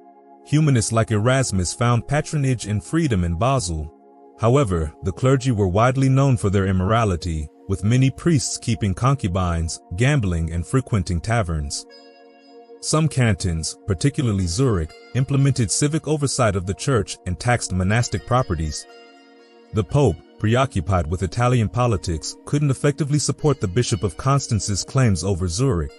Humanists like Erasmus found patronage and freedom in Basel. However, the clergy were widely known for their immorality, with many priests keeping concubines, gambling, and frequenting taverns. Some cantons, particularly Zurich, implemented civic oversight of the church and taxed monastic properties. The Pope, preoccupied with Italian politics, couldn't effectively support the Bishop of Constance's claims over Zurich.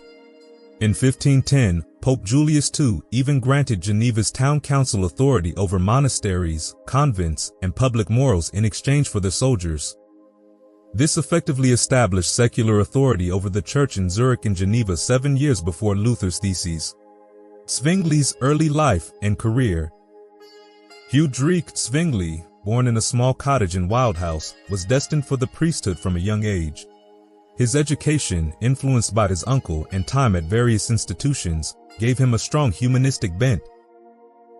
In 1510, Pope Julius II even granted Geneva's town council authority over monasteries, convents, and public morals in exchange for their soldiers. This effectively established secular authority over the church in Zurich and Geneva 7 years before Luther's theses. Zwingli's early life and career. Hudrich Zwingli, born in a small cottage in Wildhaus, was destined for the priesthood from a young age. His education, influenced by his uncle and time at various institutions, gave him a strong humanistic bent.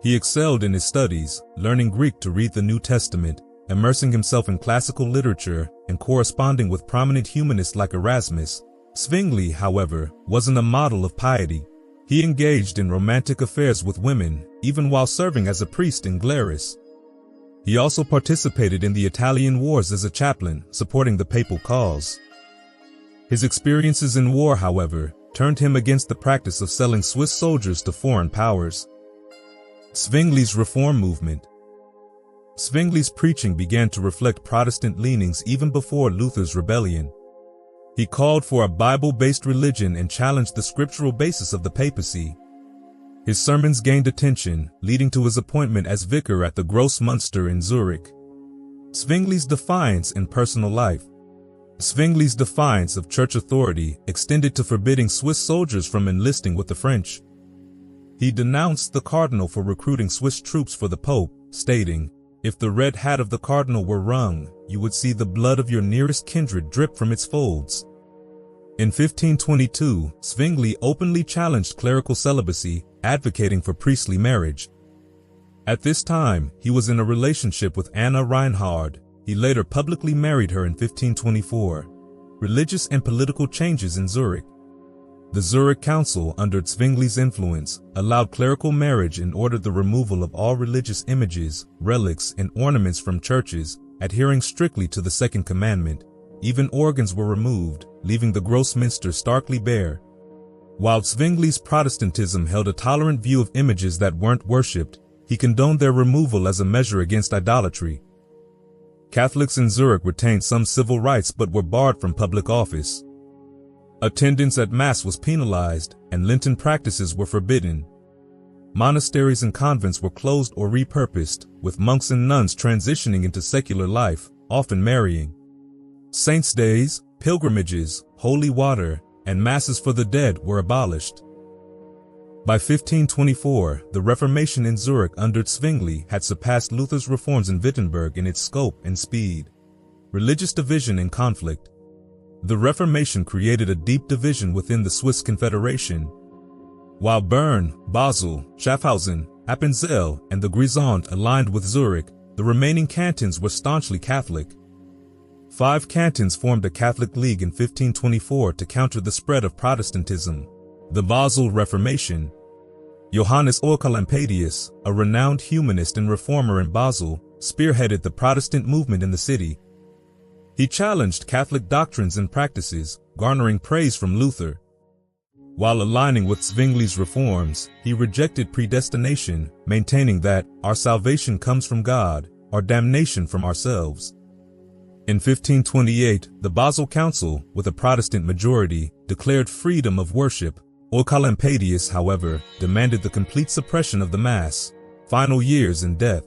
He excelled in his studies, learning Greek to read the New Testament, immersing himself in classical literature, and corresponding with prominent humanists like Erasmus. Zwingli, however, wasn't a model of piety. He engaged in romantic affairs with women, even while serving as a priest in Glaris. He also participated in the Italian wars as a chaplain, supporting the papal cause. His experiences in war, however, turned him against the practice of selling Swiss soldiers to foreign powers. Zwingli's reform movement. Zwingli's preaching began to reflect Protestant leanings even before Luther's rebellion. He called for a Bible-based religion and challenged the scriptural basis of the papacy. His sermons gained attention, leading to his appointment as vicar at the Grossmünster in Zurich. Zwingli's defiance in personal life. Zwingli's defiance of church authority extended to forbidding Swiss soldiers from enlisting with the French. He denounced the Cardinal for recruiting Swiss troops for the Pope, stating, "If the red hat of the Cardinal were wrung, you would see the blood of your nearest kindred drip from its folds." In 1522, Zwingli openly challenged clerical celibacy, advocating for priestly marriage. At this time, he was in a relationship with Anna Reinhard. He later publicly married her in 1524. Religious and political changes in Zurich. The Zurich Council, under Zwingli's influence, allowed clerical marriage and ordered the removal of all religious images, relics, and ornaments from churches, adhering strictly to the Second Commandment. Even organs were removed, leaving the gross minster starkly bare. While Zwingli's Protestantism held a tolerant view of images that weren't worshipped, he condoned their removal as a measure against idolatry. Catholics in Zurich retained some civil rights but were barred from public office. Attendance at Mass was penalized, and Lenten practices were forbidden. Monasteries and convents were closed or repurposed, with monks and nuns transitioning into secular life, often marrying. Saints' days, pilgrimages, holy water, and masses for the dead were abolished. By 1524, the Reformation in Zurich under Zwingli had surpassed Luther's reforms in Wittenberg in its scope and speed. Religious division and conflict. The Reformation created a deep division within the Swiss Confederation. While Bern, Basel, Schaffhausen, Appenzell, and the Grisons aligned with Zurich, the remaining cantons were staunchly Catholic. 5 cantons formed a Catholic League in 1524 to counter the spread of Protestantism. The Basel Reformation. Johannes Oecolampadius, a renowned humanist and reformer in Basel, spearheaded the Protestant movement in the city. He challenged Catholic doctrines and practices, garnering praise from Luther. While aligning with Zwingli's reforms, he rejected predestination, maintaining that our salvation comes from God, our damnation from ourselves. In 1528, the Basel Council, with a Protestant majority, declared freedom of worship. Oecolampadius, however, demanded the complete suppression of the Mass, final years and death.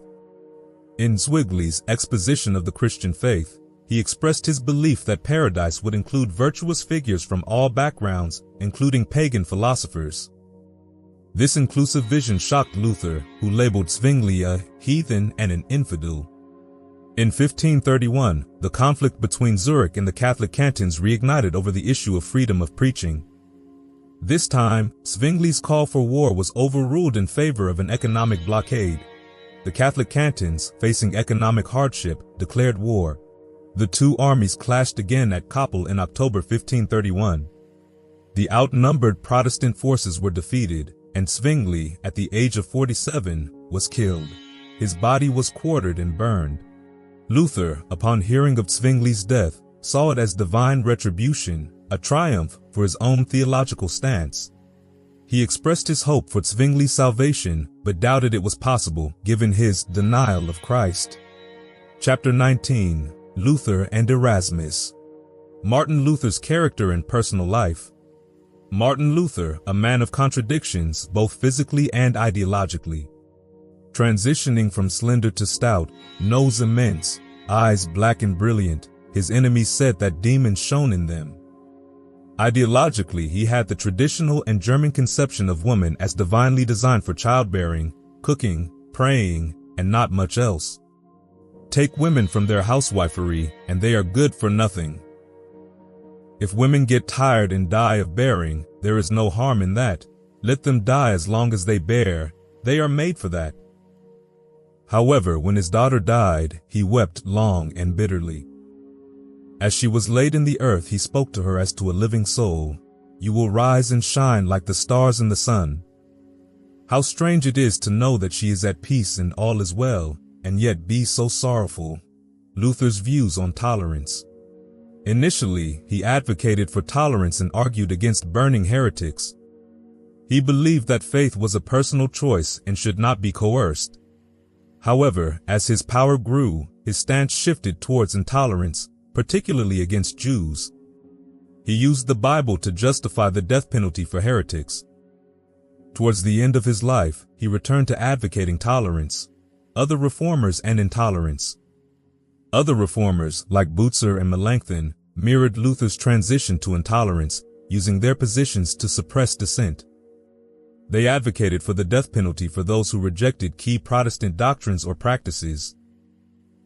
In Zwingli's exposition of the Christian faith, he expressed his belief that paradise would include virtuous figures from all backgrounds, including pagan philosophers. This inclusive vision shocked Luther, who labeled Zwingli a heathen and an infidel. In 1531, the conflict between Zurich and the Catholic cantons reignited over the issue of freedom of preaching. This time, Zwingli's call for war was overruled in favor of an economic blockade. The Catholic cantons, facing economic hardship, declared war. The two armies clashed again at Kappel in October 1531. The outnumbered Protestant forces were defeated, and Zwingli, at the age of 47, was killed. His body was quartered and burned. Luther, upon hearing of Zwingli's death, saw it as divine retribution, a triumph for his own theological stance. He expressed his hope for Zwingli's salvation, but doubted it was possible given his denial of Christ. Chapter 19. Luther and Erasmus. Martin Luther's character and personal life. Martin Luther, a man of contradictions both physically and ideologically. Transitioning from slender to stout, nose immense, eyes black and brilliant, his enemies said that demons shone in them. Ideologically, he had the traditional and German conception of woman as divinely designed for childbearing, cooking, praying, and not much else. Take women from their housewifery, and they are good for nothing. If women get tired and die of bearing, there is no harm in that. Let them die as long as they bear. They are made for that. However, when his daughter died, he wept long and bitterly. As she was laid in the earth, he spoke to her as to a living soul. You will rise and shine like the stars in the sun. How strange it is to know that she is at peace and all is well, and yet be so sorrowful. Luther's views on tolerance. Initially, he advocated for tolerance and argued against burning heretics. He believed that faith was a personal choice and should not be coerced. However, as his power grew, his stance shifted towards intolerance, particularly against Jews. He used the Bible to justify the death penalty for heretics. Towards the end of his life, he returned to advocating tolerance, other reformers and intolerance. Other reformers, like Butzer and Melanchthon, mirrored Luther's transition to intolerance, using their positions to suppress dissent. They advocated for the death penalty for those who rejected key Protestant doctrines or practices.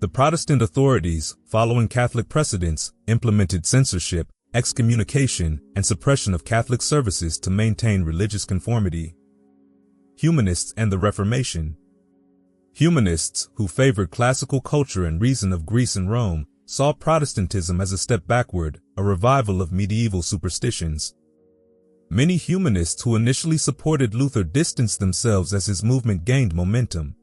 The Protestant authorities, following Catholic precedents, implemented censorship, excommunication, and suppression of Catholic services to maintain religious conformity. Humanists and the Reformation. Humanists, who favored classical culture and reason of Greece and Rome, saw Protestantism as a step backward, a revival of medieval superstitions. Many humanists who initially supported Luther distanced themselves as his movement gained momentum.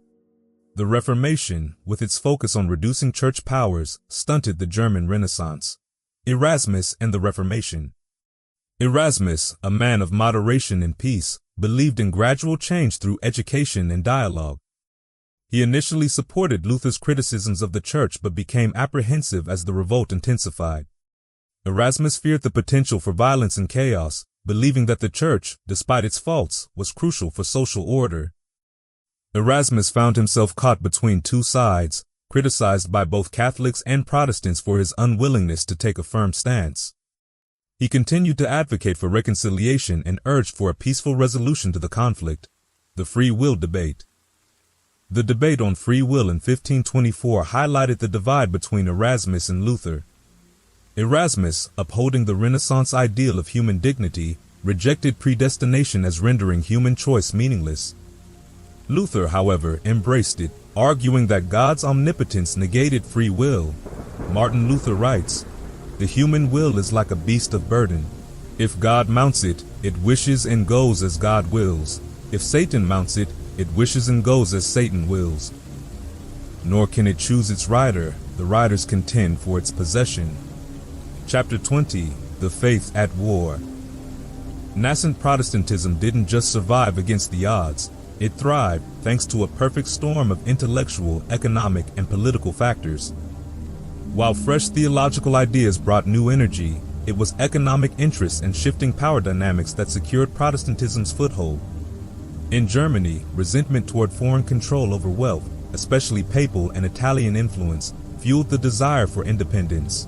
The Reformation, with its focus on reducing church powers, stunted the German Renaissance. Erasmus and the Reformation. Erasmus, a man of moderation and peace, believed in gradual change through education and dialogue. He initially supported Luther's criticisms of the church but became apprehensive as the revolt intensified. Erasmus feared the potential for violence and chaos, believing that the church, despite its faults, was crucial for social order. Erasmus found himself caught between two sides, criticized by both Catholics and Protestants for his unwillingness to take a firm stance. He continued to advocate for reconciliation and urged for a peaceful resolution to the conflict. The free will debate. The debate on free will in 1524 highlighted the divide between Erasmus and Luther. Erasmus, upholding the Renaissance ideal of human dignity, rejected predestination as rendering human choice meaningless. Luther, however, embraced it, arguing that God's omnipotence negated free will. Martin Luther writes, "The human will is like a beast of burden. If God mounts it, it wishes and goes as God wills. If Satan mounts it, it wishes and goes as Satan wills. Nor can it choose its rider, the riders contend for its possession." Chapter 20, The Faith at War. Nascent Protestantism didn't just survive against the odds. It thrived thanks to a perfect storm of intellectual, economic, and political factors. While fresh theological ideas brought new energy, it was economic interests and shifting power dynamics that secured Protestantism's foothold. In Germany, resentment toward foreign control over wealth, especially papal and Italian influence, fueled the desire for independence.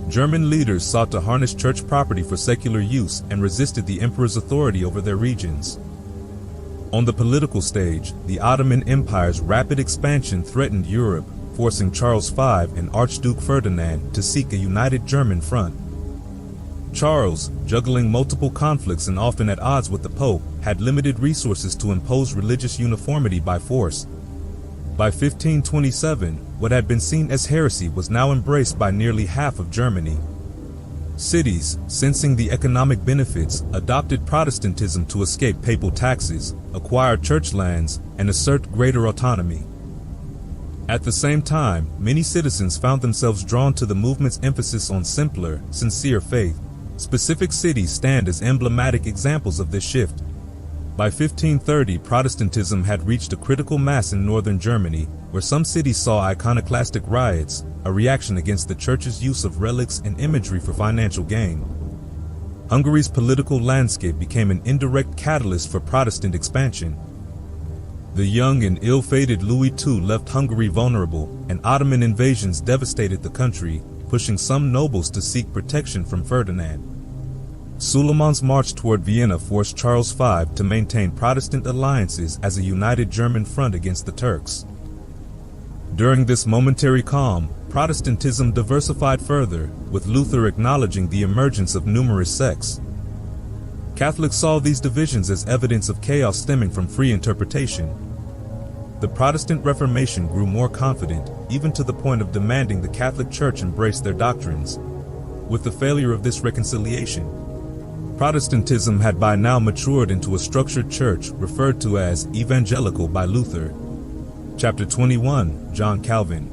German leaders sought to harness church property for secular use and resisted the emperor's authority over their regions. On the political stage, the Ottoman Empire's rapid expansion threatened Europe, forcing Charles V and Archduke Ferdinand to seek a united German front. Charles, juggling multiple conflicts and often at odds with the Pope, had limited resources to impose religious uniformity by force. By 1527, what had been seen as heresy was now embraced by nearly half of Germany. Cities, sensing the economic benefits, adopted Protestantism to escape papal taxes, acquire church lands, and assert greater autonomy. At the same time, many citizens found themselves drawn to the movement's emphasis on simpler, sincere faith. Specific cities stand as emblematic examples of this shift. By 1530, Protestantism had reached a critical mass in northern Germany, where some cities saw iconoclastic riots, a reaction against the church's use of relics and imagery for financial gain. Hungary's political landscape became an indirect catalyst for Protestant expansion. The young and ill-fated Louis II left Hungary vulnerable, and Ottoman invasions devastated the country, pushing some nobles to seek protection from Ferdinand. Suleiman's march toward Vienna forced Charles V to maintain Protestant alliances as a united German front against the Turks. During this momentary calm, Protestantism diversified further, with Luther acknowledging the emergence of numerous sects. Catholics saw these divisions as evidence of chaos stemming from free interpretation. The Protestant Reformation grew more confident, even to the point of demanding the Catholic Church embrace their doctrines. With the failure of this reconciliation, Protestantism had by now matured into a structured church referred to as evangelical by Luther. Chapter 21, John Calvin.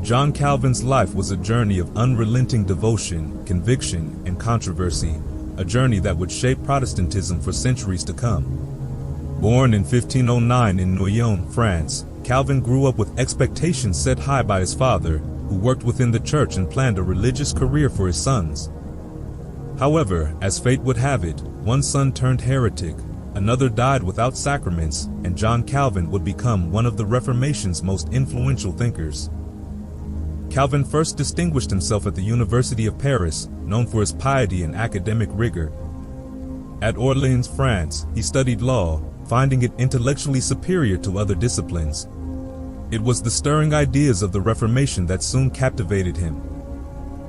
John Calvin's life was a journey of unrelenting devotion, conviction, and controversy, a journey that would shape Protestantism for centuries to come. Born in 1509 in Noyon, France, Calvin grew up with expectations set high by his father, who worked within the church and planned a religious career for his sons. However, as fate would have it, one son turned heretic, another died without sacraments, and John Calvin would become one of the Reformation's most influential thinkers. Calvin first distinguished himself at the University of Paris, known for his piety and academic rigor. At Orleans, France, he studied law, finding it intellectually superior to other disciplines. It was the stirring ideas of the Reformation that soon captivated him.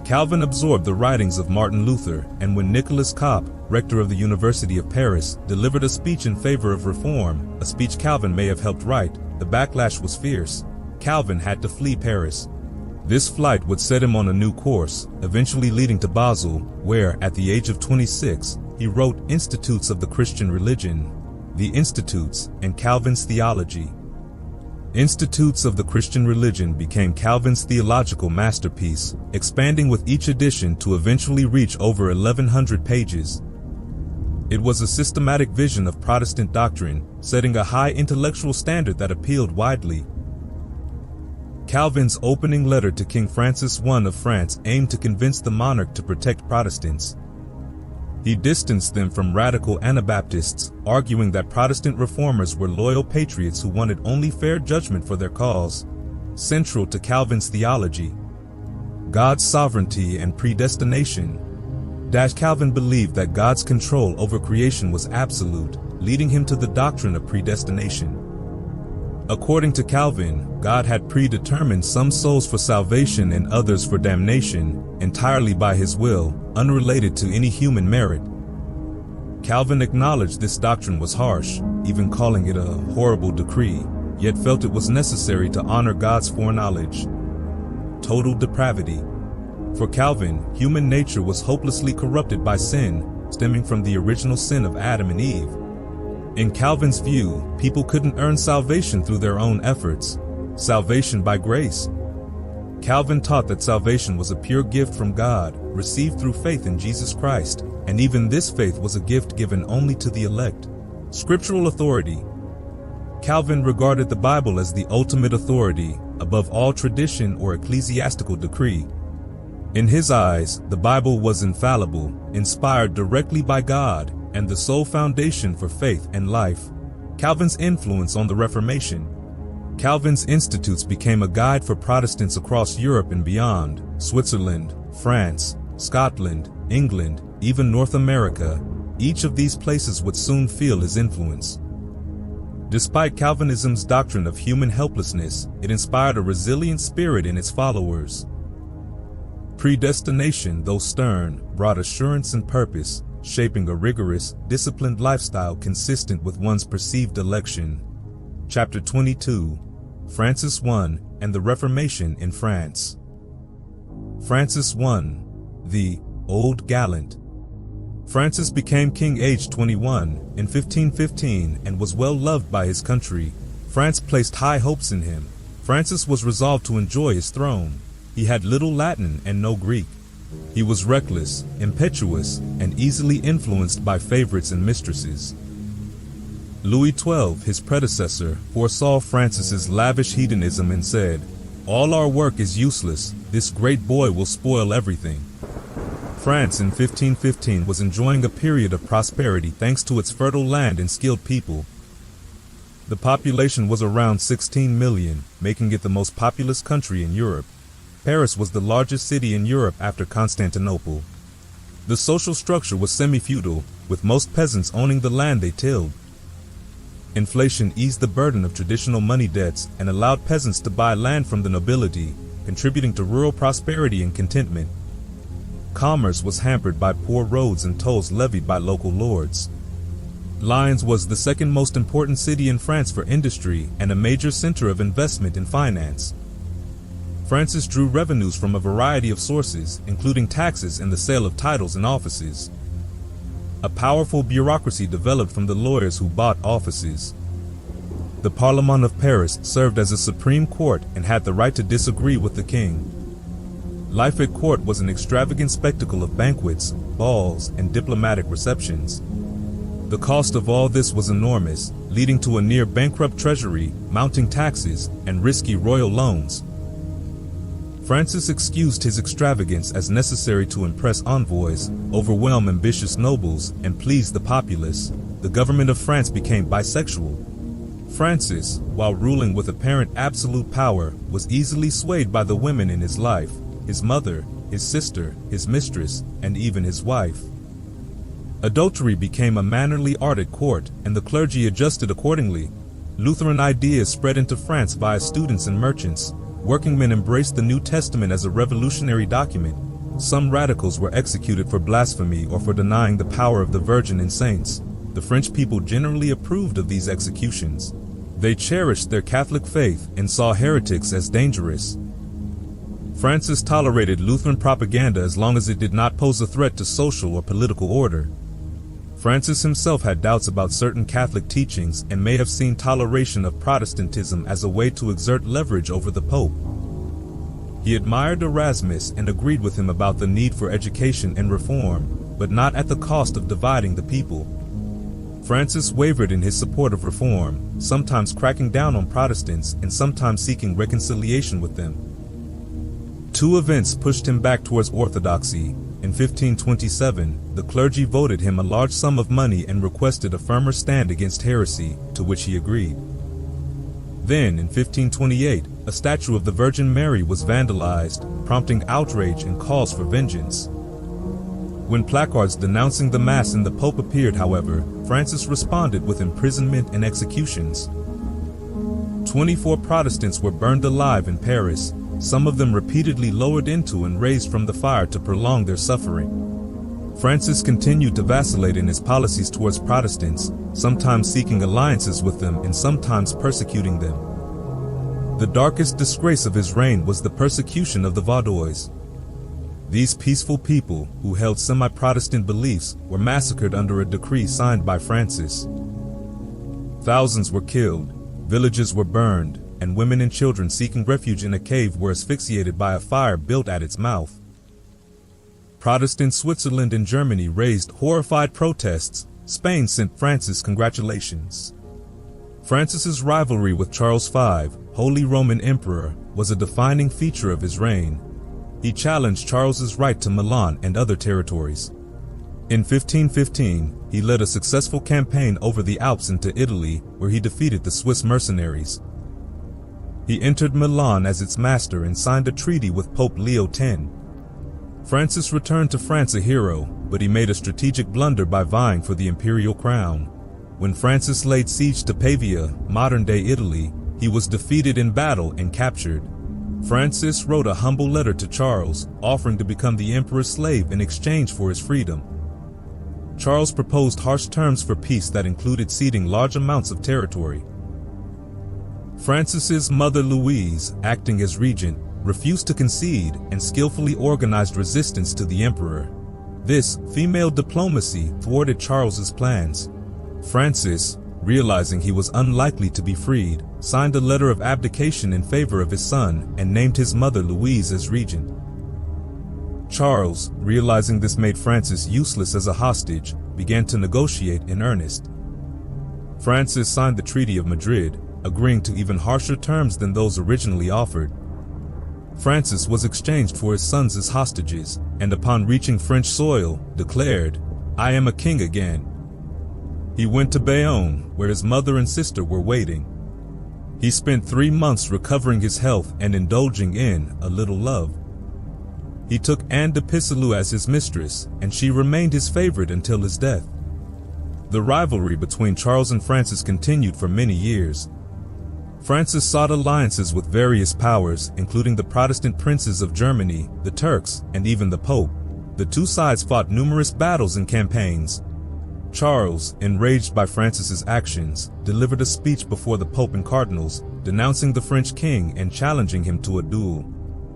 Calvin absorbed the writings of Martin Luther, and when Nicolas Cop, rector of the University of Paris, delivered a speech in favor of reform, a speech Calvin may have helped write, the backlash was fierce. Calvin had to flee Paris. This flight would set him on a new course, eventually leading to Basel, where, at the age of 26, he wrote Institutes of the Christian Religion, the Institutes, and Calvin's Theology. Institutes of the Christian Religion became Calvin's theological masterpiece, expanding with each edition to eventually reach over 1,100 pages. It was a systematic vision of Protestant doctrine, setting a high intellectual standard that appealed widely. Calvin's opening letter to King Francis I of France aimed to convince the monarch to protect Protestants. He distanced them from radical Anabaptists, arguing that Protestant reformers were loyal patriots who wanted only fair judgment for their cause. Central to Calvin's theology, God's sovereignty and predestination. Calvin believed that God's control over creation was absolute, leading him to the doctrine of predestination. According to Calvin, God had predetermined some souls for salvation and others for damnation, entirely by his will, unrelated to any human merit. Calvin acknowledged this doctrine was harsh, even calling it a horrible decree, yet felt it was necessary to honor God's foreknowledge. Total depravity. For Calvin, human nature was hopelessly corrupted by sin, stemming from the original sin of Adam and Eve. In Calvin's view, people couldn't earn salvation through their own efforts. Salvation by grace. Calvin taught that salvation was a pure gift from God, received through faith in Jesus Christ, and even this faith was a gift given only to the elect. Scriptural authority. Calvin regarded the Bible as the ultimate authority, above all tradition or ecclesiastical decree. In his eyes, the Bible was infallible, inspired directly by God, and the sole foundation for faith and life. Calvin's influence on the Reformation. Calvin's Institutes became a guide for Protestants across Europe and beyond, Switzerland, France, Scotland, England, even North America. Each of these places would soon feel his influence. Despite Calvinism's doctrine of human helplessness, it inspired a resilient spirit in its followers. Predestination, though stern, brought assurance and purpose, shaping a rigorous, disciplined lifestyle consistent with one's perceived election. Chapter 22. Francis I and the Reformation in France. Francis I, the Old Gallant. Francis became king aged 21 in 1515 and was well loved by his country. France placed high hopes in him. Francis was resolved to enjoy his throne. He had little Latin and no Greek. He was reckless, impetuous, and easily influenced by favorites and mistresses. Louis XII, his predecessor, foresaw Francis's lavish hedonism and said, "All our work is useless. This great boy will spoil everything." France in 1515 was enjoying a period of prosperity thanks to its fertile land and skilled people. The population was around 16 million, making it the most populous country in Europe. Paris was the largest city in Europe after Constantinople. The social structure was semi-feudal, with most peasants owning the land they tilled. Inflation eased the burden of traditional money debts and allowed peasants to buy land from the nobility, contributing to rural prosperity and contentment. Commerce was hampered by poor roads and tolls levied by local lords. Lyons was the second most important city in France for industry and a major center of investment in finance. Francis drew revenues from a variety of sources, including taxes and the sale of titles and offices. A powerful bureaucracy developed from the lawyers who bought offices. The Parlement of Paris served as a supreme court and had the right to disagree with the king. Life at court was an extravagant spectacle of banquets, balls, and diplomatic receptions. The cost of all this was enormous, leading to a near-bankrupt treasury, mounting taxes, and risky royal loans. Francis excused his extravagance as necessary to impress envoys, overwhelm ambitious nobles, and please the populace. The government of France became bisexual. Francis, while ruling with apparent absolute power, was easily swayed by the women in his life, his mother, his sister, his mistress, and even his wife. Adultery became a mannerly art at court, and the clergy adjusted accordingly. Lutheran ideas spread into France via students and merchants. Workingmen embraced the New Testament as a revolutionary document. Some radicals were executed for blasphemy or for denying the power of the Virgin and saints. The French people generally approved of these executions. They cherished their Catholic faith and saw heretics as dangerous. Francis tolerated Lutheran propaganda as long as it did not pose a threat to social or political order. Francis himself had doubts about certain Catholic teachings and may have seen toleration of Protestantism as a way to exert leverage over the Pope. He admired Erasmus and agreed with him about the need for education and reform, but not at the cost of dividing the people. Francis wavered in his support of reform, sometimes cracking down on Protestants and sometimes seeking reconciliation with them. Two events pushed him back towards orthodoxy. In 1527, the clergy voted him a large sum of money and requested a firmer stand against heresy, to which he agreed. Then, in 1528, a statue of the Virgin Mary was vandalized, prompting outrage and calls for vengeance. When placards denouncing the Mass and the Pope appeared, however, Francis responded with imprisonment and executions. 24 Protestants were burned alive in Paris, some of them repeatedly lowered into and raised from the fire to prolong their suffering. Francis continued to vacillate in his policies towards Protestants, sometimes seeking alliances with them and sometimes persecuting them. The darkest disgrace of his reign was the persecution of the Vaudois. These peaceful people, who held semi-Protestant beliefs, were massacred under a decree signed by Francis. Thousands were killed, villages were burned, and women and children seeking refuge in a cave were asphyxiated by a fire built at its mouth. Protestant Switzerland and Germany raised horrified protests. Spain sent Francis congratulations. Francis's rivalry with Charles V, Holy Roman Emperor, was a defining feature of his reign. He challenged Charles's right to Milan and other territories. In 1515, he led a successful campaign over the Alps into Italy, where he defeated the Swiss mercenaries. He entered Milan as its master and signed a treaty with Pope Leo X. Francis returned to France a hero, but he made a strategic blunder by vying for the imperial crown. When Francis laid siege to Pavia, modern-day Italy, he was defeated in battle and captured. Francis wrote a humble letter to Charles, offering to become the emperor's slave in exchange for his freedom. Charles proposed harsh terms for peace that included ceding large amounts of territory. Francis's mother Louise, acting as regent, refused to concede and skillfully organized resistance to the emperor. This female diplomacy thwarted Charles's plans. Francis, realizing he was unlikely to be freed, signed a letter of abdication in favor of his son and named his mother Louise as regent. Charles, realizing this made Francis useless as a hostage, began to negotiate in earnest. Francis signed the Treaty of Madrid, agreeing to even harsher terms than those originally offered. Francis was exchanged for his sons as hostages, and upon reaching French soil, declared, "I am a king again." He went to Bayonne, where his mother and sister were waiting. He spent 3 months recovering his health and indulging in a little love. He took Anne de Pisseleu as his mistress, and she remained his favorite until his death. The rivalry between Charles and Francis continued for many years. Francis sought alliances with various powers, including the Protestant princes of Germany, the Turks, and even the Pope. The two sides fought numerous battles and campaigns. Charles, enraged by Francis's actions, delivered a speech before the Pope and cardinals, denouncing the French king and challenging him to a duel.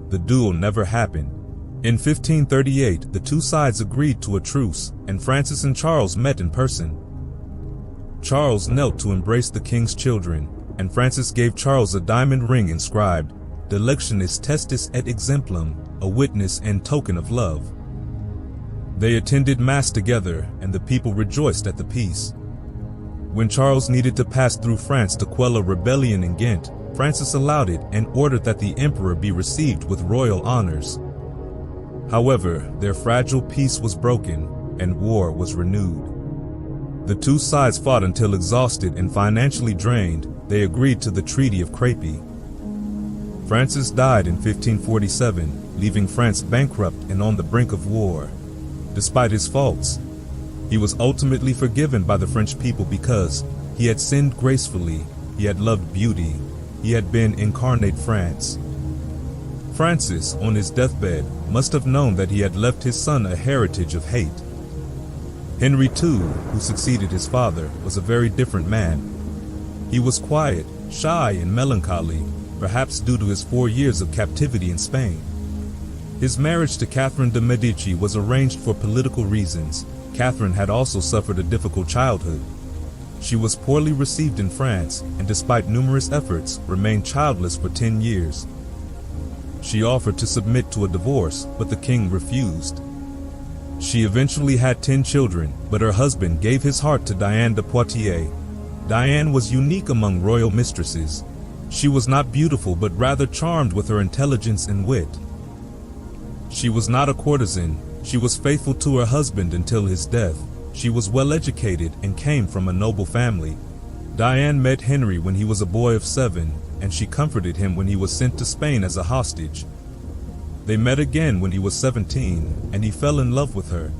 The duel never happened. In 1538, the two sides agreed to a truce, and Francis and Charles met in person. Charles knelt to embrace the king's children, and Francis gave Charles a diamond ring inscribed, "Delectionis testis et exemplum," a witness and token of love. They attended Mass together, and the people rejoiced at the peace. When Charles needed to pass through France to quell a rebellion in Ghent, Francis allowed it and ordered that the emperor be received with royal honors. However, their fragile peace was broken, and war was renewed. The two sides fought until exhausted and financially drained, they agreed to the Treaty of Crépy. Francis died in 1547, leaving France bankrupt and on the brink of war. Despite his faults, he was ultimately forgiven by the French people because he had sinned gracefully, he had loved beauty, he had been incarnate France. Francis, on his deathbed, must have known that he had left his son a heritage of hate. Henry II, who succeeded his father, was a very different man. He was quiet, shy, and melancholy, perhaps due to his 4 years of captivity in Spain. His marriage to Catherine de' Medici was arranged for political reasons. Catherine had also suffered a difficult childhood. She was poorly received in France, and despite numerous efforts, remained childless for 10 years. She offered to submit to a divorce, but the king refused. She eventually had 10 children, but her husband gave his heart to Diane de Poitiers. Diane was unique among royal mistresses. She was not beautiful, but rather charmed with her intelligence and wit. She was not a courtesan. She was faithful to her husband until his death. She was well educated and came from a noble family. Diane met Henry when he was a boy of 7, and she comforted him when he was sent to Spain as a hostage. They met again when he was 17, and he fell in love with her.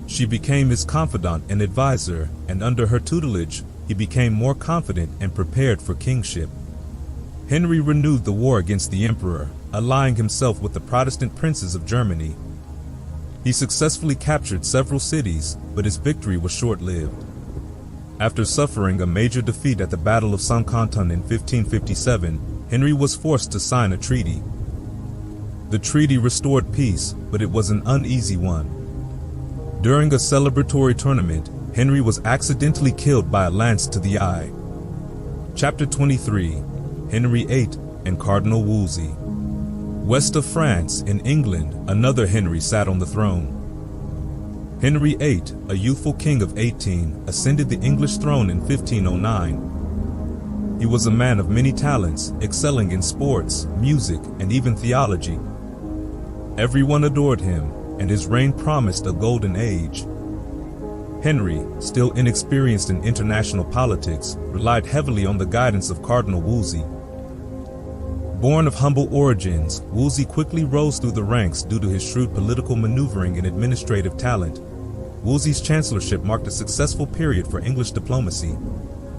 She became his confidant and advisor, and under her tutelage, he became more confident and prepared for kingship. Henry renewed the war against the emperor, allying himself with the Protestant princes of Germany. He successfully captured several cities, but his victory was short-lived. After suffering a major defeat at the Battle of Saint-Quentin in 1557, Henry was forced to sign a treaty. The treaty restored peace, but it was an uneasy one. During a celebratory tournament, Henry was accidentally killed by a lance to the eye. Chapter 23. Henry VIII and Cardinal Wolsey. West of France, in England, another Henry sat on the throne. Henry VIII, a youthful king of 18, ascended the English throne in 1509. He was a man of many talents, excelling in sports, music, and even theology. Everyone adored him, and his reign promised a golden age. Henry, still inexperienced in international politics, relied heavily on the guidance of Cardinal Wolsey. Born of humble origins, Wolsey quickly rose through the ranks due to his shrewd political maneuvering and administrative talent. Wolsey's chancellorship marked a successful period for English diplomacy.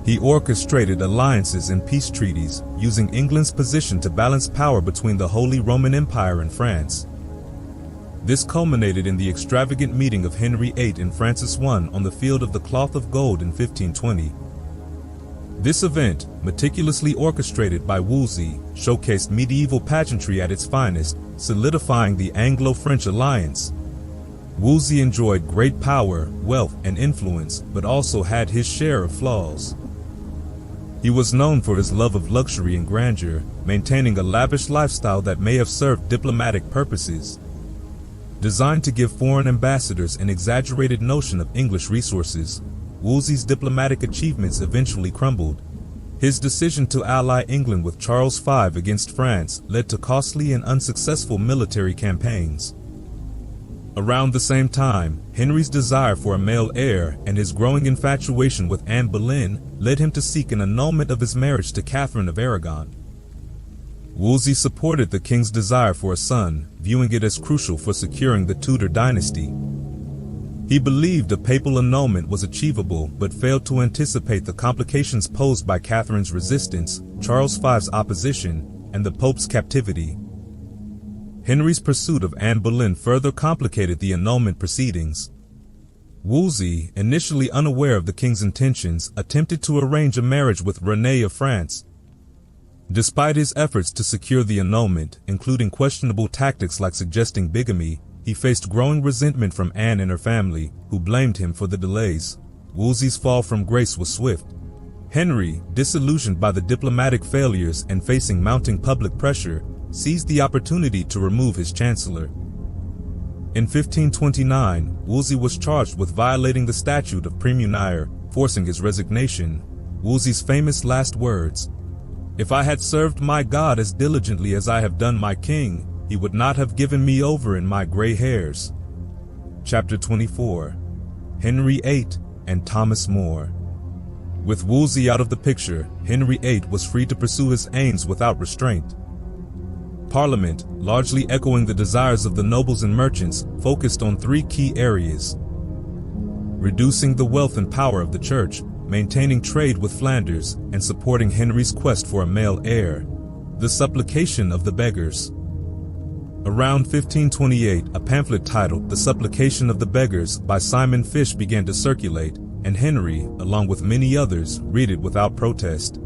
He orchestrated alliances and peace treaties, using England's position to balance power between the Holy Roman Empire and France. This culminated in the extravagant meeting of Henry VIII and Francis I on the Field of the Cloth of Gold in 1520. This event, meticulously orchestrated by Wolsey, showcased medieval pageantry at its finest, solidifying the Anglo-French alliance. Wolsey enjoyed great power, wealth, and influence, but also had his share of flaws. He was known for his love of luxury and grandeur, maintaining a lavish lifestyle that may have served diplomatic purposes. Designed to give foreign ambassadors an exaggerated notion of English resources, Wolsey's diplomatic achievements eventually crumbled. His decision to ally England with Charles V against France led to costly and unsuccessful military campaigns. Around the same time, Henry's desire for a male heir and his growing infatuation with Anne Boleyn led him to seek an annulment of his marriage to Catherine of Aragon. Wolsey supported the king's desire for a son, viewing it as crucial for securing the Tudor dynasty. He believed a papal annulment was achievable, but failed to anticipate the complications posed by Catherine's resistance, Charles V's opposition, and the Pope's captivity. Henry's pursuit of Anne Boleyn further complicated the annulment proceedings. Wolsey, initially unaware of the king's intentions, attempted to arrange a marriage with Renée of France. Despite his efforts to secure the annulment, including questionable tactics like suggesting bigamy, he faced growing resentment from Anne and her family, who blamed him for the delays. Wolsey's fall from grace was swift. Henry, disillusioned by the diplomatic failures and facing mounting public pressure, seized the opportunity to remove his chancellor. In 1529, Wolsey was charged with violating the statute of praemunire, forcing his resignation. Wolsey's famous last words, "If I had served my God as diligently as I have done my king, he would not have given me over in my gray hairs." Chapter 24. Henry VIII and Thomas More. With Wolsey out of the picture, Henry VIII was free to pursue his aims without restraint. Parliament, largely echoing the desires of the nobles and merchants, focused on three key areas: reducing the wealth and power of the church, maintaining trade with Flanders, and supporting Henry's quest for a male heir. The Supplication of the Beggars. Around 1528, a pamphlet titled The Supplication of the Beggars by Simon Fish began to circulate, and Henry, along with many others, read it without protest.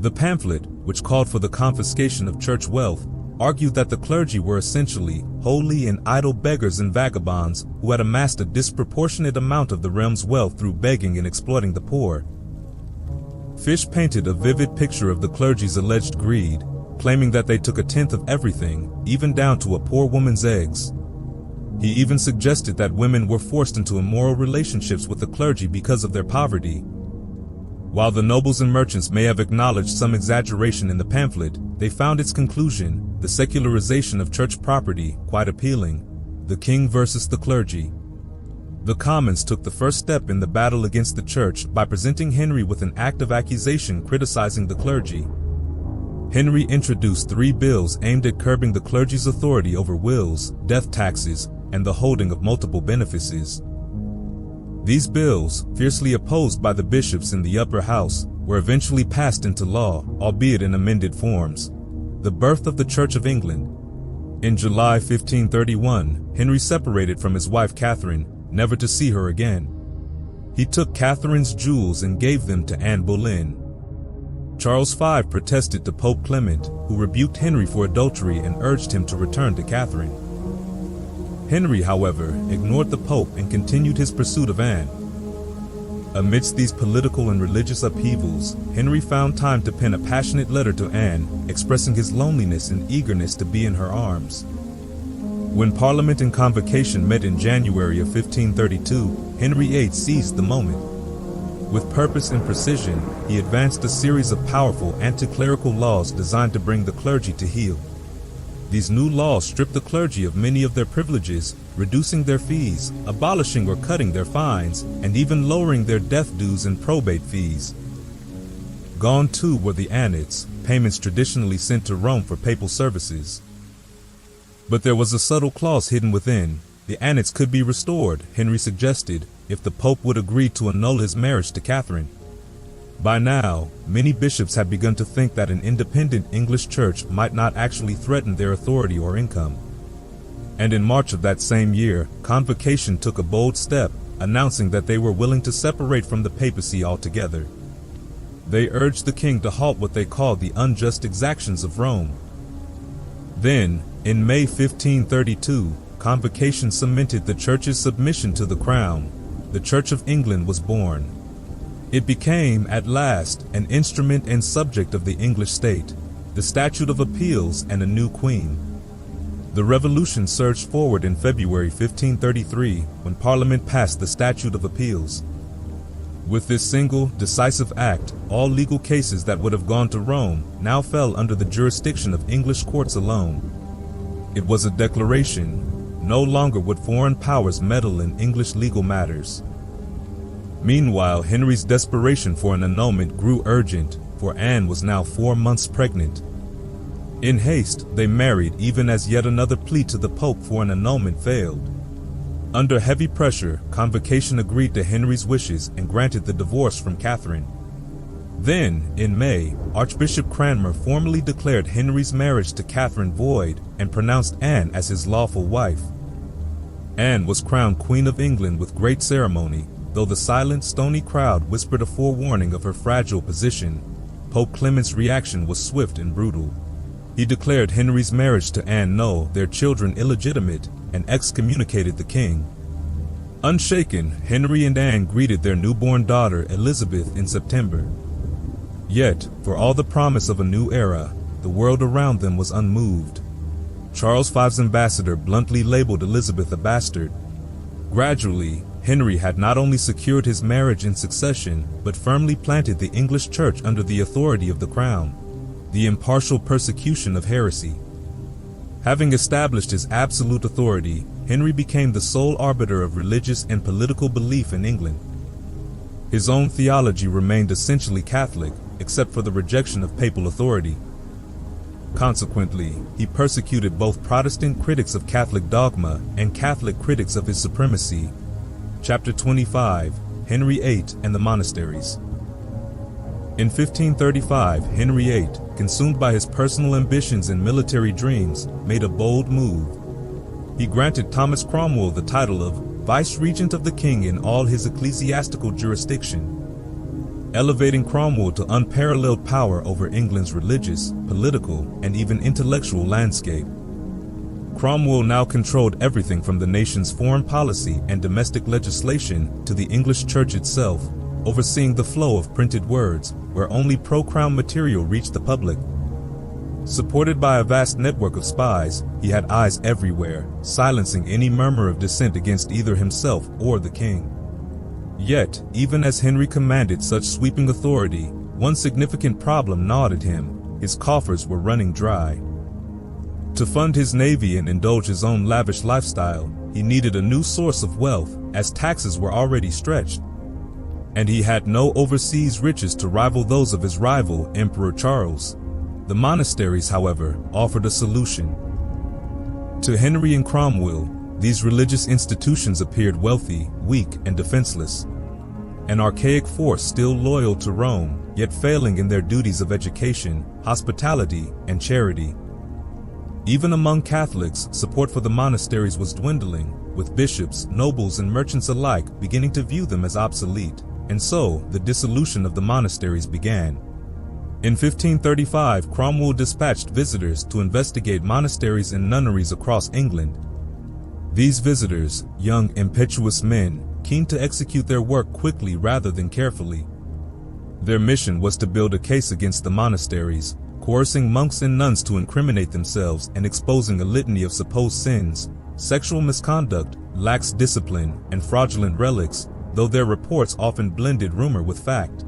The pamphlet, which called for the confiscation of church wealth, argued that the clergy were essentially holy and idle beggars and vagabonds who had amassed a disproportionate amount of the realm's wealth through begging and exploiting the poor. Fish painted a vivid picture of the clergy's alleged greed, claiming that they took a tenth of everything, even down to a poor woman's eggs. He even suggested that women were forced into immoral relationships with the clergy because of their poverty. While the nobles and merchants may have acknowledged some exaggeration in the pamphlet, they found its conclusion, the secularization of church property, quite appealing. The king versus the clergy. The Commons took the first step in the battle against the church by presenting Henry with an act of accusation criticizing the clergy. Henry introduced 3 bills aimed at curbing the clergy's authority over wills, death taxes, and the holding of multiple benefices. These bills, fiercely opposed by the bishops in the upper house, were eventually passed into law, albeit in amended forms. The birth of the Church of England. In July 1531, Henry separated from his wife Catherine, never to see her again. He took Catherine's jewels and gave them to Anne Boleyn. Charles V protested to Pope Clement, who rebuked Henry for adultery and urged him to return to Catherine. Henry, however, ignored the Pope and continued his pursuit of Anne. Amidst these political and religious upheavals, Henry found time to pen a passionate letter to Anne, expressing his loneliness and eagerness to be in her arms. When Parliament and Convocation met in January of 1532, Henry VIII seized the moment. With purpose and precision, he advanced a series of powerful anti-clerical laws designed to bring the clergy to heel. These new laws stripped the clergy of many of their privileges, reducing their fees, abolishing or cutting their fines, and even lowering their death dues and probate fees. Gone too were the annates, payments traditionally sent to Rome for papal services. But there was a subtle clause hidden within. The annates could be restored, Henry suggested, if the Pope would agree to annul his marriage to Catherine. By now, many bishops had begun to think that an independent English church might not actually threaten their authority or income. And in March of that same year, Convocation took a bold step, announcing that they were willing to separate from the papacy altogether. They urged the king to halt what they called the unjust exactions of Rome. Then, in May 1532, Convocation cemented the church's submission to the crown. The Church of England was born. It became, at last, an instrument and subject of the English state, the Statute of Appeals, and a new queen. The revolution surged forward in February 1533, when Parliament passed the Statute of Appeals. With this single, decisive act, all legal cases that would have gone to Rome now fell under the jurisdiction of English courts alone. It was a declaration. No longer would foreign powers meddle in English legal matters. Meanwhile, Henry's desperation for an annulment grew urgent, for Anne was now 4 months pregnant. In haste, they married even as yet another plea to the Pope for an annulment failed. Under heavy pressure, Convocation agreed to Henry's wishes and granted the divorce from Catherine. Then, in May, Archbishop Cranmer formally declared Henry's marriage to Catherine void and pronounced Anne as his lawful wife. Anne was crowned Queen of England with great ceremony, though the silent, stony crowd whispered a forewarning of her fragile position. Pope Clement's reaction was swift and brutal. He declared Henry's marriage to Anne null, their children illegitimate, and excommunicated the king. Unshaken, Henry and Anne greeted their newborn daughter Elizabeth in September. Yet, for all the promise of a new era, the world around them was unmoved. Charles V's ambassador bluntly labeled Elizabeth a bastard. Gradually, Henry had not only secured his marriage in succession, but firmly planted the English church under the authority of the crown, the impartial persecution of heresy. Having established his absolute authority, Henry became the sole arbiter of religious and political belief in England. His own theology remained essentially Catholic, except for the rejection of papal authority. Consequently, he persecuted both Protestant critics of Catholic dogma and Catholic critics of his supremacy. Chapter 25, Henry VIII and the Monasteries. In 1535, Henry VIII, consumed by his personal ambitions and military dreams, made a bold move. He granted Thomas Cromwell the title of Vice-Regent of the King in all his ecclesiastical jurisdiction, elevating Cromwell to unparalleled power over England's religious, political, and even intellectual landscape. Cromwell now controlled everything from the nation's foreign policy and domestic legislation to the English Church itself, overseeing the flow of printed words, where only pro-crown material reached the public. Supported by a vast network of spies, he had eyes everywhere, silencing any murmur of dissent against either himself or the king. Yet, even as Henry commanded such sweeping authority, one significant problem gnawed at him: his coffers were running dry. To fund his navy and indulge his own lavish lifestyle, he needed a new source of wealth, as taxes were already stretched. And he had no overseas riches to rival those of his rival, Emperor Charles. The monasteries, however, offered a solution. To Henry and Cromwell, these religious institutions appeared wealthy, weak, and defenseless. An archaic force still loyal to Rome, yet failing in their duties of education, hospitality, and charity. Even among Catholics, support for the monasteries was dwindling, with bishops, nobles, and merchants alike beginning to view them as obsolete, and so the dissolution of the monasteries began. In 1535, Cromwell dispatched visitors to investigate monasteries and nunneries across England. These visitors, young, impetuous men, keen to execute their work quickly rather than carefully. Their mission was to build a case against the monasteries, coercing monks and nuns to incriminate themselves and exposing a litany of supposed sins, sexual misconduct, lax discipline, and fraudulent relics, though their reports often blended rumor with fact.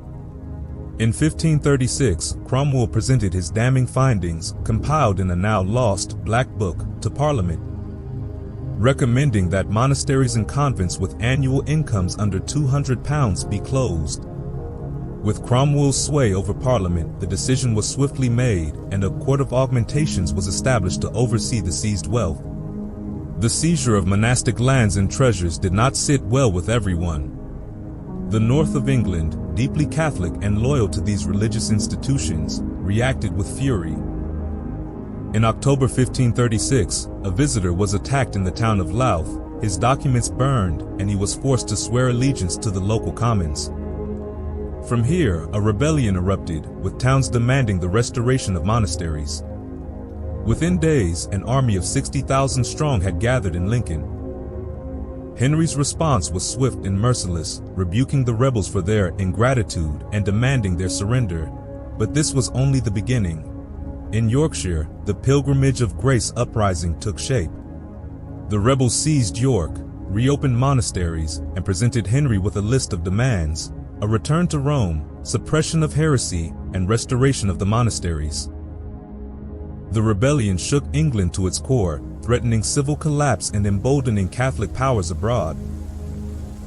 In 1536, Cromwell presented his damning findings, compiled in a now lost Black Book, to Parliament, recommending that monasteries and convents with annual incomes under £200 be closed. With Cromwell's sway over Parliament, the decision was swiftly made, and a court of augmentations was established to oversee the seized wealth. The seizure of monastic lands and treasures did not sit well with everyone. The north of England, deeply Catholic and loyal to these religious institutions, reacted with fury. In October 1536, a visitor was attacked in the town of Louth, his documents burned, and he was forced to swear allegiance to the local commons. From here, a rebellion erupted, with towns demanding the restoration of monasteries. Within days, an army of 60,000 strong had gathered in Lincoln. Henry's response was swift and merciless, rebuking the rebels for their ingratitude and demanding their surrender. But this was only the beginning. In Yorkshire, the Pilgrimage of Grace uprising took shape. The rebels seized York, reopened monasteries, and presented Henry with a list of demands: a return to Rome, suppression of heresy, and restoration of the monasteries. The rebellion shook England to its core, threatening civil collapse and emboldening Catholic powers abroad.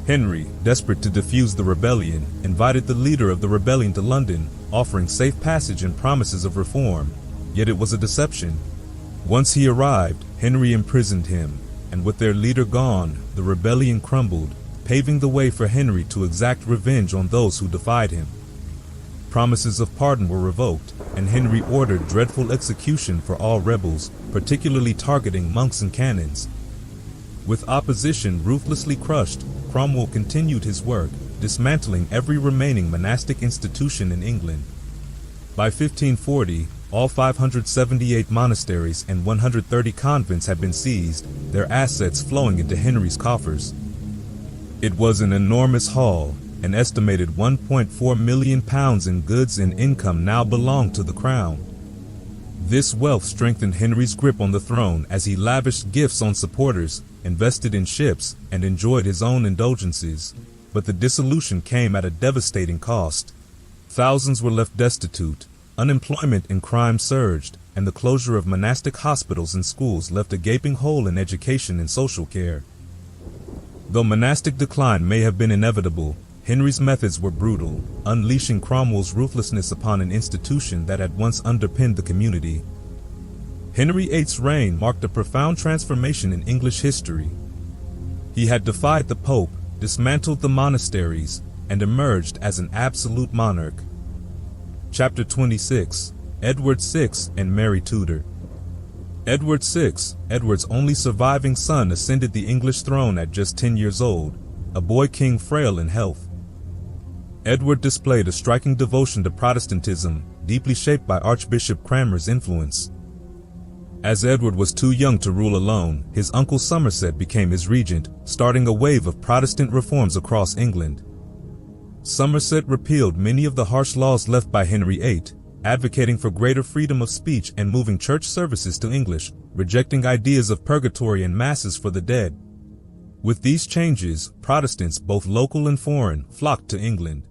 Henry, desperate to defuse the rebellion, invited the leader of the rebellion to London, offering safe passage and promises of reform. Yet it was a deception. Once he arrived, Henry imprisoned him, and with their leader gone, the rebellion crumbled, paving the way for Henry to exact revenge on those who defied him. Promises of pardon were revoked, and Henry ordered dreadful execution for all rebels, particularly targeting monks and canons. With opposition ruthlessly crushed, Cromwell continued his work, dismantling every remaining monastic institution in England. By 1540, all 578 monasteries and 130 convents had been seized, their assets flowing into Henry's coffers. It was an enormous haul. An estimated £1.4 million in goods and income now belonged to the crown. This wealth strengthened Henry's grip on the throne as he lavished gifts on supporters, invested in ships, and enjoyed his own indulgences. But the dissolution came at a devastating cost. Thousands were left destitute, unemployment and crime surged, and the closure of monastic hospitals and schools left a gaping hole in education and social care. Though monastic decline may have been inevitable, Henry's methods were brutal, unleashing Cromwell's ruthlessness upon an institution that had once underpinned the community. Henry VIII's reign marked a profound transformation in English history. He had defied the Pope, dismantled the monasteries, and emerged as an absolute monarch. Chapter 26: Edward VI and Mary Tudor. Edward VI, Edward's only surviving son, ascended the English throne at just 10 years old, a boy king frail in health. Edward displayed a striking devotion to Protestantism, deeply shaped by Archbishop Cranmer's influence. As Edward was too young to rule alone, his uncle Somerset became his regent, starting a wave of Protestant reforms across England. Somerset repealed many of the harsh laws left by Henry VIII, advocating for greater freedom of speech and moving church services to English, rejecting ideas of purgatory and masses for the dead. With these changes, Protestants, both local and foreign, flocked to England.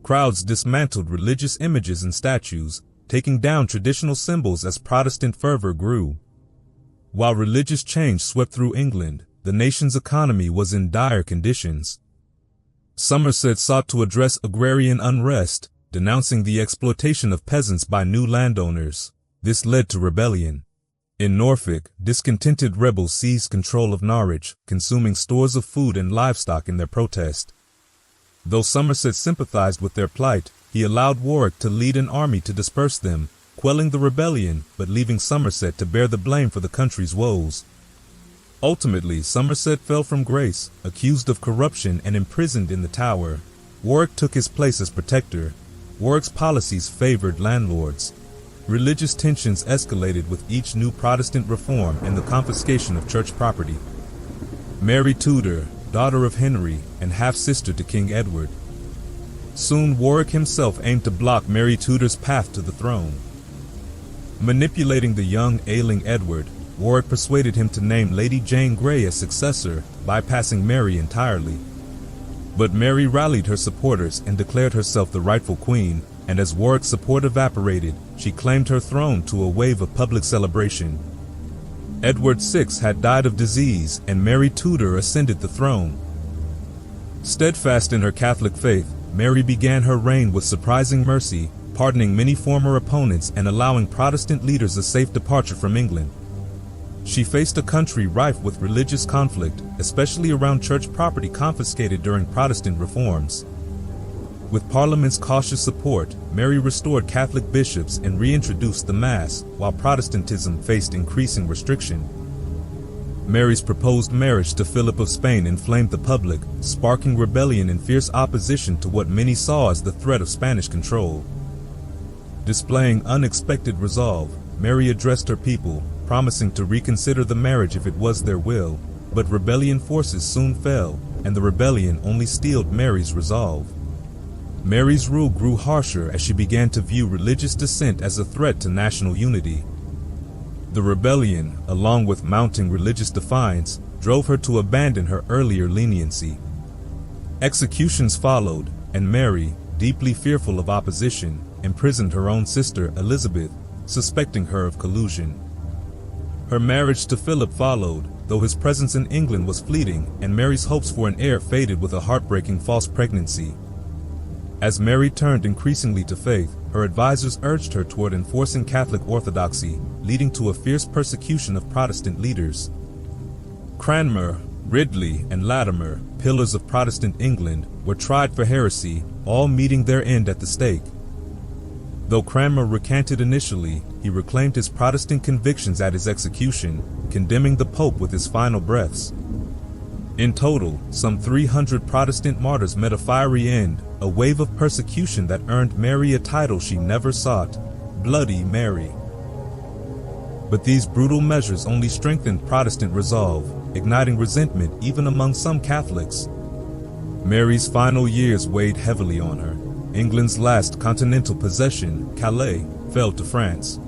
Crowds dismantled religious images and statues, taking down traditional symbols as Protestant fervor grew. While religious change swept through England, the nation's economy was in dire conditions. Somerset sought to address agrarian unrest, denouncing the exploitation of peasants by new landowners. This led to rebellion. In Norfolk, discontented rebels seized control of Norwich, consuming stores of food and livestock in their protest. Though Somerset sympathized with their plight, he allowed Warwick to lead an army to disperse them, quelling the rebellion but leaving Somerset to bear the blame for the country's woes. Ultimately, Somerset fell from grace, accused of corruption and imprisoned in the Tower. Warwick took his place as protector. Warwick's policies favored landlords. Religious tensions escalated with each new Protestant reform and the confiscation of church property. Mary Tudor, daughter of Henry and half-sister to King Edward. Soon Warwick himself aimed to block Mary Tudor's path to the throne. Manipulating the young, ailing Edward, Warwick persuaded him to name Lady Jane Grey as successor, bypassing Mary entirely. But Mary rallied her supporters and declared herself the rightful queen, and as Warwick's support evaporated, she claimed her throne to a wave of public celebration. Edward VI had died of disease, and Mary Tudor ascended the throne. Steadfast in her Catholic faith, Mary began her reign with surprising mercy, pardoning many former opponents and allowing Protestant leaders a safe departure from England. She faced a country rife with religious conflict, especially around church property confiscated during Protestant reforms. With Parliament's cautious support, Mary restored Catholic bishops and reintroduced the Mass, while Protestantism faced increasing restriction. Mary's proposed marriage to Philip of Spain inflamed the public, sparking rebellion and fierce opposition to what many saw as the threat of Spanish control. Displaying unexpected resolve, Mary addressed her people, promising to reconsider the marriage if it was their will, but rebellion forces soon fell, and the rebellion only steeled Mary's resolve. Mary's rule grew harsher as she began to view religious dissent as a threat to national unity. The rebellion, along with mounting religious defiance, drove her to abandon her earlier leniency. Executions followed, and Mary, deeply fearful of opposition, imprisoned her own sister Elizabeth, suspecting her of collusion. Her marriage to Philip followed, though his presence in England was fleeting, and Mary's hopes for an heir faded with a heartbreaking false pregnancy. As Mary turned increasingly to faith, her advisors urged her toward enforcing Catholic orthodoxy, leading to a fierce persecution of Protestant leaders. Cranmer, Ridley, and Latimer, pillars of Protestant England, were tried for heresy, all meeting their end at the stake. Though Cranmer recanted initially, he reclaimed his Protestant convictions at his execution, condemning the Pope with his final breaths. In total, some 300 Protestant martyrs met a fiery end, a wave of persecution that earned Mary a title she never sought, Bloody Mary. But these brutal measures only strengthened Protestant resolve, igniting resentment even among some Catholics. Mary's final years weighed heavily on her. England's last continental possession, Calais, fell to France.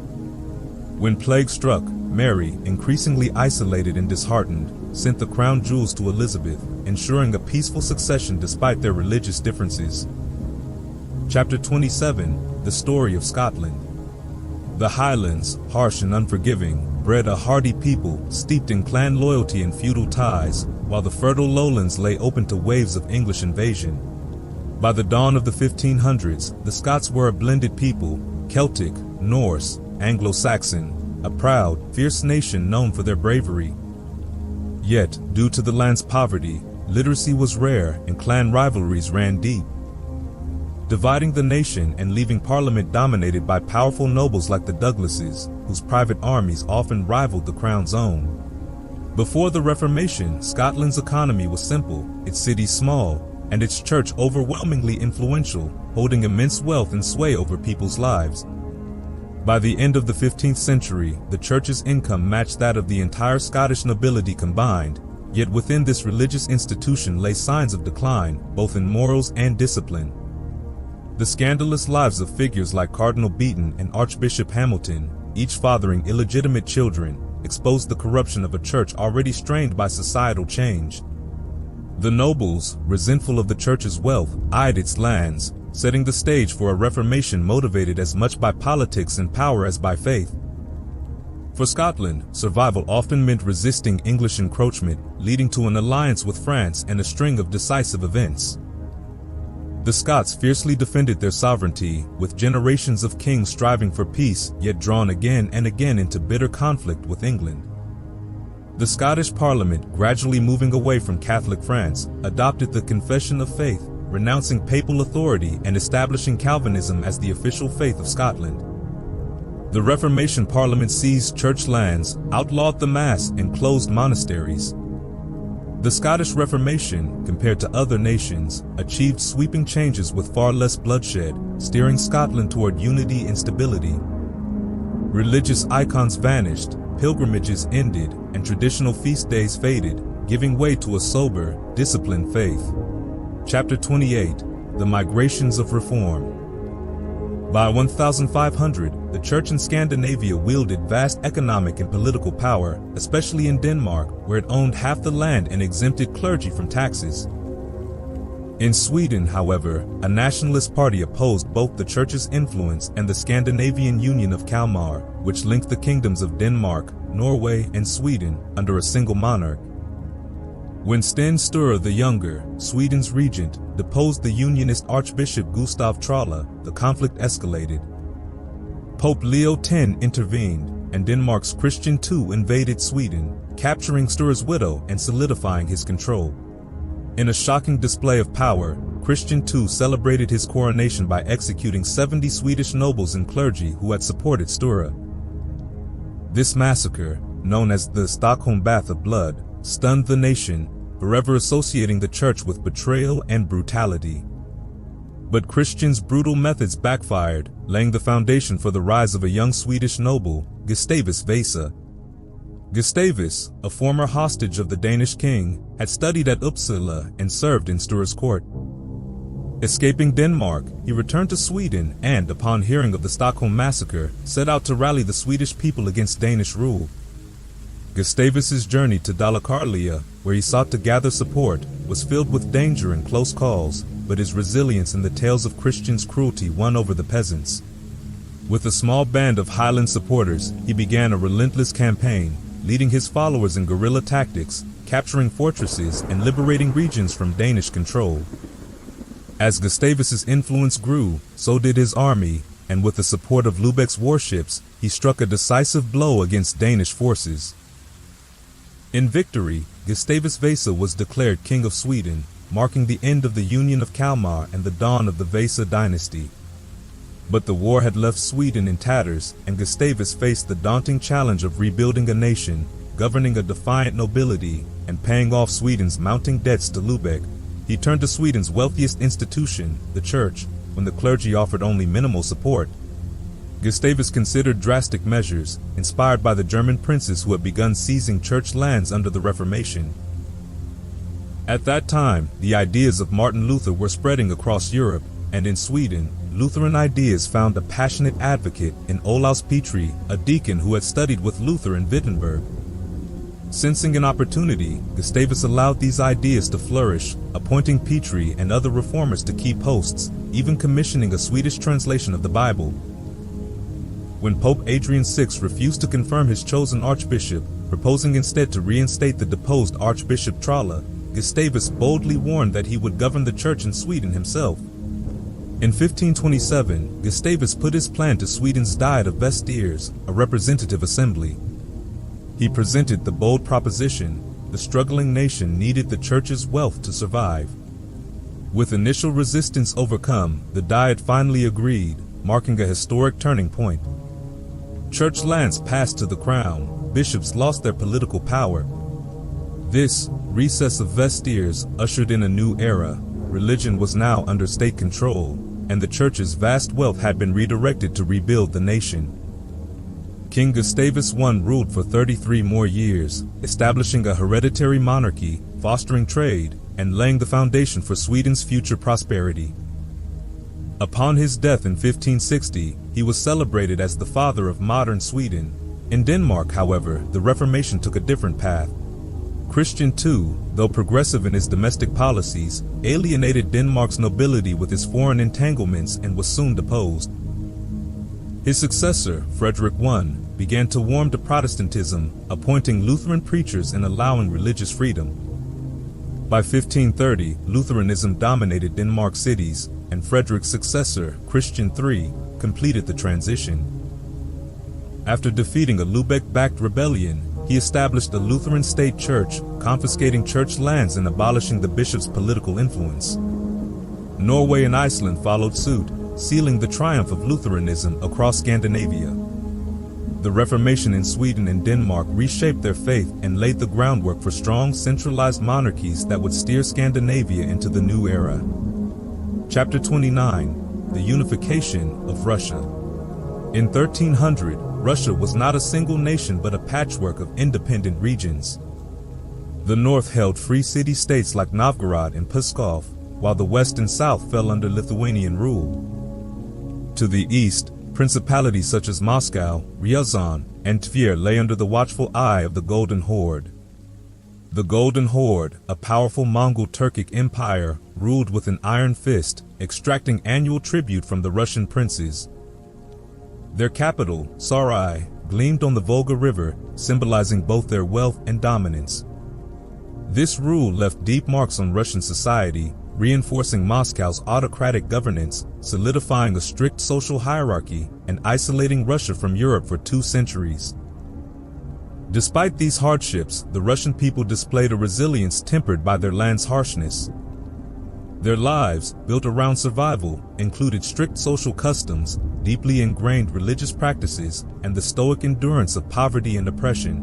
When plague struck, Mary, increasingly isolated and disheartened, sent the crown jewels to Elizabeth, ensuring a peaceful succession despite their religious differences. Chapter 27: The Story of Scotland. The Highlands, harsh and unforgiving, bred a hardy people steeped in clan loyalty and feudal ties, while the fertile lowlands lay open to waves of English invasion. By the dawn of the 1500s, the Scots were a blended people, Celtic, Norse, Anglo-Saxon, a proud, fierce nation known for their bravery. Yet, due to the land's poverty, literacy was rare and clan rivalries ran deep, dividing the nation and leaving Parliament dominated by powerful nobles like the Douglases, whose private armies often rivaled the crown's own. Before the Reformation, Scotland's economy was simple, its cities small, and its church overwhelmingly influential, holding immense wealth and sway over people's lives. By the end of the 15th century, the church's income matched that of the entire Scottish nobility combined, yet within this religious institution lay signs of decline, both in morals and discipline. The scandalous lives of figures like Cardinal Beaton and Archbishop Hamilton, each fathering illegitimate children, exposed the corruption of a church already strained by societal change. The nobles, resentful of the church's wealth, eyed its lands, setting the stage for a Reformation motivated as much by politics and power as by faith. For Scotland, survival often meant resisting English encroachment, leading to an alliance with France and a string of decisive events. The Scots fiercely defended their sovereignty, with generations of kings striving for peace, yet drawn again and again into bitter conflict with England. The Scottish Parliament, gradually moving away from Catholic France, adopted the Confession of Faith, renouncing papal authority and establishing Calvinism as the official faith of Scotland. The Reformation Parliament seized church lands, outlawed the Mass, and closed monasteries. The Scottish Reformation, compared to other nations, achieved sweeping changes with far less bloodshed, steering Scotland toward unity and stability. Religious icons vanished, pilgrimages ended, and traditional feast days faded, giving way to a sober, disciplined faith. Chapter 28: The Migrations of Reform. By 1500, the Church in Scandinavia wielded vast economic and political power, especially in Denmark, where it owned half the land and exempted clergy from taxes. In Sweden, however, a nationalist party opposed both the Church's influence and the Scandinavian Union of Kalmar, which linked the kingdoms of Denmark, Norway, and Sweden under a single monarch. When Sten Sture the Younger, Sweden's regent, deposed the Unionist Archbishop Gustav Trolle, the conflict escalated. Pope Leo X intervened, and Denmark's Christian II invaded Sweden, capturing Sture's widow and solidifying his control. In a shocking display of power, Christian II celebrated his coronation by executing 70 Swedish nobles and clergy who had supported Sture. This massacre, known as the Stockholm Bath of Blood, stunned the nation, forever associating the church with betrayal and brutality. But Christian's brutal methods backfired, laying the foundation for the rise of a young Swedish noble, Gustavus Vasa. Gustavus, a former hostage of the Danish king, had studied at Uppsala and served in Sture's court. Escaping Denmark, he returned to Sweden and, upon hearing of the Stockholm massacre, set out to rally the Swedish people against Danish rule. Gustavus's journey to Dalecarlia, where he sought to gather support, was filled with danger and close calls, but his resilience and the tales of Christians' cruelty won over the peasants. With a small band of Highland supporters, he began a relentless campaign, leading his followers in guerrilla tactics, capturing fortresses and liberating regions from Danish control. As Gustavus's influence grew, so did his army, and with the support of Lübeck's warships, he struck a decisive blow against Danish forces. In victory, Gustavus Vasa was declared King of Sweden, marking the end of the Union of Kalmar and the dawn of the Vasa dynasty. But the war had left Sweden in tatters, and Gustavus faced the daunting challenge of rebuilding a nation, governing a defiant nobility, and paying off Sweden's mounting debts to Lübeck. He turned to Sweden's wealthiest institution, the church, when the clergy offered only minimal support. Gustavus considered drastic measures, inspired by the German princes who had begun seizing church lands under the Reformation. At that time, the ideas of Martin Luther were spreading across Europe, and in Sweden, Lutheran ideas found a passionate advocate in Olaus Petri, a deacon who had studied with Luther in Wittenberg. Sensing an opportunity, Gustavus allowed these ideas to flourish, appointing Petri and other reformers to key posts, even commissioning a Swedish translation of the Bible. when Pope Adrian VI refused to confirm his chosen archbishop, proposing instead to reinstate the deposed Archbishop Tralla, Gustavus boldly warned that he would govern the church in Sweden himself. In 1527, Gustavus put his plan to Sweden's Diet of Vestiers, a representative assembly. He presented the bold proposition: the struggling nation needed the church's wealth to survive. With initial resistance overcome, the Diet finally agreed, marking a historic turning point. Church lands passed to the crown, bishops lost their political power. This recess of Vestiers ushered in a new era. Religion was now under state control, and the church's vast wealth had been redirected to rebuild the nation. King Gustavus I ruled for 33 more years, establishing a hereditary monarchy, fostering trade, and laying the foundation for Sweden's future prosperity. Upon his death in 1560, he was celebrated as the father of modern Sweden. In Denmark, however, the Reformation took a different path. Christian II, though progressive in his domestic policies, alienated Denmark's nobility with his foreign entanglements and was soon deposed. His successor, Frederick I, began to warm to Protestantism, appointing Lutheran preachers and allowing religious freedom. By 1530, Lutheranism dominated Denmark's cities, and Frederick's successor, Christian III, completed the transition. After defeating a Lubeck-backed rebellion, he established a Lutheran state church, confiscating church lands and abolishing the bishop's political influence. Norway and Iceland followed suit, sealing the triumph of Lutheranism across Scandinavia. The Reformation in Sweden and Denmark reshaped their faith and laid the groundwork for strong centralized monarchies that would steer Scandinavia into the new era. Chapter 29: The Unification of Russia. In 1300, Russia was not a single nation but a patchwork of independent regions. The north held free city-states like Novgorod and Pskov, while the west and south fell under Lithuanian rule. To the east, principalities such as Moscow, Ryazan, and Tver lay under the watchful eye of the Golden Horde. The Golden Horde, a powerful Mongol Turkic empire, ruled with an iron fist, extracting annual tribute from the Russian princes. Their capital, Sarai, gleamed on the Volga River, symbolizing both their wealth and dominance. This rule left deep marks on Russian society, reinforcing Moscow's autocratic governance, solidifying a strict social hierarchy, and isolating Russia from Europe for 2 centuries. Despite these hardships, the Russian people displayed a resilience tempered by their land's harshness. Their lives, built around survival, included strict social customs, deeply ingrained religious practices, and the stoic endurance of poverty and oppression.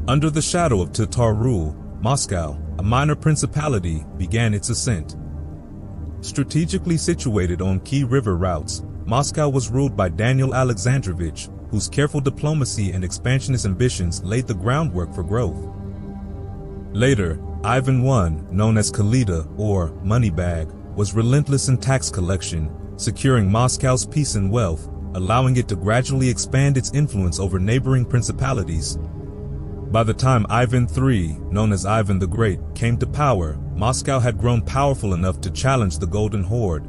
Under the shadow of Tatar rule, Moscow, a minor principality, began its ascent. Strategically situated on key river routes, Moscow was ruled by Daniel Alexandrovich, whose careful diplomacy and expansionist ambitions laid the groundwork for growth. Later, Ivan I, known as Kalita or Moneybag, was relentless in tax collection, securing Moscow's peace and wealth, allowing it to gradually expand its influence over neighboring principalities. By the time Ivan III, known as Ivan the Great, came to power, Moscow had grown powerful enough to challenge the Golden Horde.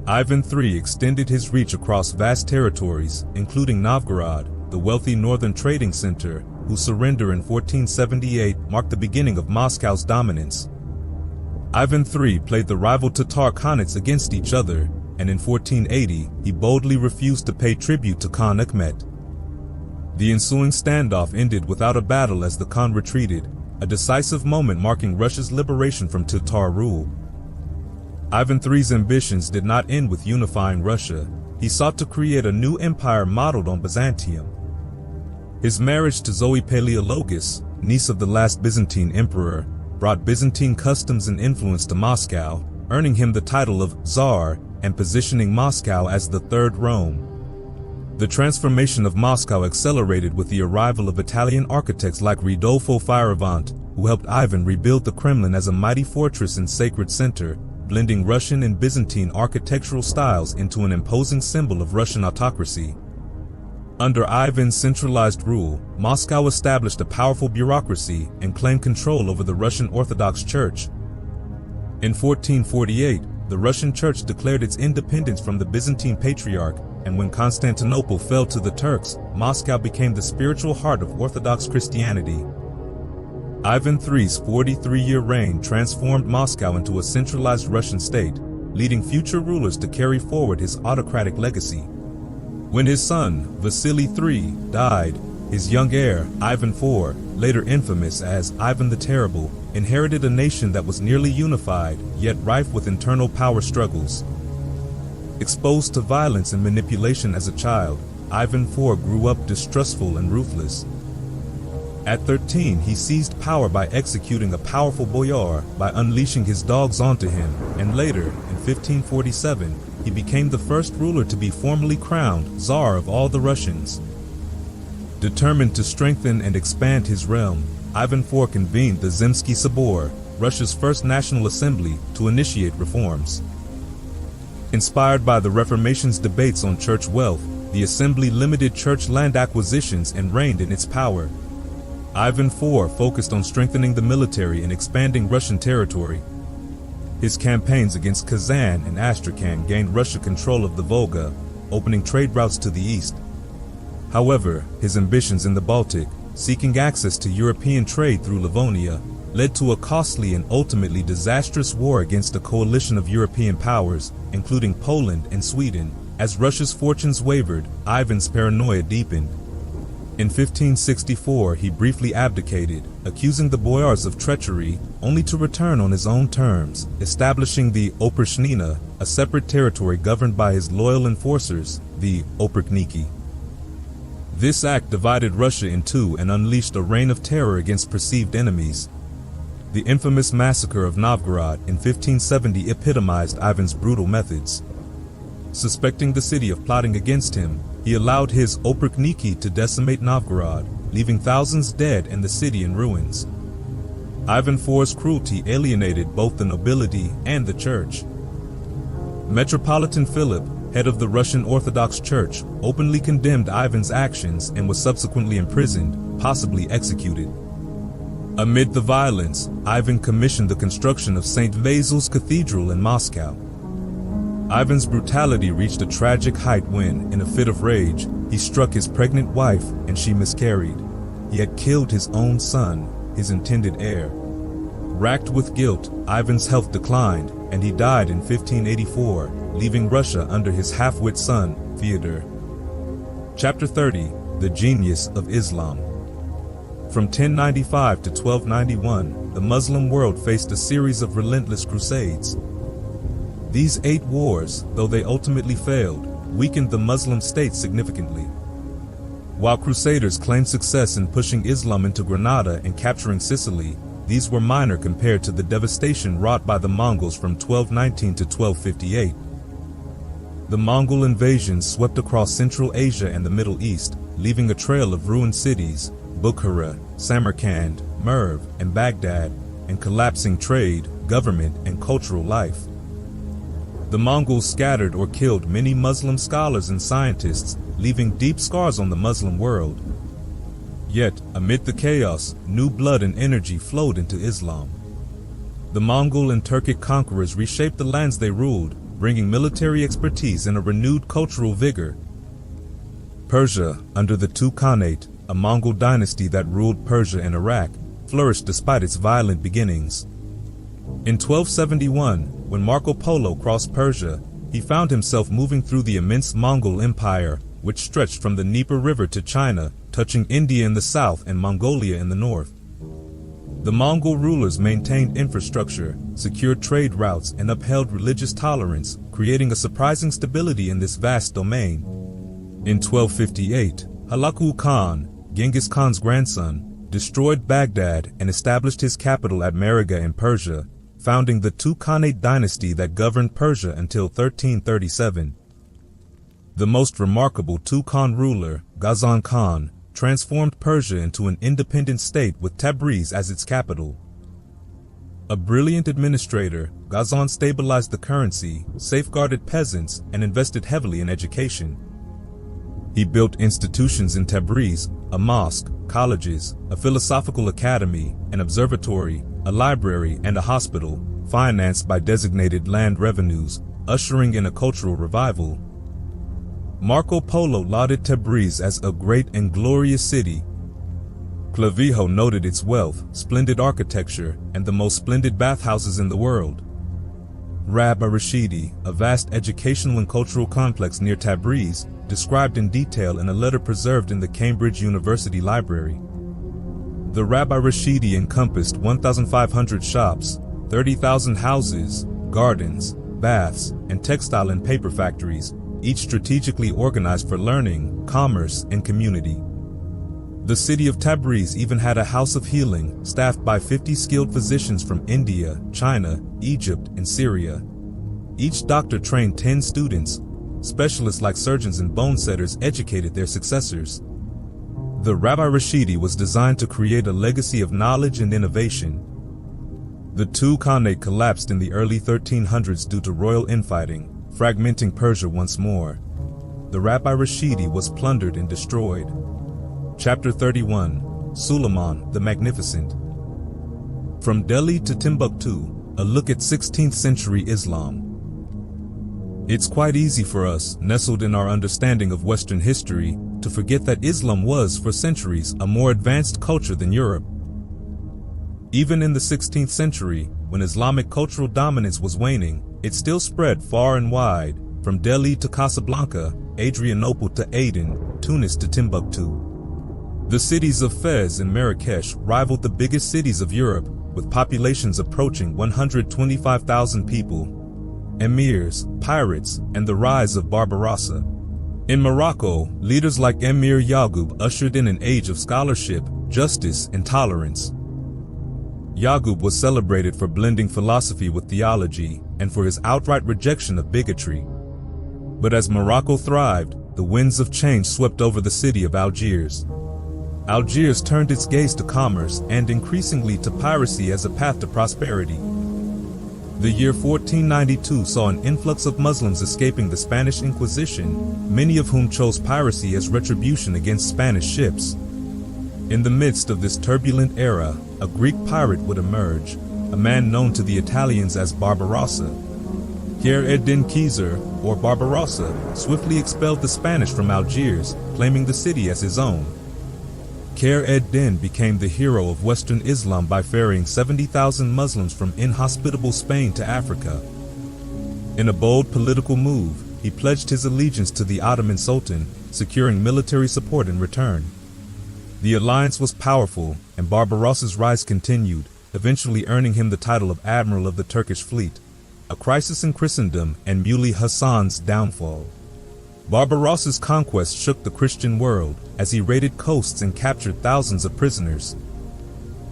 Ivan III extended his reach across vast territories, including Novgorod, the wealthy northern trading center, whose surrender in 1478 marked the beginning of Moscow's dominance. Ivan III played the rival Tatar Khanates against each other, and in 1480 he boldly refused to pay tribute to Khan Akhmet. The ensuing standoff ended without a battle as the Khan retreated, a decisive moment marking Russia's liberation from Tatar rule. Ivan III's ambitions did not end with unifying Russia. He sought to create a new empire modeled on Byzantium. His marriage to Zoe Paleologus, niece of the last Byzantine emperor, brought Byzantine customs and influence to Moscow, earning him the title of Tsar and positioning Moscow as the Third Rome. The transformation of Moscow accelerated with the arrival of Italian architects like Ridolfo Fioravante, who helped Ivan rebuild the Kremlin as a mighty fortress and sacred center, blending Russian and Byzantine architectural styles into an imposing symbol of Russian autocracy. Under Ivan's centralized rule, Moscow established a powerful bureaucracy and claimed control over the Russian Orthodox Church. In 1448, the Russian Church declared its independence from the Byzantine Patriarch, and when Constantinople fell to the Turks, Moscow became the spiritual heart of Orthodox Christianity. Ivan III's 43-year reign transformed Moscow into a centralized Russian state, leading future rulers to carry forward his autocratic legacy. When his son, Vasily III, died, his young heir, Ivan IV, later infamous as Ivan the Terrible, inherited a nation that was nearly unified, yet rife with internal power struggles. Exposed to violence and manipulation as a child, Ivan IV grew up distrustful and ruthless. At 13, he seized power by executing a powerful boyar, by unleashing his dogs onto him, and later, in 1547, he became the first ruler to be formally crowned Tsar of all the Russians. Determined to strengthen and expand his realm, Ivan IV convened the Zemsky Sobor, Russia's first national assembly, to initiate reforms. Inspired by the Reformation's debates on church wealth, the assembly limited church land acquisitions and reigned in its power. Ivan IV focused on strengthening the military and expanding Russian territory. His campaigns against Kazan and Astrakhan gained Russia control of the Volga, opening trade routes to the east. However, his ambitions in the Baltic, seeking access to European trade through Livonia, led to a costly and ultimately disastrous war against a coalition of European powers, including Poland and Sweden. As Russia's fortunes wavered, Ivan's paranoia deepened. In 1564, he briefly abdicated, accusing the boyars of treachery, only to return on his own terms, establishing the Oprichnina, a separate territory governed by his loyal enforcers, the Oprichniki. This act divided Russia in two and unleashed a reign of terror against perceived enemies. The infamous massacre of Novgorod in 1570 epitomized Ivan's brutal methods. Suspecting the city of plotting against him, he allowed his Oprichniki to decimate Novgorod, leaving thousands dead and the city in ruins. Ivan IV's cruelty alienated both the nobility and the church. Metropolitan Philip, head of the Russian Orthodox Church, openly condemned Ivan's actions and was subsequently imprisoned, possibly executed. Amid the violence, Ivan commissioned the construction of St. Vasil's Cathedral in Moscow. Ivan's brutality reached a tragic height when, in a fit of rage, he struck his pregnant wife and she miscarried. He had killed his own son, his intended heir. Racked with guilt, Ivan's health declined, and he died in 1584, leaving Russia under his half-wit son, Fyodor. Chapter 30: The Genius of Islam. From 1095 to 1291, the Muslim world faced a series of relentless crusades. These 8 wars, though they ultimately failed, weakened the Muslim state significantly. While crusaders claimed success in pushing Islam into Granada and capturing Sicily, these were minor compared to the devastation wrought by the Mongols from 1219 to 1258. The Mongol invasions swept across Central Asia and the Middle East, leaving a trail of ruined cities, Bukhara, Samarkand, Merv, and Baghdad, and collapsing trade, government, and cultural life. The Mongols scattered or killed many Muslim scholars and scientists, leaving deep scars on the Muslim world. Yet, amid the chaos, new blood and energy flowed into Islam. The Mongol and Turkic conquerors reshaped the lands they ruled, bringing military expertise and a renewed cultural vigor. Persia, under the Khanate, a Mongol dynasty that ruled Persia and Iraq, flourished despite its violent beginnings. In 1271, when Marco Polo crossed Persia, he found himself moving through the immense Mongol Empire, which stretched from the Dnieper River to China, touching India in the south and Mongolia in the north. The Mongol rulers maintained infrastructure, secured trade routes, and upheld religious tolerance, creating a surprising stability in this vast domain. In 1258, Hulagu Khan, Genghis Khan's grandson, destroyed Baghdad and established his capital at Mariga in Persia, founding the Khanate dynasty that governed Persia until 1337. The most remarkable Khan ruler, Ghazan Khan, transformed Persia into an independent state with Tabriz as its capital. A brilliant administrator, Ghazan stabilized the currency, safeguarded peasants, and invested heavily in education. He built institutions in Tabriz, a mosque, colleges, a philosophical academy, an observatory, a library, and a hospital, financed by designated land revenues, ushering in a cultural revival. Marco Polo lauded Tabriz as a great and glorious city. Clavijo noted its wealth, splendid architecture, and the most splendid bathhouses in the world. Rabbi Rashidi, a vast educational and cultural complex near Tabriz, described in detail in a letter preserved in the Cambridge University Library. The Rabbi Rashidi encompassed 1,500 shops, 30,000 houses, gardens, baths, and textile and paper factories, each strategically organized for learning, commerce, and community. The city of Tabriz even had a house of healing, staffed by 50 skilled physicians from India, China, Egypt, and Syria. Each doctor trained 10 students. Specialists like surgeons and bone setters educated their successors. The Rabbi Rashidi was designed to create a legacy of knowledge and innovation. The two Khanate collapsed in the early 1300s due to royal infighting, fragmenting Persia once more. The Rabbi Rashidi was plundered and destroyed. Chapter 31, Suleiman the Magnificent. From Delhi to Timbuktu, a look at 16th century Islam. It's quite easy for us, nestled in our understanding of Western history, to forget that Islam was, for centuries, a more advanced culture than Europe. Even in the 16th century, when Islamic cultural dominance was waning, it still spread far and wide, from Delhi to Casablanca, Adrianople to Aden, Tunis to Timbuktu. The cities of Fez and Marrakesh rivaled the biggest cities of Europe, with populations approaching 125,000 people. Emirs, pirates, and the rise of Barbarossa. In Morocco, leaders like Emir Yaqub ushered in an age of scholarship, justice, and tolerance. Yaqub was celebrated for blending philosophy with theology and for his outright rejection of bigotry. But as Morocco thrived, the winds of change swept over the city of Algiers. Algiers turned its gaze to commerce and increasingly to piracy as a path to prosperity. The year 1492 saw an influx of Muslims escaping the Spanish Inquisition, many of whom chose piracy as retribution against Spanish ships. In the midst of this turbulent era, a Greek pirate would emerge, a man known to the Italians as Barbarossa. Kheyr ed-Din Khizr, or Barbarossa, swiftly expelled the Spanish from Algiers, claiming the city as his own. Kheyr ed-Din became the hero of Western Islam by ferrying 70,000 Muslims from inhospitable Spain to Africa. In a bold political move, he pledged his allegiance to the Ottoman Sultan, securing military support in return. The alliance was powerful, and Barbarossa's rise continued, eventually earning him the title of Admiral of the Turkish fleet, a crisis in Christendom and Muley Hassan's downfall. Barbarossa's conquest shook the Christian world as he raided coasts and captured thousands of prisoners.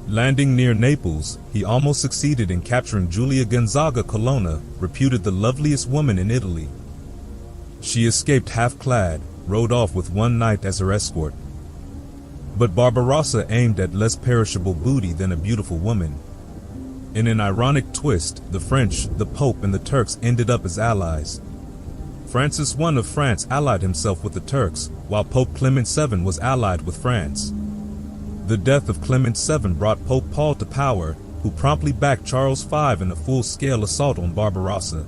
Landing near Naples, he almost succeeded in capturing Giulia Gonzaga Colonna, reputed the loveliest woman in Italy. She escaped half-clad, rode off with one knight as her escort. But Barbarossa aimed at less perishable booty than a beautiful woman. In an ironic twist, the French, the Pope, and the Turks ended up as allies. Francis I of France allied himself with the Turks, while Pope Clement VII was allied with France. The death of Clement VII brought Pope Paul to power, who promptly backed Charles V in a full-scale assault on Barbarossa.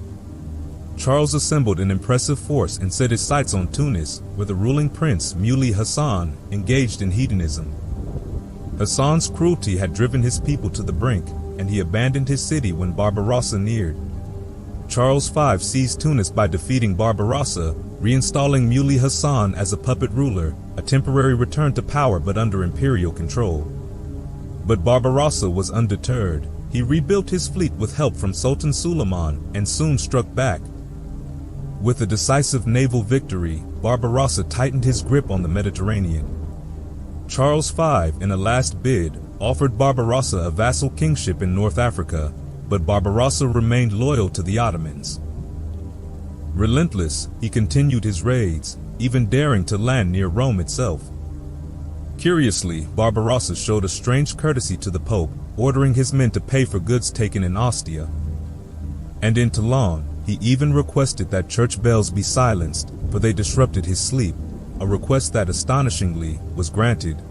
Charles assembled an impressive force and set his sights on Tunis, where the ruling prince, Muley Hassan, engaged in hedonism. Hassan's cruelty had driven his people to the brink, and he abandoned his city when Barbarossa neared. Charles V seized Tunis by defeating Barbarossa, reinstalling Muley Hassan as a puppet ruler, a temporary return to power but under imperial control. But Barbarossa was undeterred. He rebuilt his fleet with help from Sultan Suleiman and soon struck back. With a decisive naval victory, Barbarossa tightened his grip on the Mediterranean. Charles V, in a last bid, offered Barbarossa a vassal kingship in North Africa, but Barbarossa remained loyal to the Ottomans. Relentless, he continued his raids, even daring to land near Rome itself. Curiously, Barbarossa showed a strange courtesy to the Pope, ordering his men to pay for goods taken in Ostia. And in Toulon, he even requested that church bells be silenced, for they disrupted his sleep, a request that astonishingly was granted.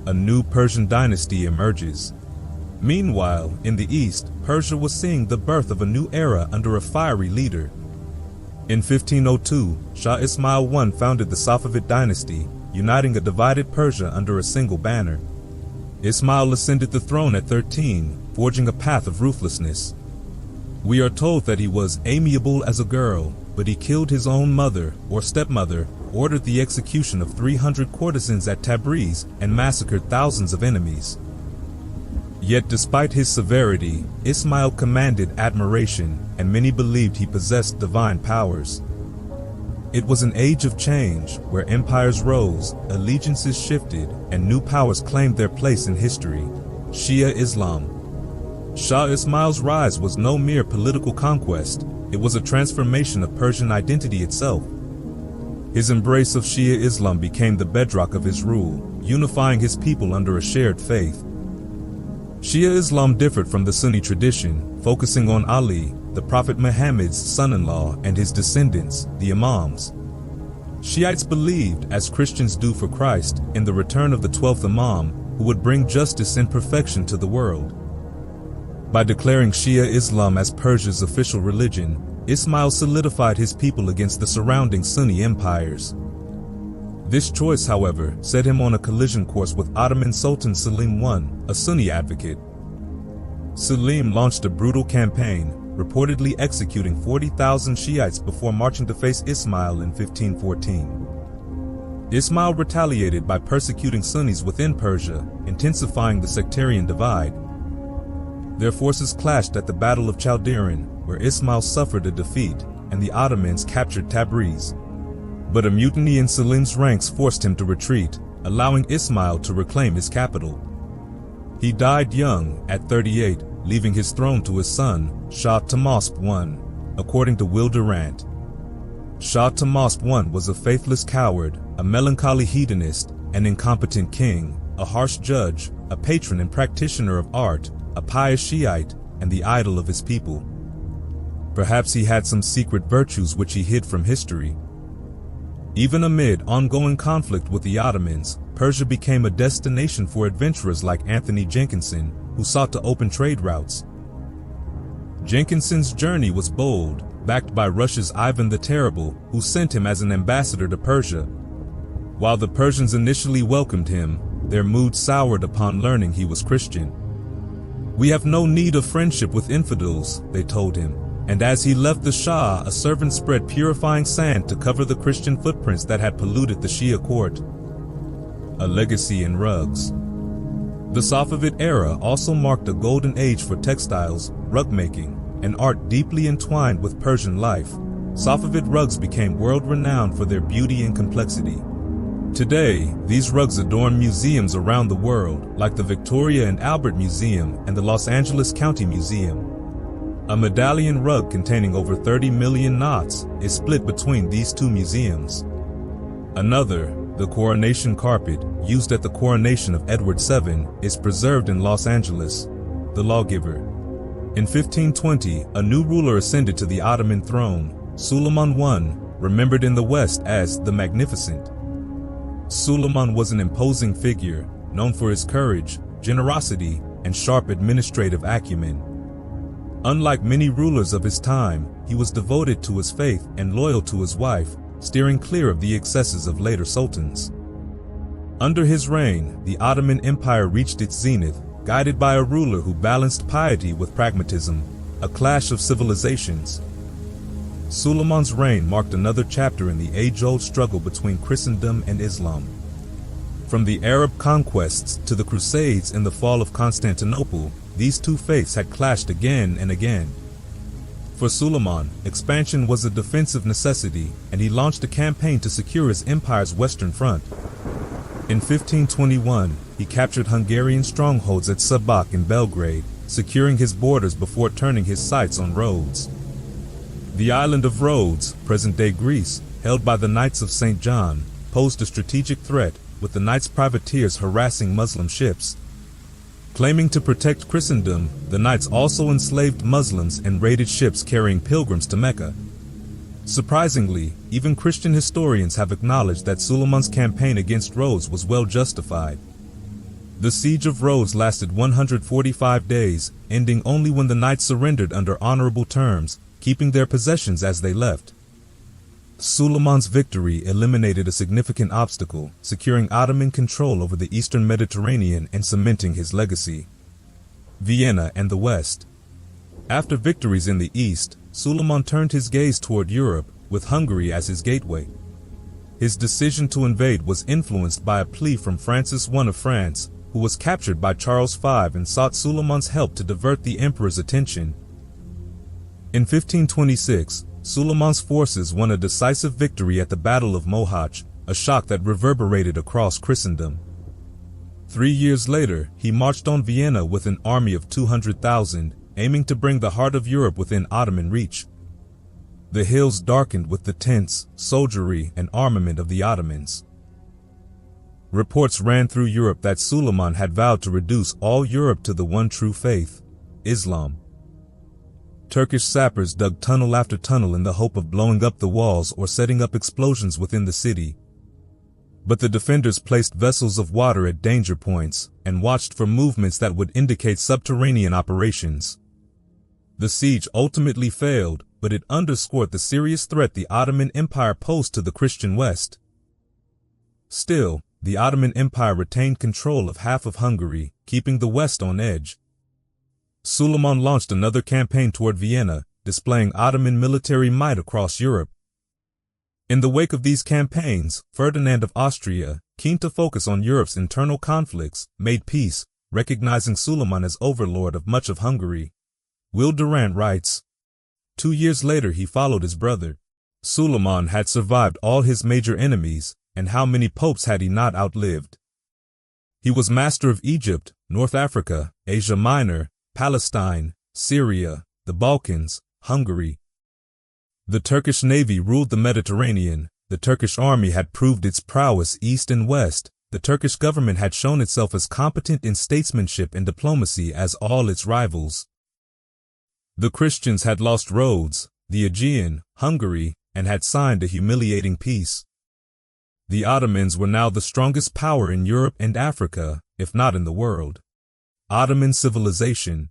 A new Persian dynasty emerges. Meanwhile, in the east, Persia was seeing the birth of a new era under a fiery leader. In 1502, Shah Ismail I founded the Safavid dynasty, uniting a divided Persia under a single banner. Ismail ascended the throne at 13, forging a path of ruthlessness. We are told that he was amiable as a girl, but he killed his own mother or stepmother, ordered the execution of 300 courtesans at Tabriz, and massacred thousands of enemies. Yet despite his severity, Ismail commanded admiration, and many believed he possessed divine powers. It was an age of change, where empires rose, allegiances shifted, and new powers claimed their place in history. Shia Islam. Shah Ismail's rise was no mere political conquest, it was a transformation of Persian identity itself. His embrace of Shia Islam became the bedrock of his rule, unifying his people under a shared faith. Shia Islam differed from the Sunni tradition, focusing on Ali, the Prophet Muhammad's son-in-law, and his descendants, the Imams. Shiites believed, as Christians do for Christ, in the return of the 12th Imam, who would bring justice and perfection to the world. By declaring Shia Islam as Persia's official religion, Ismail solidified his people against the surrounding Sunni empires. This choice, however, set him on a collision course with Ottoman Sultan Selim I, a Sunni advocate. Selim launched a brutal campaign, reportedly executing 40,000 Shiites before marching to face Ismail in 1514. Ismail retaliated by persecuting Sunnis within Persia, intensifying the sectarian divide. Their forces clashed at the Battle of Chaldiran, where Ismail suffered a defeat, and the Ottomans captured Tabriz. But a mutiny in Selim's ranks forced him to retreat, allowing Ismail to reclaim his capital. He died young, at 38, leaving his throne to his son, Shah Tahmasp I, according to Will Durant. Shah Tahmasp I was a faithless coward, a melancholy hedonist, an incompetent king, a harsh judge, a patron and practitioner of art, a pious Shiite, and the idol of his people. Perhaps he had some secret virtues which he hid from history. Even amid ongoing conflict with the Ottomans, Persia became a destination for adventurers like Anthony Jenkinson, who sought to open trade routes. Jenkinson's journey was bold, backed by Russia's Ivan the Terrible, who sent him as an ambassador to Persia. While the Persians initially welcomed him, their mood soured upon learning he was Christian. "We have no need of friendship with infidels," they told him. And as he left the Shah, a servant spread purifying sand to cover the Christian footprints that had polluted the Shia court. A legacy in rugs. The Safavid era also marked a golden age for textiles, rug making, and art deeply entwined with Persian life. Safavid rugs became world-renowned for their beauty and complexity. Today, these rugs adorn museums around the world, like the Victoria and Albert Museum and the Los Angeles County Museum. A medallion rug containing over 30 million knots is split between these two museums. Another, the coronation carpet, used at the coronation of Edward VII, is preserved in Los Angeles. The Lawgiver. In 1520, a new ruler ascended to the Ottoman throne, Suleiman I, remembered in the West as the Magnificent. Suleiman was an imposing figure, known for his courage, generosity, and sharp administrative acumen. Unlike many rulers of his time, he was devoted to his faith and loyal to his wife, steering clear of the excesses of later sultans. Under his reign, the Ottoman Empire reached its zenith, guided by a ruler who balanced piety with pragmatism, a clash of civilizations. Suleiman's reign marked another chapter in the age-old struggle between Christendom and Islam. From the Arab conquests to the Crusades and the fall of Constantinople, these two faiths had clashed again and again. For Suleiman, expansion was a defensive necessity, and he launched a campaign to secure his empire's western front. In 1521, he captured Hungarian strongholds at Sabak in Belgrade, securing his borders before turning his sights on Rhodes. The island of Rhodes, present-day Greece, held by the Knights of St. John, posed a strategic threat, with the Knights' privateers harassing Muslim ships. Claiming to protect Christendom, the Knights also enslaved Muslims and raided ships carrying pilgrims to Mecca. Surprisingly, even Christian historians have acknowledged that Suleiman's campaign against Rhodes was well justified. The siege of Rhodes lasted 145 days, ending only when the Knights surrendered under honorable terms, keeping their possessions as they left. Suleiman's victory eliminated a significant obstacle, securing Ottoman control over the eastern Mediterranean and cementing his legacy. Vienna and the West. After victories in the east, Suleiman turned his gaze toward Europe, with Hungary as his gateway. His decision to invade was influenced by a plea from Francis I of France, who was captured by Charles V and sought Suleiman's help to divert the emperor's attention. In 1526, Suleiman's forces won a decisive victory at the Battle of Mohacs, a shock that reverberated across Christendom. 3 years later, he marched on Vienna with an army of 200,000, aiming to bring the heart of Europe within Ottoman reach. The hills darkened with the tents, soldiery, and armament of the Ottomans. Reports ran through Europe that Suleiman had vowed to reduce all Europe to the one true faith, Islam. Turkish sappers dug tunnel after tunnel in the hope of blowing up the walls or setting up explosions within the city. But the defenders placed vessels of water at danger points and watched for movements that would indicate subterranean operations. The siege ultimately failed, but it underscored the serious threat the Ottoman Empire posed to the Christian West. Still, the Ottoman Empire retained control of half of Hungary, keeping the West on edge. Suleiman launched another campaign toward Vienna, displaying Ottoman military might across Europe. In the wake of these campaigns, Ferdinand of Austria, keen to focus on Europe's internal conflicts, made peace, recognizing Suleiman as overlord of much of Hungary. Will Durant writes, 2 years later he followed his brother. Suleiman had survived all his major enemies, and how many popes had he not outlived? He was master of Egypt, North Africa, Asia Minor, Palestine, Syria, the Balkans, Hungary. The Turkish navy ruled the Mediterranean, the Turkish army had proved its prowess east and west, the Turkish government had shown itself as competent in statesmanship and diplomacy as all its rivals. The Christians had lost Rhodes, the Aegean, Hungary, and had signed a humiliating peace. The Ottomans were now the strongest power in Europe and Africa, if not in the world. Ottoman civilization.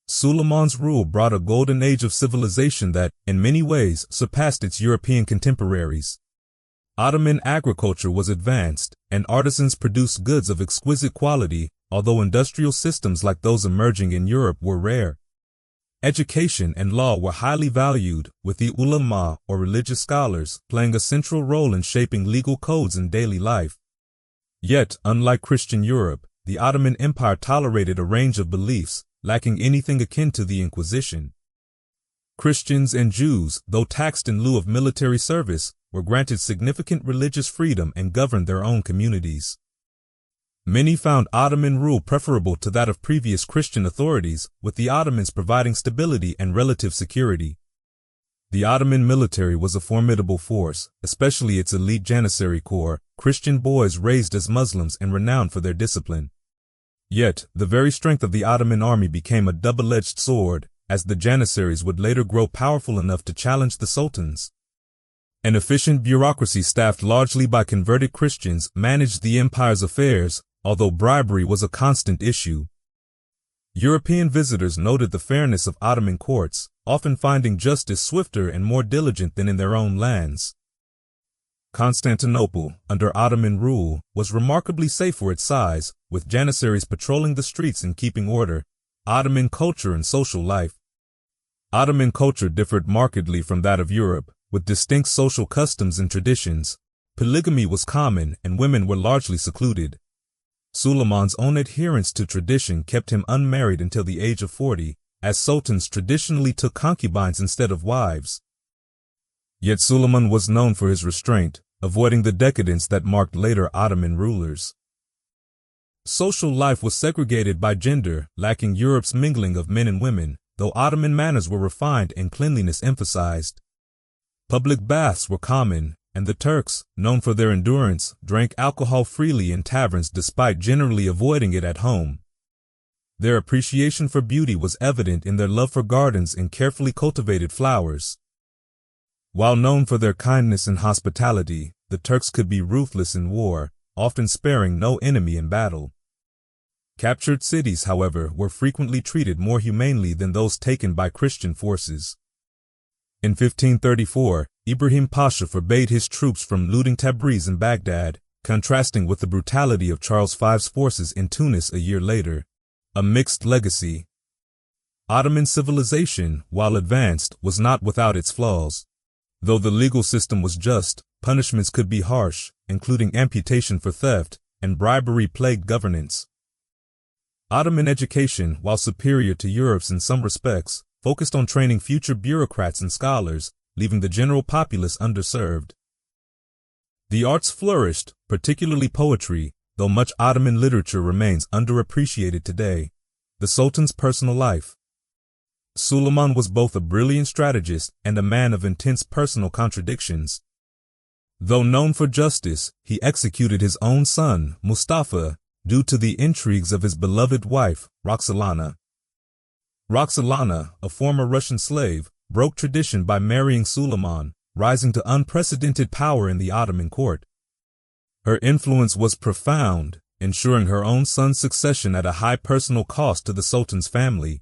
Suleiman's rule brought a golden age of civilization that, in many ways, surpassed its European contemporaries. Ottoman agriculture was advanced, and artisans produced goods of exquisite quality, although industrial systems like those emerging in Europe were rare. Education and law were highly valued, with the ulama, or religious scholars, playing a central role in shaping legal codes in daily life. Yet, unlike Christian Europe, the Ottoman Empire tolerated a range of beliefs, lacking anything akin to the Inquisition. Christians and Jews, though taxed in lieu of military service, were granted significant religious freedom and governed their own communities. Many found Ottoman rule preferable to that of previous Christian authorities, with the Ottomans providing stability and relative security. The Ottoman military was a formidable force, especially its elite Janissary Corps, Christian boys raised as Muslims and renowned for their discipline. Yet, the very strength of the Ottoman army became a double-edged sword, as the Janissaries would later grow powerful enough to challenge the sultans. An efficient bureaucracy staffed largely by converted Christians managed the empire's affairs, although bribery was a constant issue. European visitors noted the fairness of Ottoman courts, often finding justice swifter and more diligent than in their own lands. Constantinople, under Ottoman rule, was remarkably safe for its size, with Janissaries patrolling the streets and keeping order. Ottoman culture and social life. Ottoman culture differed markedly from that of Europe, with distinct social customs and traditions. Polygamy was common, and women were largely secluded. Suleiman's own adherence to tradition kept him unmarried until the age of 40, as sultans traditionally took concubines instead of wives. Yet Suleiman was known for his restraint, avoiding the decadence that marked later Ottoman rulers. Social life was segregated by gender, lacking Europe's mingling of men and women, though Ottoman manners were refined and cleanliness emphasized. Public baths were common, and the Turks, known for their endurance, drank alcohol freely in taverns despite generally avoiding it at home. Their appreciation for beauty was evident in their love for gardens and carefully cultivated flowers. While known for their kindness and hospitality, the Turks could be ruthless in war, often sparing no enemy in battle. Captured cities, however, were frequently treated more humanely than those taken by Christian forces. In 1534, Ibrahim Pasha forbade his troops from looting Tabriz and Baghdad, contrasting with the brutality of Charles V's forces in Tunis a year later. A mixed legacy. Ottoman civilization, while advanced, was not without its flaws. Though the legal system was just, punishments could be harsh, including amputation for theft, and bribery plagued governance. Ottoman education, while superior to Europe's in some respects, focused on training future bureaucrats and scholars, leaving the general populace underserved. The arts flourished, particularly poetry, though much Ottoman literature remains underappreciated today. The Sultan's personal life. Suleiman was both a brilliant strategist and a man of intense personal contradictions. Though known for justice, he executed his own son, Mustafa, due to the intrigues of his beloved wife, Roxolana. Roxolana, a former Russian slave, broke tradition by marrying Suleiman, rising to unprecedented power in the Ottoman court. Her influence was profound, ensuring her own son's succession at a high personal cost to the Sultan's family.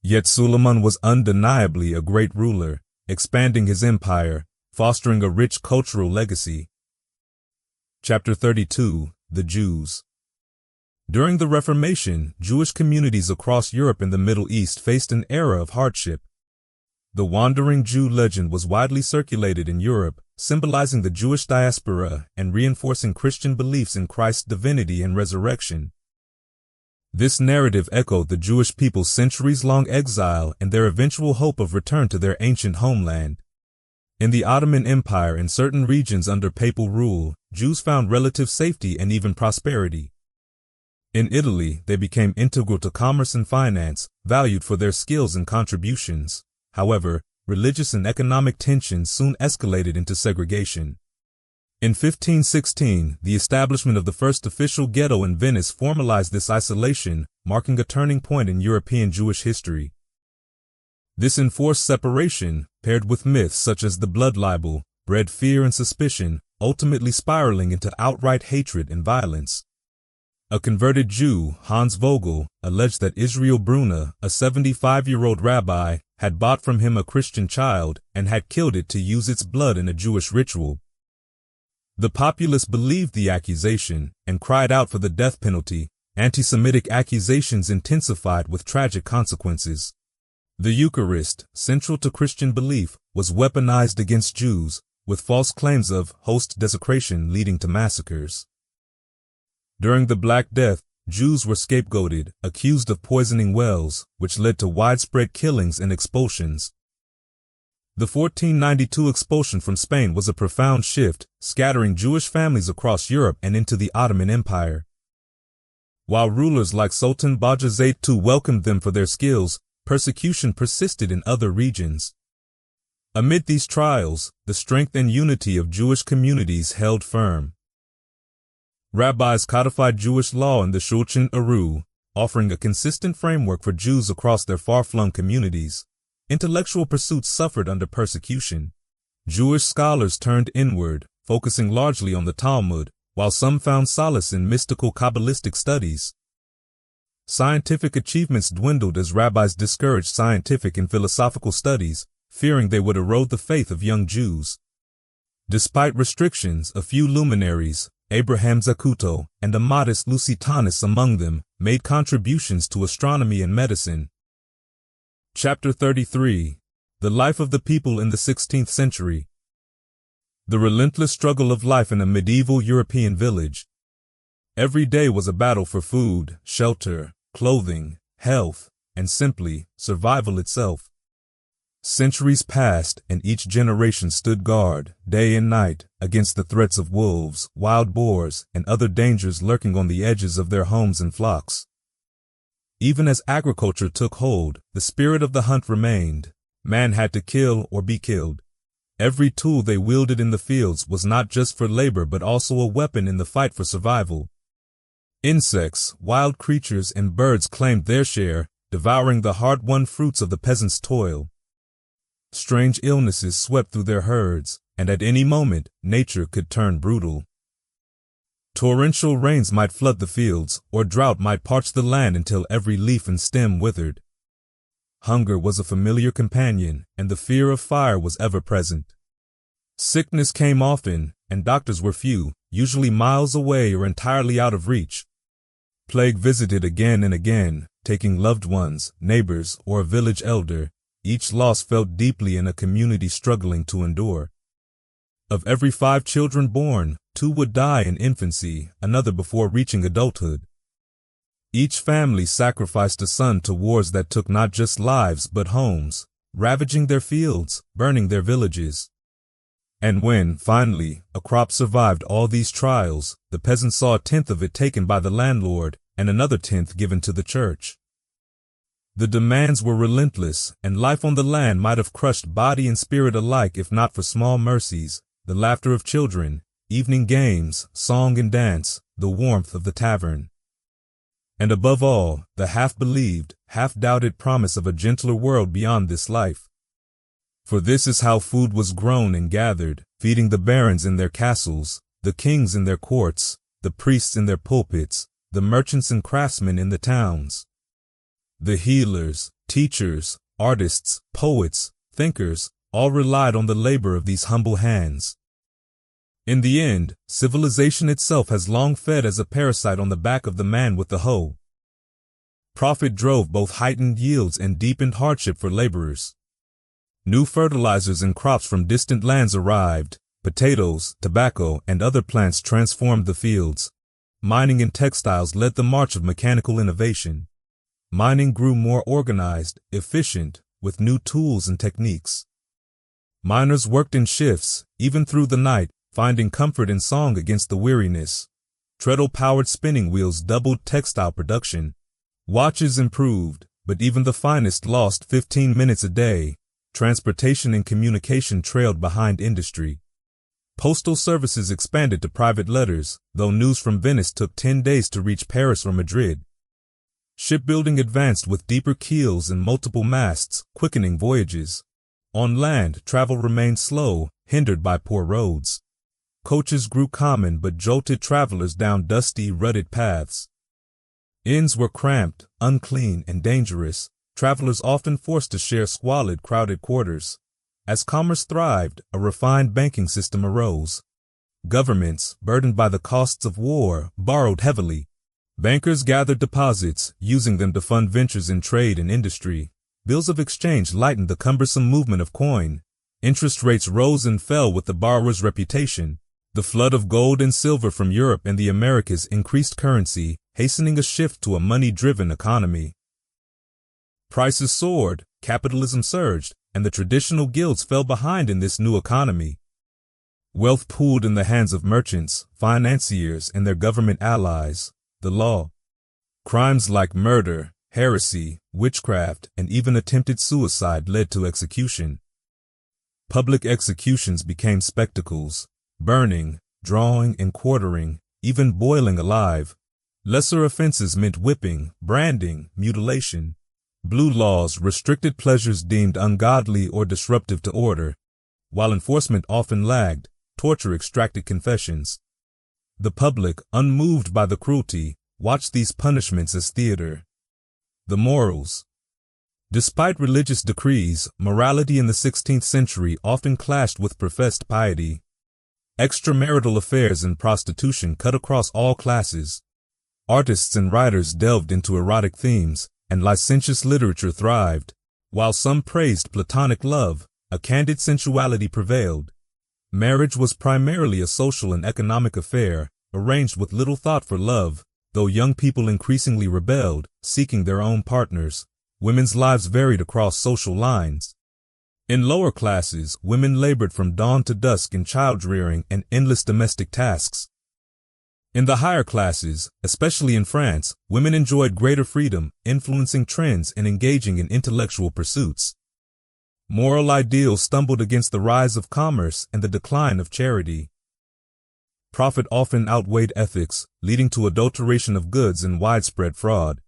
Yet Suleiman was undeniably a great ruler, expanding his empire, fostering a rich cultural legacy. Chapter 32. The Jews. During the Reformation, Jewish communities across Europe and the Middle East faced an era of hardship. The Wandering Jew legend was widely circulated in Europe, symbolizing the Jewish diaspora and reinforcing Christian beliefs in Christ's divinity and resurrection. This narrative echoed the Jewish people's centuries-long exile and their eventual hope of return to their ancient homeland. In the Ottoman Empire and certain regions under papal rule, Jews found relative safety and even prosperity. In Italy, they became integral to commerce and finance, valued for their skills and contributions. However, religious and economic tensions soon escalated into segregation. In 1516, the establishment of the first official ghetto in Venice formalized this isolation, marking a turning point in European Jewish history. This enforced separation, paired with myths such as the blood libel, bred fear and suspicion, ultimately spiraling into outright hatred and violence. A converted Jew, Hans Vogel, alleged that Israel Brunner, a 75-year-old rabbi, had bought from him a Christian child and had killed it to use its blood in a Jewish ritual. The populace believed the accusation and cried out for the death penalty. Anti-Semitic accusations intensified with tragic consequences. The Eucharist, central to Christian belief, was weaponized against Jews, with false claims of host desecration leading to massacres. During the Black Death, Jews were scapegoated, accused of poisoning wells, which led to widespread killings and expulsions. The 1492 expulsion from Spain was a profound shift, scattering Jewish families across Europe and into the Ottoman Empire. While rulers like Sultan Bajazet II welcomed them for their skills, persecution persisted in other regions. Amid these trials, the strength and unity of Jewish communities held firm. Rabbis codified Jewish law in the Shulchan Aruch, offering a consistent framework for Jews across their far-flung communities. Intellectual pursuits suffered under persecution. Jewish scholars turned inward, focusing largely on the Talmud, while some found solace in mystical Kabbalistic studies. Scientific achievements dwindled as rabbis discouraged scientific and philosophical studies, fearing they would erode the faith of young Jews. Despite restrictions, a few luminaries, Abraham Zacuto and a modest Lusitanus among them, made contributions to astronomy and medicine. Chapter 33. The Life of the People in the 16th Century. The relentless struggle of life in a medieval European village. Every day was a battle for food, shelter, clothing, health, and simply, survival itself. Centuries passed, and each generation stood guard, day and night, against the threats of wolves, wild boars, and other dangers lurking on the edges of their homes and flocks. Even as agriculture took hold, the spirit of the hunt remained. Man had to kill or be killed. Every tool they wielded in the fields was not just for labor but also a weapon in the fight for survival. Insects, wild creatures, and birds claimed their share, devouring the hard-won fruits of the peasants' toil. Strange illnesses swept through their herds, and at any moment, nature could turn brutal. Torrential rains might flood the fields, or drought might parch the land until every leaf and stem withered. Hunger was a familiar companion, and the fear of fire was ever present. Sickness came often, and doctors were few, usually miles away or entirely out of reach. Plague visited again and again, taking loved ones, neighbors, or a village elder, each loss felt deeply in a community struggling to endure. Of every 5 children born, 2 would die in infancy, another before reaching adulthood. Each family sacrificed a son to wars that took not just lives but homes, ravaging their fields, burning their villages. And when, finally, a crop survived all these trials, the peasants saw a tenth of it taken by the landlord and another tenth given to the church. The demands were relentless, and life on the land might have crushed body and spirit alike if not for small mercies, the laughter of children, evening games, song and dance, the warmth of the tavern. And above all, the half-believed, half-doubted promise of a gentler world beyond this life. For this is how food was grown and gathered, feeding the barons in their castles, the kings in their courts, the priests in their pulpits, the merchants and craftsmen in the towns. The healers, teachers, artists, poets, thinkers, all relied on the labor of these humble hands. In the end, civilization itself has long fed as a parasite on the back of the man with the hoe. Profit drove both heightened yields and deepened hardship for laborers. New fertilizers and crops from distant lands arrived. Potatoes, tobacco, and other plants transformed the fields. Mining and textiles led the march of mechanical innovation. Mining grew more organized, efficient, with new tools and techniques. Miners worked in shifts, even through the night, finding comfort in song against the weariness. Treadle-powered spinning wheels doubled textile production. Watches improved, but even the finest lost 15 minutes a day. Transportation and communication trailed behind industry. Postal services expanded to private letters, though news from Venice took 10 days to reach Paris or Madrid. Shipbuilding advanced with deeper keels and multiple masts, quickening voyages. On land, travel remained slow, hindered by poor roads. Coaches grew common but jolted travelers down dusty, rutted paths. Inns were cramped, unclean, and dangerous, travelers often forced to share squalid, crowded quarters. As commerce thrived, a refined banking system arose. Governments, burdened by the costs of war, borrowed heavily. Bankers gathered deposits, using them to fund ventures in trade and industry. Bills of exchange lightened the cumbersome movement of coin. Interest rates rose and fell with the borrower's reputation. The flood of gold and silver from Europe and the Americas increased currency, hastening a shift to a money-driven economy. Prices soared, capitalism surged, and the traditional guilds fell behind in this new economy. Wealth pooled in the hands of merchants, financiers, and their government allies, the law. Crimes like murder, heresy, witchcraft, and even attempted suicide led to execution. Public executions became spectacles, burning, drawing, and quartering, even boiling alive. Lesser offenses meant whipping, branding, mutilation. Blue laws restricted pleasures deemed ungodly or disruptive to order. While enforcement often lagged, torture extracted confessions. The public, unmoved by the cruelty, watched these punishments as theater. The morals. Despite religious decrees, morality in the 16th century often clashed with professed piety. Extramarital affairs and prostitution cut across all classes. Artists and writers delved into erotic themes, and licentious literature thrived. While some praised platonic love, a candid sensuality prevailed. Marriage was primarily a social and economic affair, arranged with little thought for love, though young people increasingly rebelled, seeking their own partners. Women's lives varied across social lines. In lower classes, women labored from dawn to dusk in child-rearing and endless domestic tasks. In the higher classes, especially in France, women enjoyed greater freedom, influencing trends and engaging in intellectual pursuits. Moral ideals stumbled against the rise of commerce and the decline of charity. Profit often outweighed ethics, leading to adulteration of goods and widespread fraud.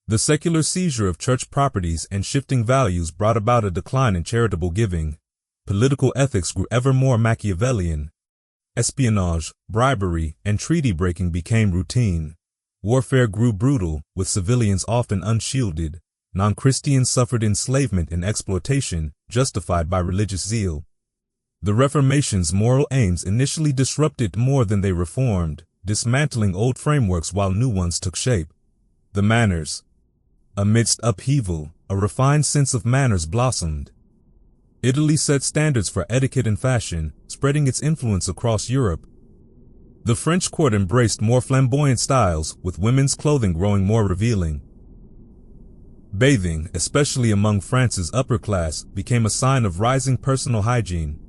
The secular seizure of church properties and shifting values brought about a decline in charitable giving. Political ethics grew ever more Machiavellian. Espionage, bribery, and treaty-breaking became routine. Warfare grew brutal, with civilians often unshielded. Non-Christians suffered enslavement and exploitation, justified by religious zeal. The Reformation's moral aims initially disrupted more than they reformed, dismantling old frameworks while new ones took shape. The manners. Amidst upheaval, a refined sense of manners blossomed. Italy set standards for etiquette and fashion, spreading its influence across Europe. The French court embraced more flamboyant styles, with women's clothing growing more revealing. Bathing, especially among France's upper class, became a sign of rising personal hygiene.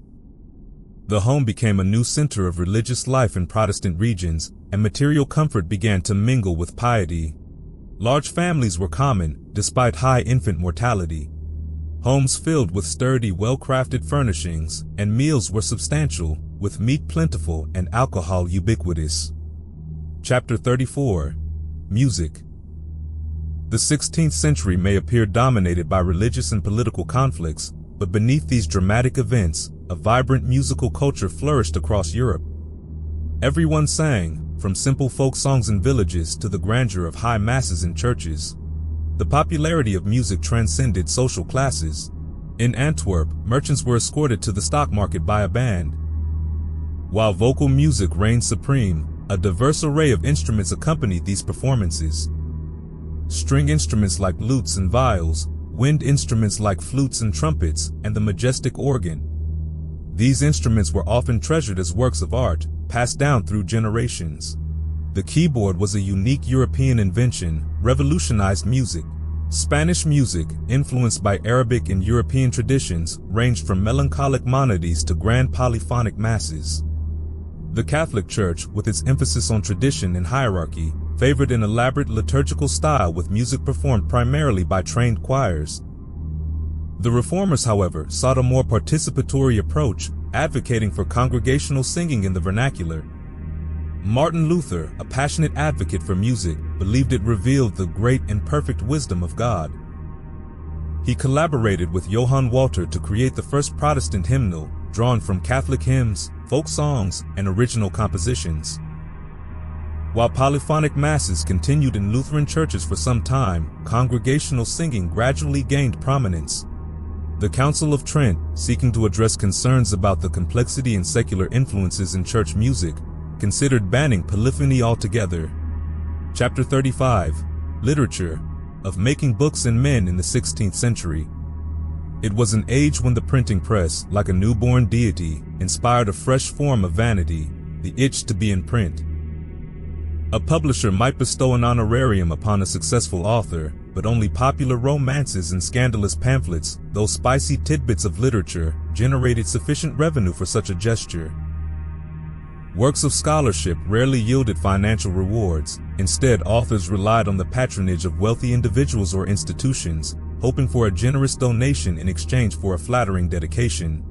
The home became a new center of religious life in Protestant regions, and material comfort began to mingle with piety. Large families were common, despite high infant mortality. Homes filled with sturdy, well-crafted furnishings, and meals were substantial, with meat plentiful and alcohol ubiquitous. Chapter 34. Music. The 16th century may appear dominated by religious and political conflicts, but beneath these dramatic events, a vibrant musical culture flourished across Europe. Everyone sang, from simple folk songs in villages to the grandeur of high masses in churches. The popularity of music transcended social classes. In Antwerp, merchants were escorted to the stock market by a band. While vocal music reigned supreme, a diverse array of instruments accompanied these performances. String instruments like lutes and viols, wind instruments like flutes and trumpets, and the majestic organ. These instruments were often treasured as works of art, passed down through generations. The keyboard was a unique European invention, revolutionized music. Spanish music, influenced by Arabic and European traditions, ranged from melancholic monodies to grand polyphonic masses. The Catholic Church, with its emphasis on tradition and hierarchy, favored an elaborate liturgical style with music performed primarily by trained choirs. The Reformers, however, sought a more participatory approach, advocating for congregational singing in the vernacular. Martin Luther, a passionate advocate for music, believed it revealed the great and perfect wisdom of God. He collaborated with Johann Walter to create the first Protestant hymnal, drawn from Catholic hymns, folk songs, and original compositions. While polyphonic masses continued in Lutheran churches for some time, congregational singing gradually gained prominence. The Council of Trent, seeking to address concerns about the complexity and secular influences in church music, considered banning polyphony altogether. Chapter 35. Literature. Of making books and men in the 16th century. It was an age when the printing press, like a newborn deity, inspired a fresh form of vanity, the itch to be in print. A publisher might bestow an honorarium upon a successful author, but only popular romances and scandalous pamphlets, those spicy tidbits of literature, generated sufficient revenue for such a gesture. Works of scholarship rarely yielded financial rewards. Instead, authors relied on the patronage of wealthy individuals or institutions, hoping for a generous donation in exchange for a flattering dedication.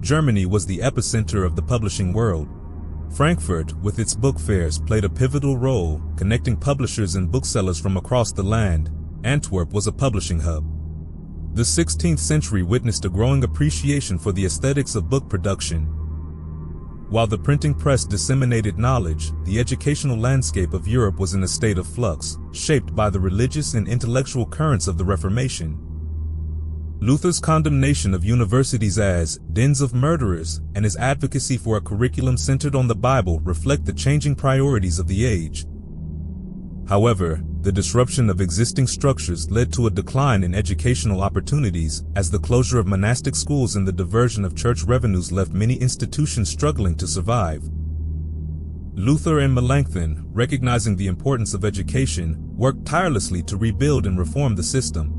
Germany was the epicenter of the publishing world. Frankfurt, with its book fairs, played a pivotal role, connecting publishers and booksellers from across the land. Antwerp was a publishing hub. The 16th century witnessed a growing appreciation for the aesthetics of book production. While the printing press disseminated knowledge, the educational landscape of Europe was in a state of flux, shaped by the religious and intellectual currents of the Reformation. Luther's condemnation of universities as dens of murderers and his advocacy for a curriculum centered on the Bible reflect the changing priorities of the age. However, the disruption of existing structures led to a decline in educational opportunities, as the closure of monastic schools and the diversion of church revenues left many institutions struggling to survive. Luther and Melanchthon, recognizing the importance of education, worked tirelessly to rebuild and reform the system.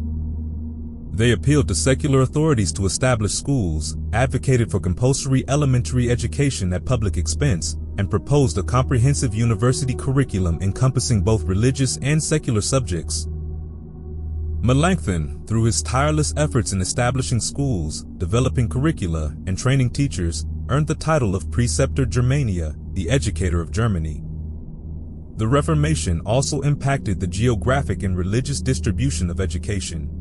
They appealed to secular authorities to establish schools, advocated for compulsory elementary education at public expense, and proposed a comprehensive university curriculum encompassing both religious and secular subjects. Melanchthon, through his tireless efforts in establishing schools, developing curricula, and training teachers, earned the title of Preceptor Germania, the educator of Germany. The Reformation also impacted the geographic and religious distribution of education.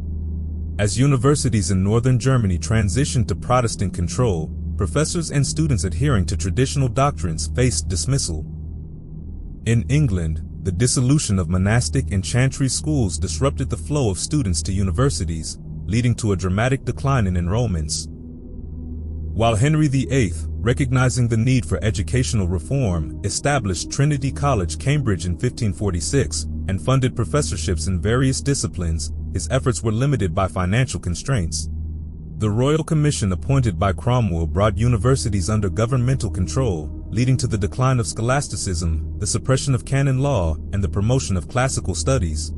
As universities in northern Germany transitioned to Protestant control, professors and students adhering to traditional doctrines faced dismissal. In England, the dissolution of monastic and chantry schools disrupted the flow of students to universities, leading to a dramatic decline in enrollments. While Henry VIII, recognizing the need for educational reform, established Trinity College, Cambridge in 1546 and funded professorships in various disciplines, his efforts were limited by financial constraints. The Royal Commission appointed by Cromwell brought universities under governmental control, leading to the decline of scholasticism, the suppression of canon law, and the promotion of classical studies.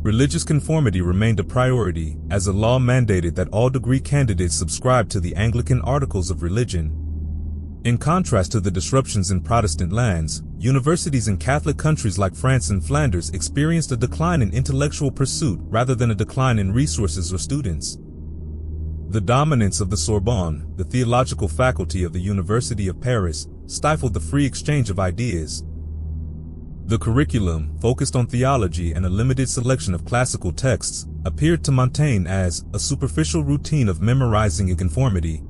Religious conformity remained a priority, as a law mandated that all degree candidates subscribe to the Anglican Articles of Religion. In contrast to the disruptions in Protestant lands, universities in Catholic countries like France and Flanders experienced a decline in intellectual pursuit rather than a decline in resources or students. The dominance of the Sorbonne, the theological faculty of the University of Paris, stifled the free exchange of ideas. The curriculum, focused on theology and a limited selection of classical texts, appeared to Montaigne as a superficial routine of memorizing and conformity.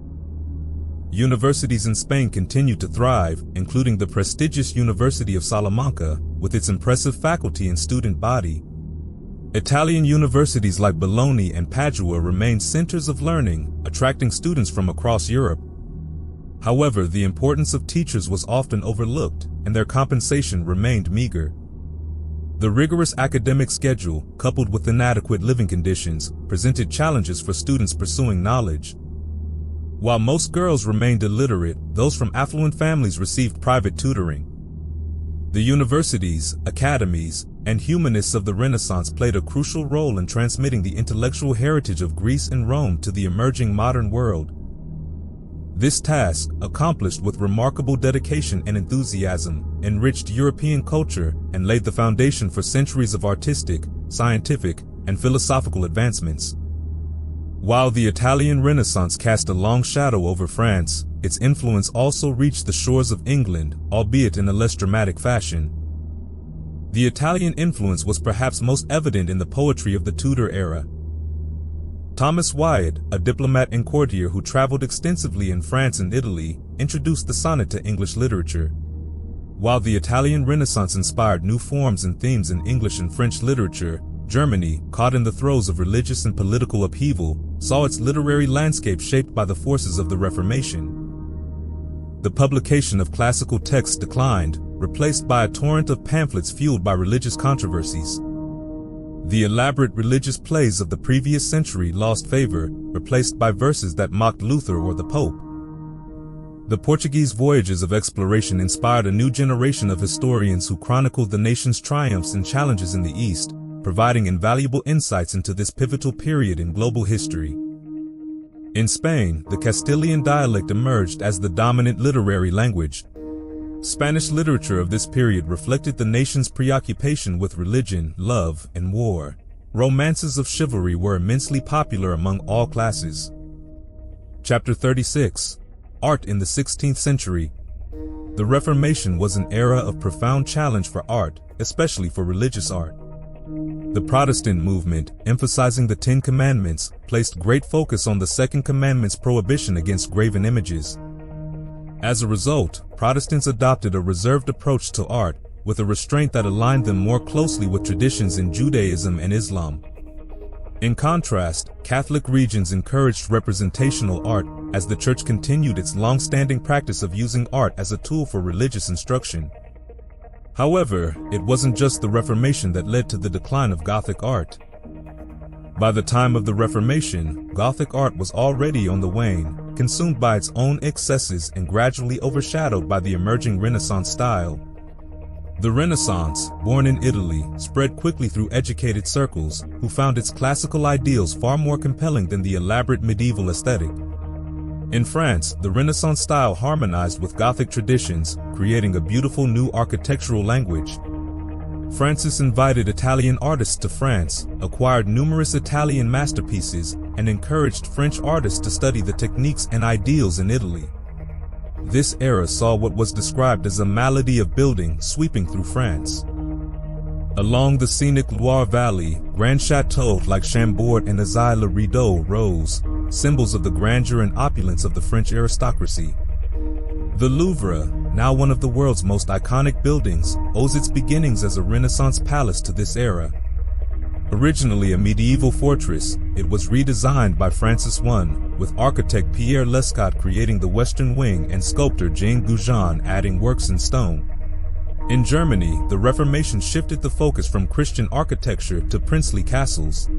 Universities in Spain continued to thrive, including the prestigious University of Salamanca, with its impressive faculty and student body. Italian universities like Bologna and Padua remained centers of learning, attracting students from across Europe. However, the importance of teachers was often overlooked, and their compensation remained meager. The rigorous academic schedule, coupled with inadequate living conditions, presented challenges for students pursuing knowledge. While most girls remained illiterate, those from affluent families received private tutoring. The universities, academies, and humanists of the Renaissance played a crucial role in transmitting the intellectual heritage of Greece and Rome to the emerging modern world. This task, accomplished with remarkable dedication and enthusiasm, enriched European culture and laid the foundation for centuries of artistic, scientific, and philosophical advancements. While the Italian Renaissance cast a long shadow over France, its influence also reached the shores of England, albeit in a less dramatic fashion. The Italian influence was perhaps most evident in the poetry of the Tudor era. Thomas Wyatt, a diplomat and courtier who traveled extensively in France and Italy, introduced the sonnet to English literature. While the Italian Renaissance inspired new forms and themes in English and French literature, Germany, caught in the throes of religious and political upheaval, saw its literary landscape shaped by the forces of the Reformation. The publication of classical texts declined, replaced by a torrent of pamphlets fueled by religious controversies. The elaborate religious plays of the previous century lost favor, replaced by verses that mocked Luther or the Pope. The Portuguese voyages of exploration inspired a new generation of historians who chronicled the nation's triumphs and challenges in the East, providing invaluable insights into this pivotal period in global history. In Spain, the Castilian dialect emerged as the dominant literary language. Spanish literature of this period reflected the nation's preoccupation with religion, love, and war. Romances of chivalry were immensely popular among all classes. Chapter 36. Art in the 16th century. The Reformation was an era of profound challenge for art, especially for religious art. The Protestant movement, emphasizing the Ten Commandments, placed great focus on the Second Commandment's prohibition against graven images. As a result, Protestants adopted a reserved approach to art, with a restraint that aligned them more closely with traditions in Judaism and Islam. In contrast, Catholic regions encouraged representational art, as the Church continued its long-standing practice of using art as a tool for religious instruction. However, it wasn't just the Reformation that led to the decline of Gothic art. By the time of the Reformation, Gothic art was already on the wane, consumed by its own excesses and gradually overshadowed by the emerging Renaissance style. The Renaissance, born in Italy, spread quickly through educated circles, who found its classical ideals far more compelling than the elaborate medieval aesthetic. In France, the Renaissance style harmonized with Gothic traditions, creating a beautiful new architectural language. Francis invited Italian artists to France, acquired numerous Italian masterpieces, and encouraged French artists to study the techniques and ideals in Italy. This era saw what was described as a malady of building sweeping through France. Along the scenic Loire Valley, grand chateaux like Chambord and Azay-le-Rideau rose, symbols of the grandeur and opulence of the French aristocracy. The Louvre, now one of the world's most iconic buildings, owes its beginnings as a Renaissance palace to this era. Originally a medieval fortress, it was redesigned by Francis I, with architect Pierre Lescot creating the western wing and sculptor Jean Goujon adding works in stone. In Germany, the Reformation shifted the focus from Christian architecture to princely castles.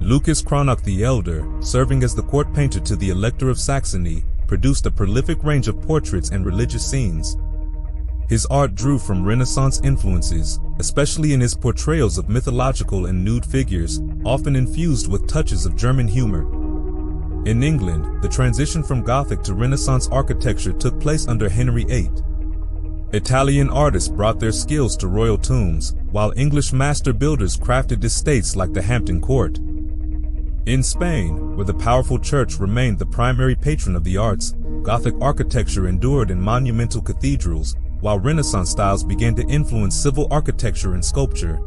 Lucas Cranach the Elder, serving as the court painter to the Elector of Saxony, produced a prolific range of portraits and religious scenes. His art drew from Renaissance influences, especially in his portrayals of mythological and nude figures, often infused with touches of German humor. In England, the transition from Gothic to Renaissance architecture took place under Henry VIII. Italian artists brought their skills to royal tombs, while English master builders crafted estates like the Hampton Court. In Spain, where the powerful church remained the primary patron of the arts, Gothic architecture endured in monumental cathedrals, while Renaissance styles began to influence civil architecture and sculpture.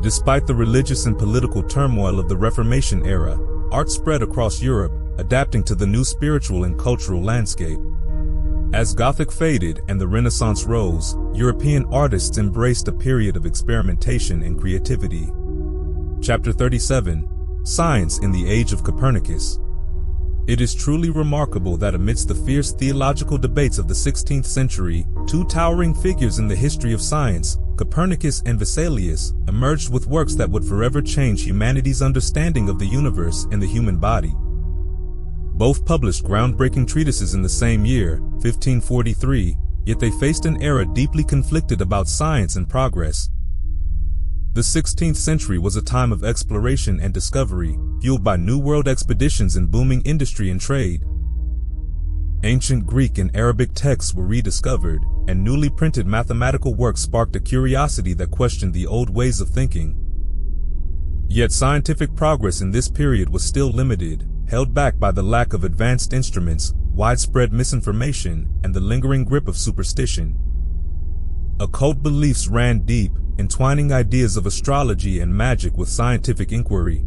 Despite the religious and political turmoil of the Reformation era, art spread across Europe, adapting to the new spiritual and cultural landscape. As Gothic faded and the Renaissance rose, European artists embraced a period of experimentation and creativity. Chapter 37: Science in the Age of Copernicus. It is truly remarkable that amidst the fierce theological debates of the 16th century, two towering figures in the history of science, Copernicus and Vesalius, emerged with works that would forever change humanity's understanding of the universe and the human body. Both published groundbreaking treatises in the same year, 1543, yet they faced an era deeply conflicted about science and progress. The 16th century was a time of exploration and discovery, fueled by New World expeditions and booming industry and trade. Ancient Greek and Arabic texts were rediscovered, and newly printed mathematical works sparked a curiosity that questioned the old ways of thinking. Yet scientific progress in this period was still limited, held back by the lack of advanced instruments, widespread misinformation, and the lingering grip of superstition. Occult beliefs ran deep, entwining ideas of astrology and magic with scientific inquiry.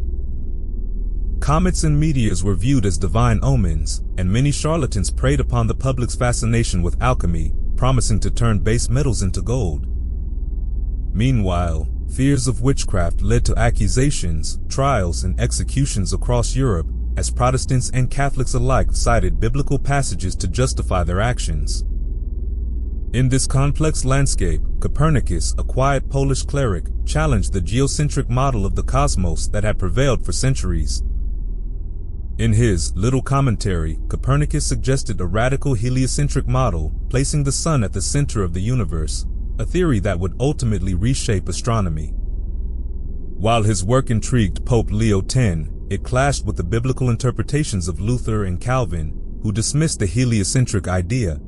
Comets and meteors were viewed as divine omens, and many charlatans preyed upon the public's fascination with alchemy, promising to turn base metals into gold. Meanwhile, fears of witchcraft led to accusations, trials, and executions across Europe, as Protestants and Catholics alike cited biblical passages to justify their actions. In this complex landscape, Copernicus, a quiet Polish cleric, challenged the geocentric model of the cosmos that had prevailed for centuries. In his Little Commentary, Copernicus suggested a radical heliocentric model, placing the sun at the center of the universe, a theory that would ultimately reshape astronomy. While his work intrigued Pope Leo X, it clashed with the biblical interpretations of Luther and Calvin, who dismissed the heliocentric idea.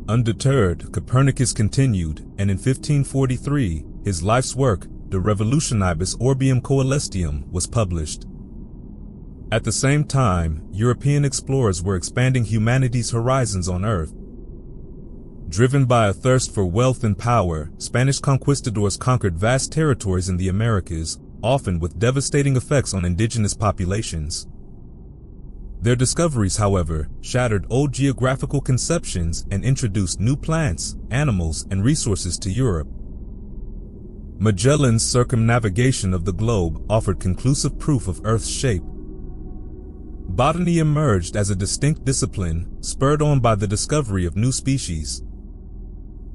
Undeterred, Copernicus continued, and in 1543, his life's work, De Revolutionibus Orbium Coelestium, was published. At the same time, European explorers were expanding humanity's horizons on Earth. Driven by a thirst for wealth and power, Spanish conquistadors conquered vast territories in the Americas, often with devastating effects on indigenous populations. Their discoveries, however, shattered old geographical conceptions and introduced new plants, animals, and resources to Europe. Magellan's circumnavigation of the globe offered conclusive proof of Earth's shape. Botany emerged as a distinct discipline, spurred on by the discovery of new species.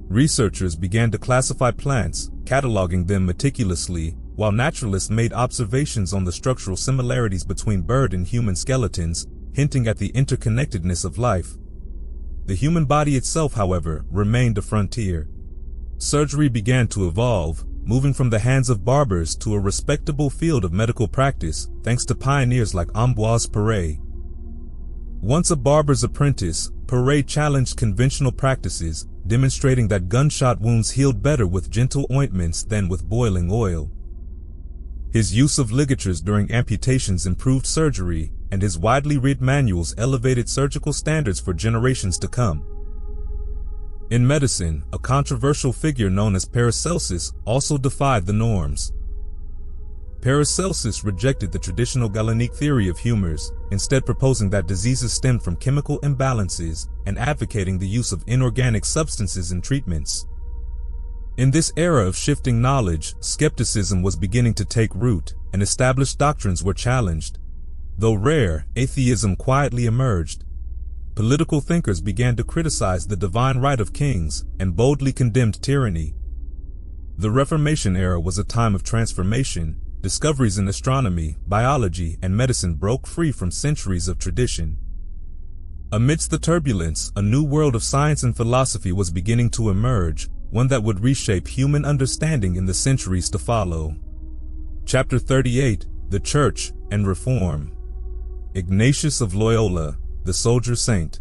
Researchers began to classify plants, cataloging them meticulously, while naturalists made observations on the structural similarities between bird and human skeletons, hinting at the interconnectedness of life. The human body itself, however, remained a frontier. Surgery began to evolve, moving from the hands of barbers to a respectable field of medical practice, thanks to pioneers like Ambroise Paré. Once a barber's apprentice, Paré challenged conventional practices, demonstrating that gunshot wounds healed better with gentle ointments than with boiling oil. His use of ligatures during amputations improved surgery, and his widely read manuals elevated surgical standards for generations to come. In medicine, a controversial figure known as Paracelsus also defied the norms. Paracelsus rejected the traditional Galenic theory of humors, instead proposing that diseases stemmed from chemical imbalances and advocating the use of inorganic substances in treatments. In this era of shifting knowledge, skepticism was beginning to take root, and established doctrines were challenged. Though rare, atheism quietly emerged. Political thinkers began to criticize the divine right of kings and boldly condemned tyranny. The Reformation era was a time of transformation. Discoveries in astronomy, biology, and medicine broke free from centuries of tradition. Amidst the turbulence, a new world of science and philosophy was beginning to emerge, one that would reshape human understanding in the centuries to follow. Chapter 38, The Church and Reform. Ignatius of Loyola, the Soldier Saint.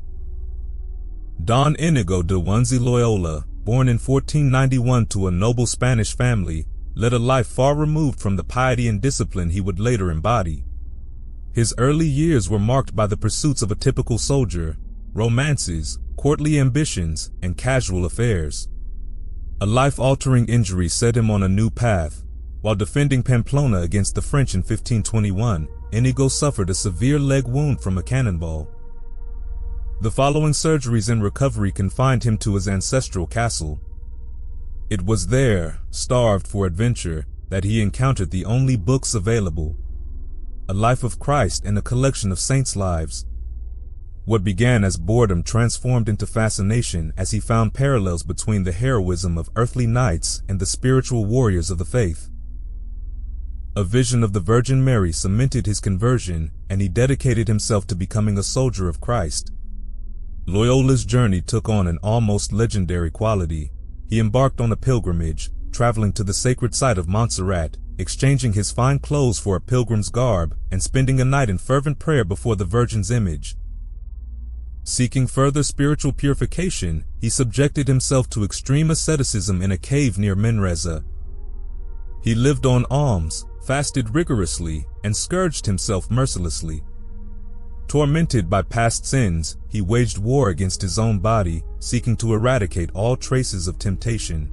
Don Inigo de Juanzi Loyola, born in 1491 to a noble Spanish family, led a life far removed from the piety and discipline he would later embody. His early years were marked by the pursuits of a typical soldier, romances, courtly ambitions, and casual affairs. A life-altering injury set him on a new path. While defending Pamplona against the French in 1521, Inigo suffered a severe leg wound from a cannonball. The following surgeries and recovery confined him to his ancestral castle. It was there, starved for adventure, that he encountered the only books available: A Life of Christ and a collection of saints' lives. What began as boredom transformed into fascination as he found parallels between the heroism of earthly knights and the spiritual warriors of the faith. A vision of the Virgin Mary cemented his conversion, and he dedicated himself to becoming a soldier of Christ. Loyola's journey took on an almost legendary quality. He embarked on a pilgrimage, traveling to the sacred site of Montserrat, exchanging his fine clothes for a pilgrim's garb, and spending a night in fervent prayer before the Virgin's image. Seeking further spiritual purification, he subjected himself to extreme asceticism in a cave near Manresa. He lived on alms, fasted rigorously, and scourged himself mercilessly. Tormented by past sins, he waged war against his own body, seeking to eradicate all traces of temptation.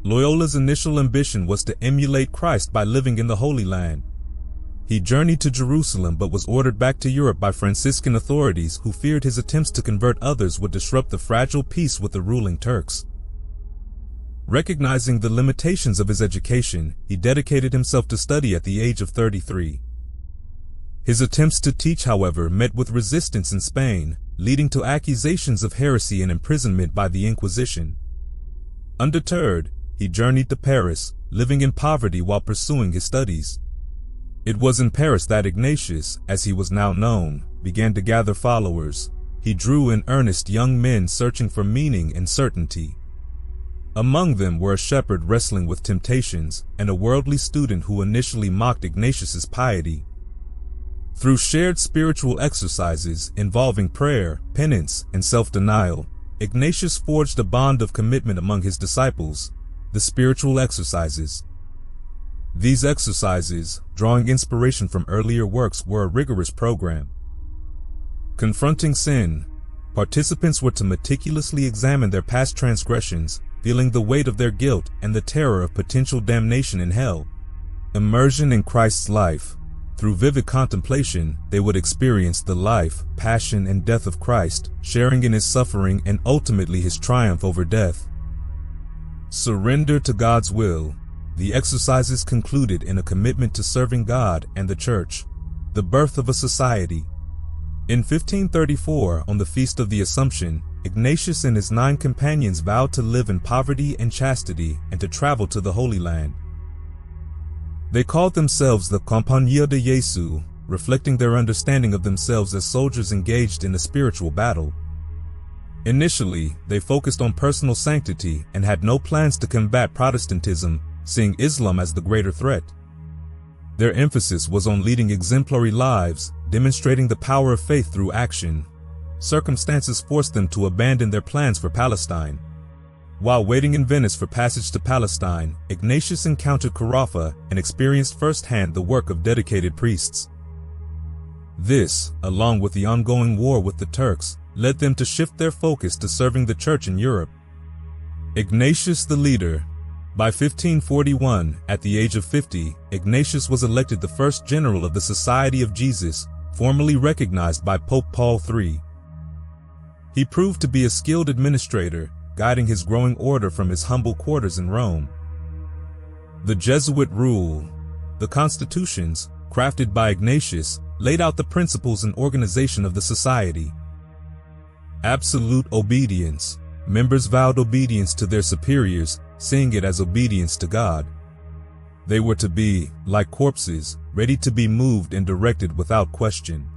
Loyola's initial ambition was to emulate Christ by living in the Holy Land. He journeyed to Jerusalem but was ordered back to Europe by Franciscan authorities who feared his attempts to convert others would disrupt the fragile peace with the ruling Turks. Recognizing the limitations of his education, he dedicated himself to study at the age of 33. His attempts to teach, however, met with resistance in Spain, leading to accusations of heresy and imprisonment by the Inquisition. Undeterred, he journeyed to Paris, living in poverty while pursuing his studies. It was in Paris that Ignatius, as he was now known, began to gather followers. He drew in earnest young men searching for meaning and certainty. Among them were a shepherd wrestling with temptations and a worldly student who initially mocked Ignatius's piety. Through shared spiritual exercises involving prayer, penance, and self-denial, Ignatius forged a bond of commitment among his disciples, the spiritual exercises. These exercises, drawing inspiration from earlier works, were a rigorous program. Confronting sin, participants were to meticulously examine their past transgressions, feeling the weight of their guilt and the terror of potential damnation in hell. Immersion in Christ's life. Through vivid contemplation, they would experience the life, passion, and death of Christ, sharing in his suffering and ultimately his triumph over death. Surrender to God's will. The exercises concluded in a commitment to serving God and the Church, the birth of a society. In 1534, on the Feast of the Assumption, Ignatius and his 9 companions vowed to live in poverty and chastity and to travel to the Holy Land. They called themselves the Compañía de Jesús, reflecting their understanding of themselves as soldiers engaged in a spiritual battle. Initially, they focused on personal sanctity and had no plans to combat Protestantism, seeing Islam as the greater threat. Their emphasis was on leading exemplary lives, demonstrating the power of faith through action. Circumstances forced them to abandon their plans for Palestine. While waiting in Venice for passage to Palestine, Ignatius encountered Carafa and experienced firsthand the work of dedicated priests. This, along with the ongoing war with the Turks, led them to shift their focus to serving the Church in Europe. Ignatius the leader. By 1541, at the age of 50, Ignatius was elected the first general of the Society of Jesus, formally recognized by Pope Paul III. He proved to be a skilled administrator, guiding his growing order from his humble quarters in Rome. The Jesuit rule. The constitutions, crafted by Ignatius, laid out the principles and organization of the society. Absolute obedience. Members vowed obedience to their superiors, seeing it as obedience to God. They were to be, like corpses, ready to be moved and directed without question.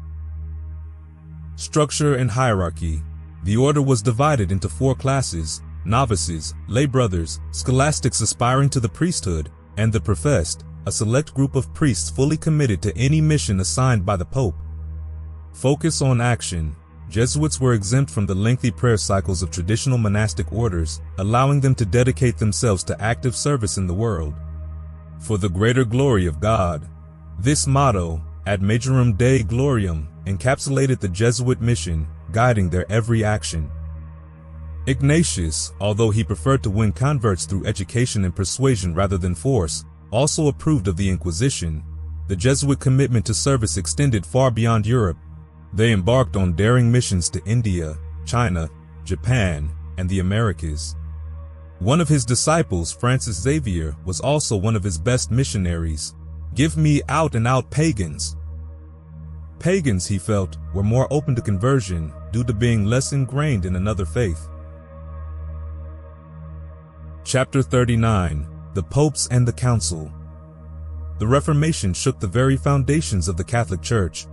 Structure and hierarchy. The order was divided into 4 classes: novices, lay brothers, scholastics aspiring to the priesthood, and the professed, a select group of priests fully committed to any mission assigned by the Pope. Focus on action. Jesuits were exempt from the lengthy prayer cycles of traditional monastic orders, allowing them to dedicate themselves to active service in the world. For the greater glory of God. This motto, Ad Majorem Dei Gloriam, encapsulated the Jesuit mission, guiding their every action. Ignatius, although he preferred to win converts through education and persuasion rather than force, also approved of the Inquisition. The Jesuit commitment to service extended far beyond Europe. They embarked on daring missions to India, China, Japan, and the Americas. One of his disciples, Francis Xavier, was also one of his best missionaries. "Give me out-and-out pagans." Pagans, he felt, were more open to conversion due to being less ingrained in another faith. Chapter 39. The Popes and the Council. The Reformation shook the very foundations of the Catholic Church.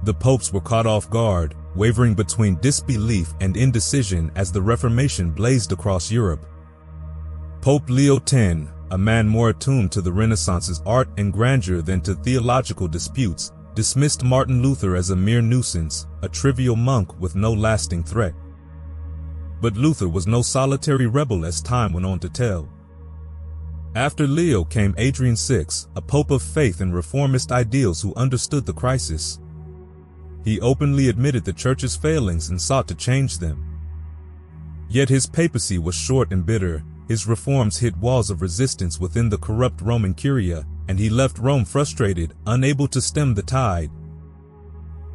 The popes were caught off guard, wavering between disbelief and indecision as the Reformation blazed across Europe. Pope Leo X, a man more attuned to the Renaissance's art and grandeur than to theological disputes, dismissed Martin Luther as a mere nuisance, a trivial monk with no lasting threat. But Luther was no solitary rebel, as time went on to tell. After Leo came Adrian VI, a pope of faith and reformist ideals who understood the crisis. He openly admitted the Church's failings and sought to change them. Yet his papacy was short and bitter. His reforms hit walls of resistance within the corrupt Roman Curia, and he left Rome frustrated, unable to stem the tide.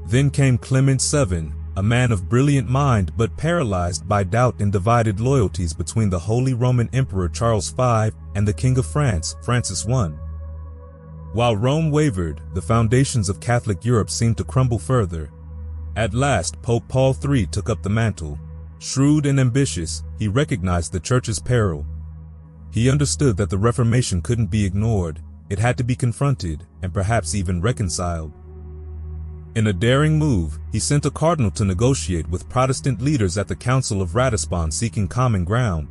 Then came Clement VII, a man of brilliant mind but paralyzed by doubt and divided loyalties between the Holy Roman Emperor Charles V and the King of France, Francis I. While Rome wavered, the foundations of Catholic Europe seemed to crumble further. At last, Pope Paul III took up the mantle. Shrewd and ambitious, he recognized the Church's peril. He understood that the Reformation couldn't be ignored. It had to be confronted, and perhaps even reconciled. In a daring move, he sent a cardinal to negotiate with Protestant leaders at the Council of Ratisbon, seeking common ground.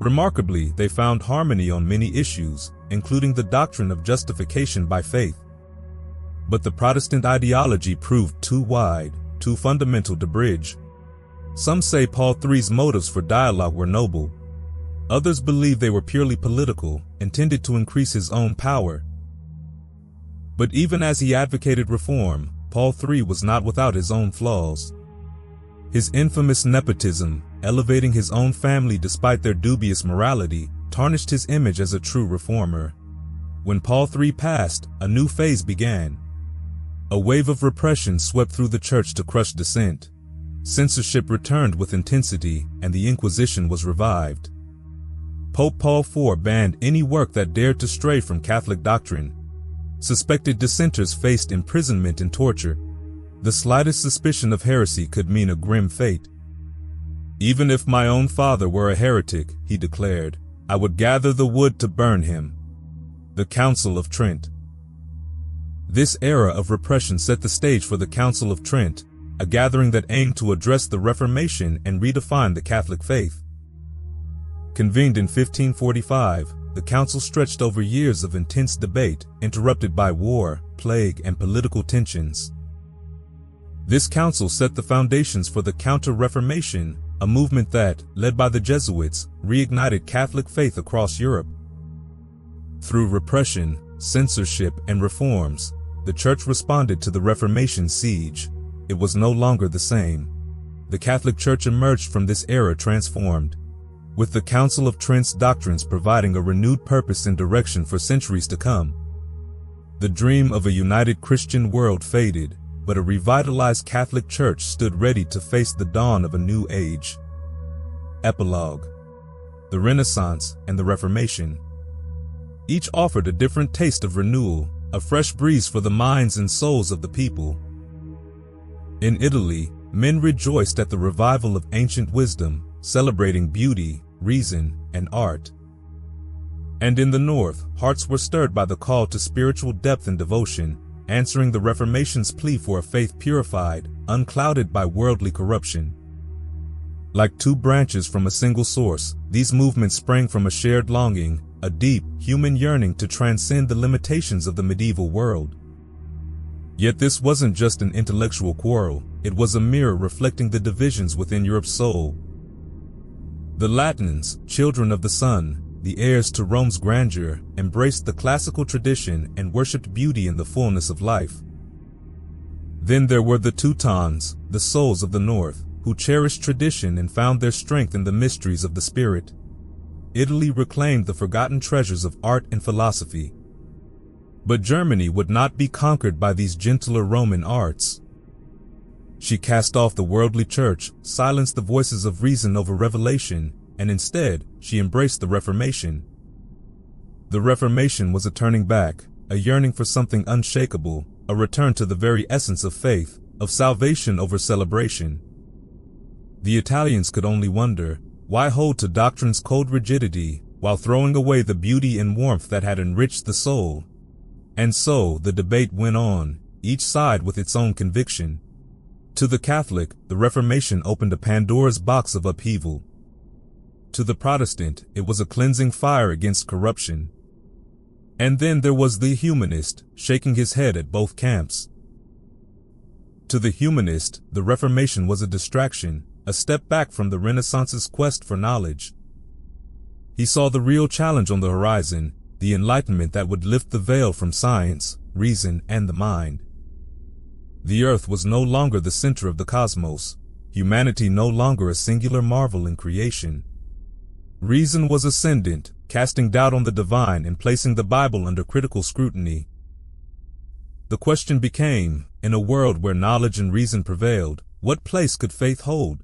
Remarkably, they found harmony on many issues, including the doctrine of justification by faith. But the Protestant ideology proved too wide, too fundamental to bridge. Some say Paul III's motives for dialogue were noble. Others believe they were purely political, intended to increase his own power. But even as he advocated reform, Paul III was not without his own flaws. His infamous nepotism, elevating his own family despite their dubious morality, tarnished his image as a true reformer. When Paul III passed, a new phase began. A wave of repression swept through the Church to crush dissent. Censorship returned with intensity, and the Inquisition was revived. Pope Paul IV banned any work that dared to stray from Catholic doctrine. Suspected dissenters faced imprisonment and torture. The slightest suspicion of heresy could mean a grim fate. "Even if my own father were a heretic," he declared, "I would gather the wood to burn him." The Council of Trent. This era of repression set the stage for the Council of Trent, a gathering that aimed to address the Reformation and redefine the Catholic faith. Convened in 1545, the council stretched over years of intense debate, interrupted by war, plague, and political tensions. This council set the foundations for the Counter-Reformation, a movement that, led by the Jesuits, reignited Catholic faith across Europe. Through repression, censorship, and reforms, the Church responded to the Reformation siege. It was no longer the same. The Catholic Church emerged from this era transformed, with the Council of Trent's doctrines providing a renewed purpose and direction for centuries to come. The dream of a united Christian world faded, but a revitalized Catholic Church stood ready to face the dawn of a new age. Epilogue, the Renaissance, and the Reformation. Each offered a different taste of renewal, a fresh breeze for the minds and souls of the people. In Italy, men rejoiced at the revival of ancient wisdom, celebrating beauty, reason, and art. And in the North, hearts were stirred by the call to spiritual depth and devotion, answering the Reformation's plea for a faith purified, unclouded by worldly corruption. Like two branches from a single source, these movements sprang from a shared longing, a deep, human yearning to transcend the limitations of the medieval world. Yet this wasn't just an intellectual quarrel, it was a mirror reflecting the divisions within Europe's soul. The Latins, children of the sun, the heirs to Rome's grandeur, embraced the classical tradition and worshipped beauty in the fullness of life. Then there were the Teutons, the souls of the North, who cherished tradition and found their strength in the mysteries of the spirit. Italy reclaimed the forgotten treasures of art and philosophy. But Germany would not be conquered by these gentler Roman arts. She cast off the worldly church, silenced the voices of reason over revelation, and instead, she embraced the Reformation. The Reformation was a turning back, a yearning for something unshakable, a return to the very essence of faith, of salvation over celebration. The Italians could only wonder, why hold to doctrine's cold rigidity, while throwing away the beauty and warmth that had enriched the soul? And so the debate went on, each side with its own conviction. To the Catholic, the Reformation opened a Pandora's box of upheaval. To the Protestant, it was a cleansing fire against corruption. And then there was the humanist, shaking his head at both camps. To the humanist, the Reformation was a distraction, a step back from the Renaissance's quest for knowledge. He saw the real challenge on the horizon, the enlightenment that would lift the veil from science, reason, and the mind. The earth was no longer the center of the cosmos, humanity no longer a singular marvel in creation. Reason was ascendant, casting doubt on the divine and placing the Bible under critical scrutiny. The question became, in a world where knowledge and reason prevailed, what place could faith hold?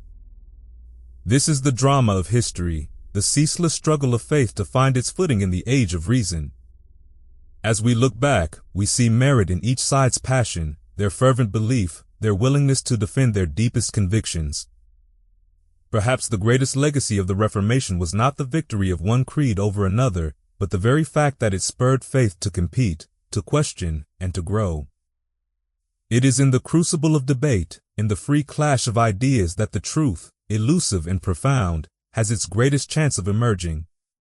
This is the drama of history, the ceaseless struggle of faith to find its footing in the age of reason. As we look back, we see merit in each side's passion, their fervent belief, their willingness to defend their deepest convictions. Perhaps the greatest legacy of the Reformation was not the victory of one creed over another, but the very fact that it spurred faith to compete, to question, and to grow. It is in the crucible of debate, in the free clash of ideas that the truth, elusive and profound, has its greatest chance of emerging.